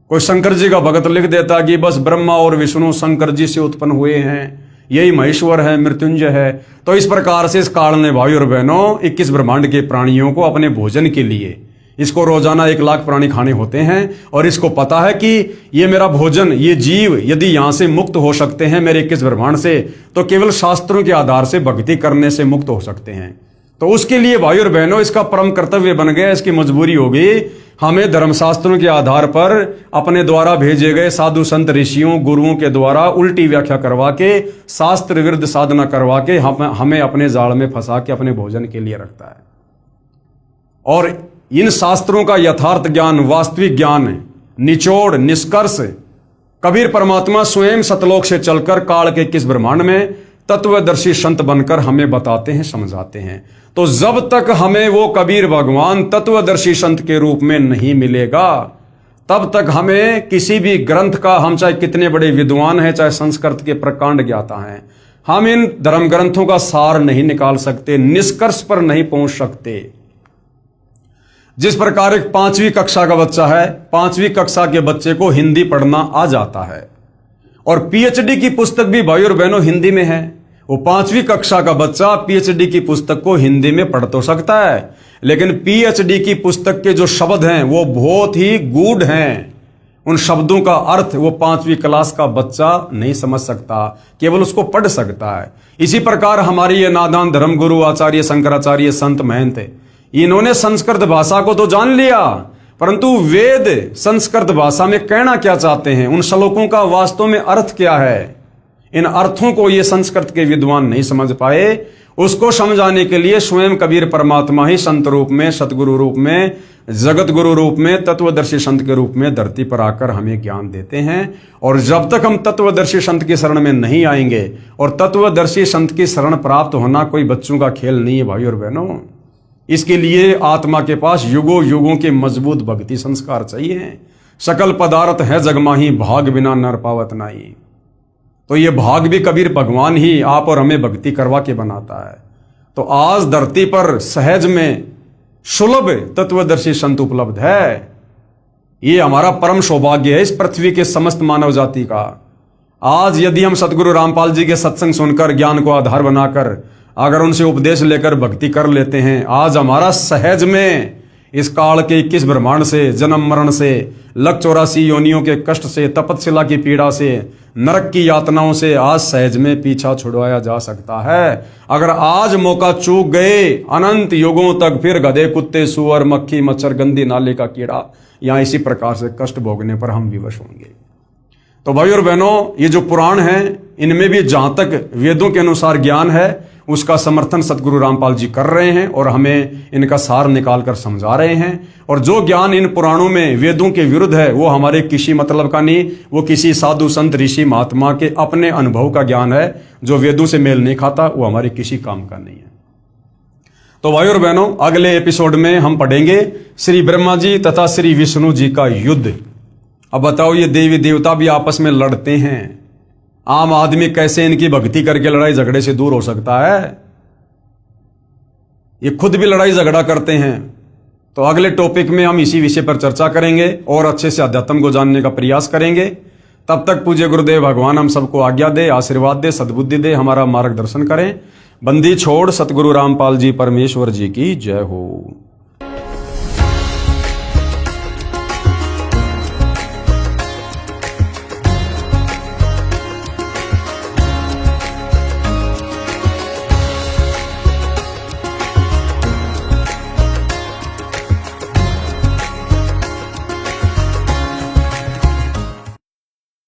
कोई शंकर जी का भगत लिख देता कि बस ब्रह्मा और विष्णु शंकर जी से उत्पन्न हुए हैं, यही महेश्वर है, मृत्युंजय है। तो इस प्रकार से इस काल ने भाई और बहनों 21 ब्रह्मांड के प्राणियों को अपने भोजन के लिए, इसको रोजाना 1 लाख प्राणी खाने होते हैं, और इसको पता है कि ये मेरा भोजन, ये जीव यदि यहां से मुक्त हो सकते हैं मेरे 21 ब्रह्मांड से, तो केवल शास्त्रों के आधार से भक्ति करने से मुक्त हो सकते हैं। तो उसके लिए भाई और बहनों इसका परम कर्तव्य बन गया, इसकी मजबूरी होगी हमें धर्मशास्त्रों के आधार पर अपने द्वारा भेजे गए साधु संत ऋषियों गुरुओं के द्वारा उल्टी व्याख्या करवा के, शास्त्र विरुद्ध साधना करवा के हमें अपने जाल में फंसा के अपने भोजन के लिए रखता है। और इन शास्त्रों का यथार्थ ज्ञान, वास्तविक ज्ञान, निचोड़, निष्कर्ष कबीर परमात्मा स्वयं सतलोक से चलकर काल के 21 ब्रह्मांड में तत्वदर्शी संत बनकर हमें बताते हैं, समझाते हैं। तो जब तक हमें वो कबीर भगवान तत्वदर्शी संत के रूप में नहीं मिलेगा, तब तक हमें किसी भी ग्रंथ का, हम चाहे कितने बड़े विद्वान हैं, चाहे संस्कृत के प्रकांड ज्ञाता हैं, हम इन धर्म ग्रंथों का सार नहीं निकाल सकते, निष्कर्ष पर नहीं पहुंच सकते। जिस प्रकार एक 5वीं कक्षा का बच्चा है, 5वीं कक्षा के बच्चे को हिंदी पढ़ना आ जाता है, और पीएचडी की पुस्तक भी भाई और बहनों हिंदी में है। वो 5वीं कक्षा का बच्चा पीएचडी की पुस्तक को हिंदी में पढ़ तो सकता है, लेकिन पीएचडी की पुस्तक के जो शब्द हैं वो बहुत ही गूढ़ हैं। उन शब्दों का अर्थ वो 5वीं क्लास का बच्चा नहीं समझ सकता, केवल उसको पढ़ सकता है। इसी प्रकार हमारी ये नादान धर्मगुरु आचार्य शंकराचार्य संत महंत, इन्होंने संस्कृत भाषा को तो जान लिया, परंतु वेद संस्कृत भाषा में कहना क्या चाहते हैं, उन श्लोकों का वास्तव में अर्थ क्या है, इन अर्थों को ये संस्कृत के विद्वान नहीं समझ पाए, उसको समझाने के लिए स्वयं कबीर परमात्मा ही संत रूप में, सतगुरु रूप में, जगत गुरु रूप में, तत्वदर्शी संत के रूप में धरती पर आकर हमें ज्ञान देते हैं। और जब तक हम तत्वदर्शी संत की शरण में नहीं आएंगे, और तत्वदर्शी संत की शरण प्राप्त होना कोई बच्चों का खेल नहीं है भाई और बहनों। इसके लिए आत्मा के पास युगों युगों के मजबूत भक्ति संस्कार चाहिए। सकल पदार्थ है जगमाही, भाग बिना नर पावत नाई। तो ये भाग भी कबीर भगवान ही आप और हमें भक्ति करवा के बनाता है। तो आज धरती पर सहज में सुलभ तत्वदर्शी संत उपलब्ध है। ये हमारा परम सौभाग्य है इस पृथ्वी के समस्त मानव जाति का। आज यदि हम सतगुरु रामपाल जी के सत्संग सुनकर, ज्ञान को आधार बनाकर, अगर उनसे उपदेश लेकर भक्ति कर लेते हैं, आज हमारा सहज में इस काल के 21 ब्रह्मांड से, जन्म मरण से, लख 84 योनियों के कष्ट से, तपस्या की पीड़ा से, नरक की यातनाओं से आज सहज में पीछा छुड़वाया जा सकता है। अगर आज मौका चूक गए, अनंत युगों तक फिर गधे, कुत्ते, सुअर, मक्खी, मच्छर, गंदी नाले का कीड़ा, या इसी प्रकार से कष्ट भोगने पर हम विवश होंगे। तो भाई और बहनों, ये जो पुराण हैं, इनमें भी जहां तक वेदों के अनुसार ज्ञान है, उसका समर्थन सतगुरु रामपाल जी कर रहे हैं और हमें इनका सार निकाल कर समझा रहे हैं। और जो ज्ञान इन पुराणों में वेदों के विरुद्ध है, वो हमारे किसी मतलब का नहीं, वो किसी साधु संत ऋषि महात्मा के अपने अनुभव का ज्ञान है, जो वेदों से मेल नहीं खाता, वो हमारे किसी काम का नहीं है। तो भाई और बहनों, अगले एपिसोड में हम पढ़ेंगे श्री ब्रह्मा जी तथा श्री विष्णु जी का युद्ध। अब बताओ, ये देवी देवता भी आपस में लड़ते हैं, आम आदमी कैसे इनकी भक्ति करके लड़ाई झगड़े से दूर हो सकता है? ये खुद भी लड़ाई झगड़ा करते हैं। तो अगले टॉपिक में हम इसी विषय पर चर्चा करेंगे और अच्छे से अध्यात्म को जानने का प्रयास करेंगे। तब तक पूज्य गुरुदेव भगवान हम सबको आज्ञा दे, आशीर्वाद दे, सद्बुद्धि दे, हमारा मार्गदर्शन करें। बंदी छोड़ सतगुरु रामपाल जी परमेश्वर जी की जय हो।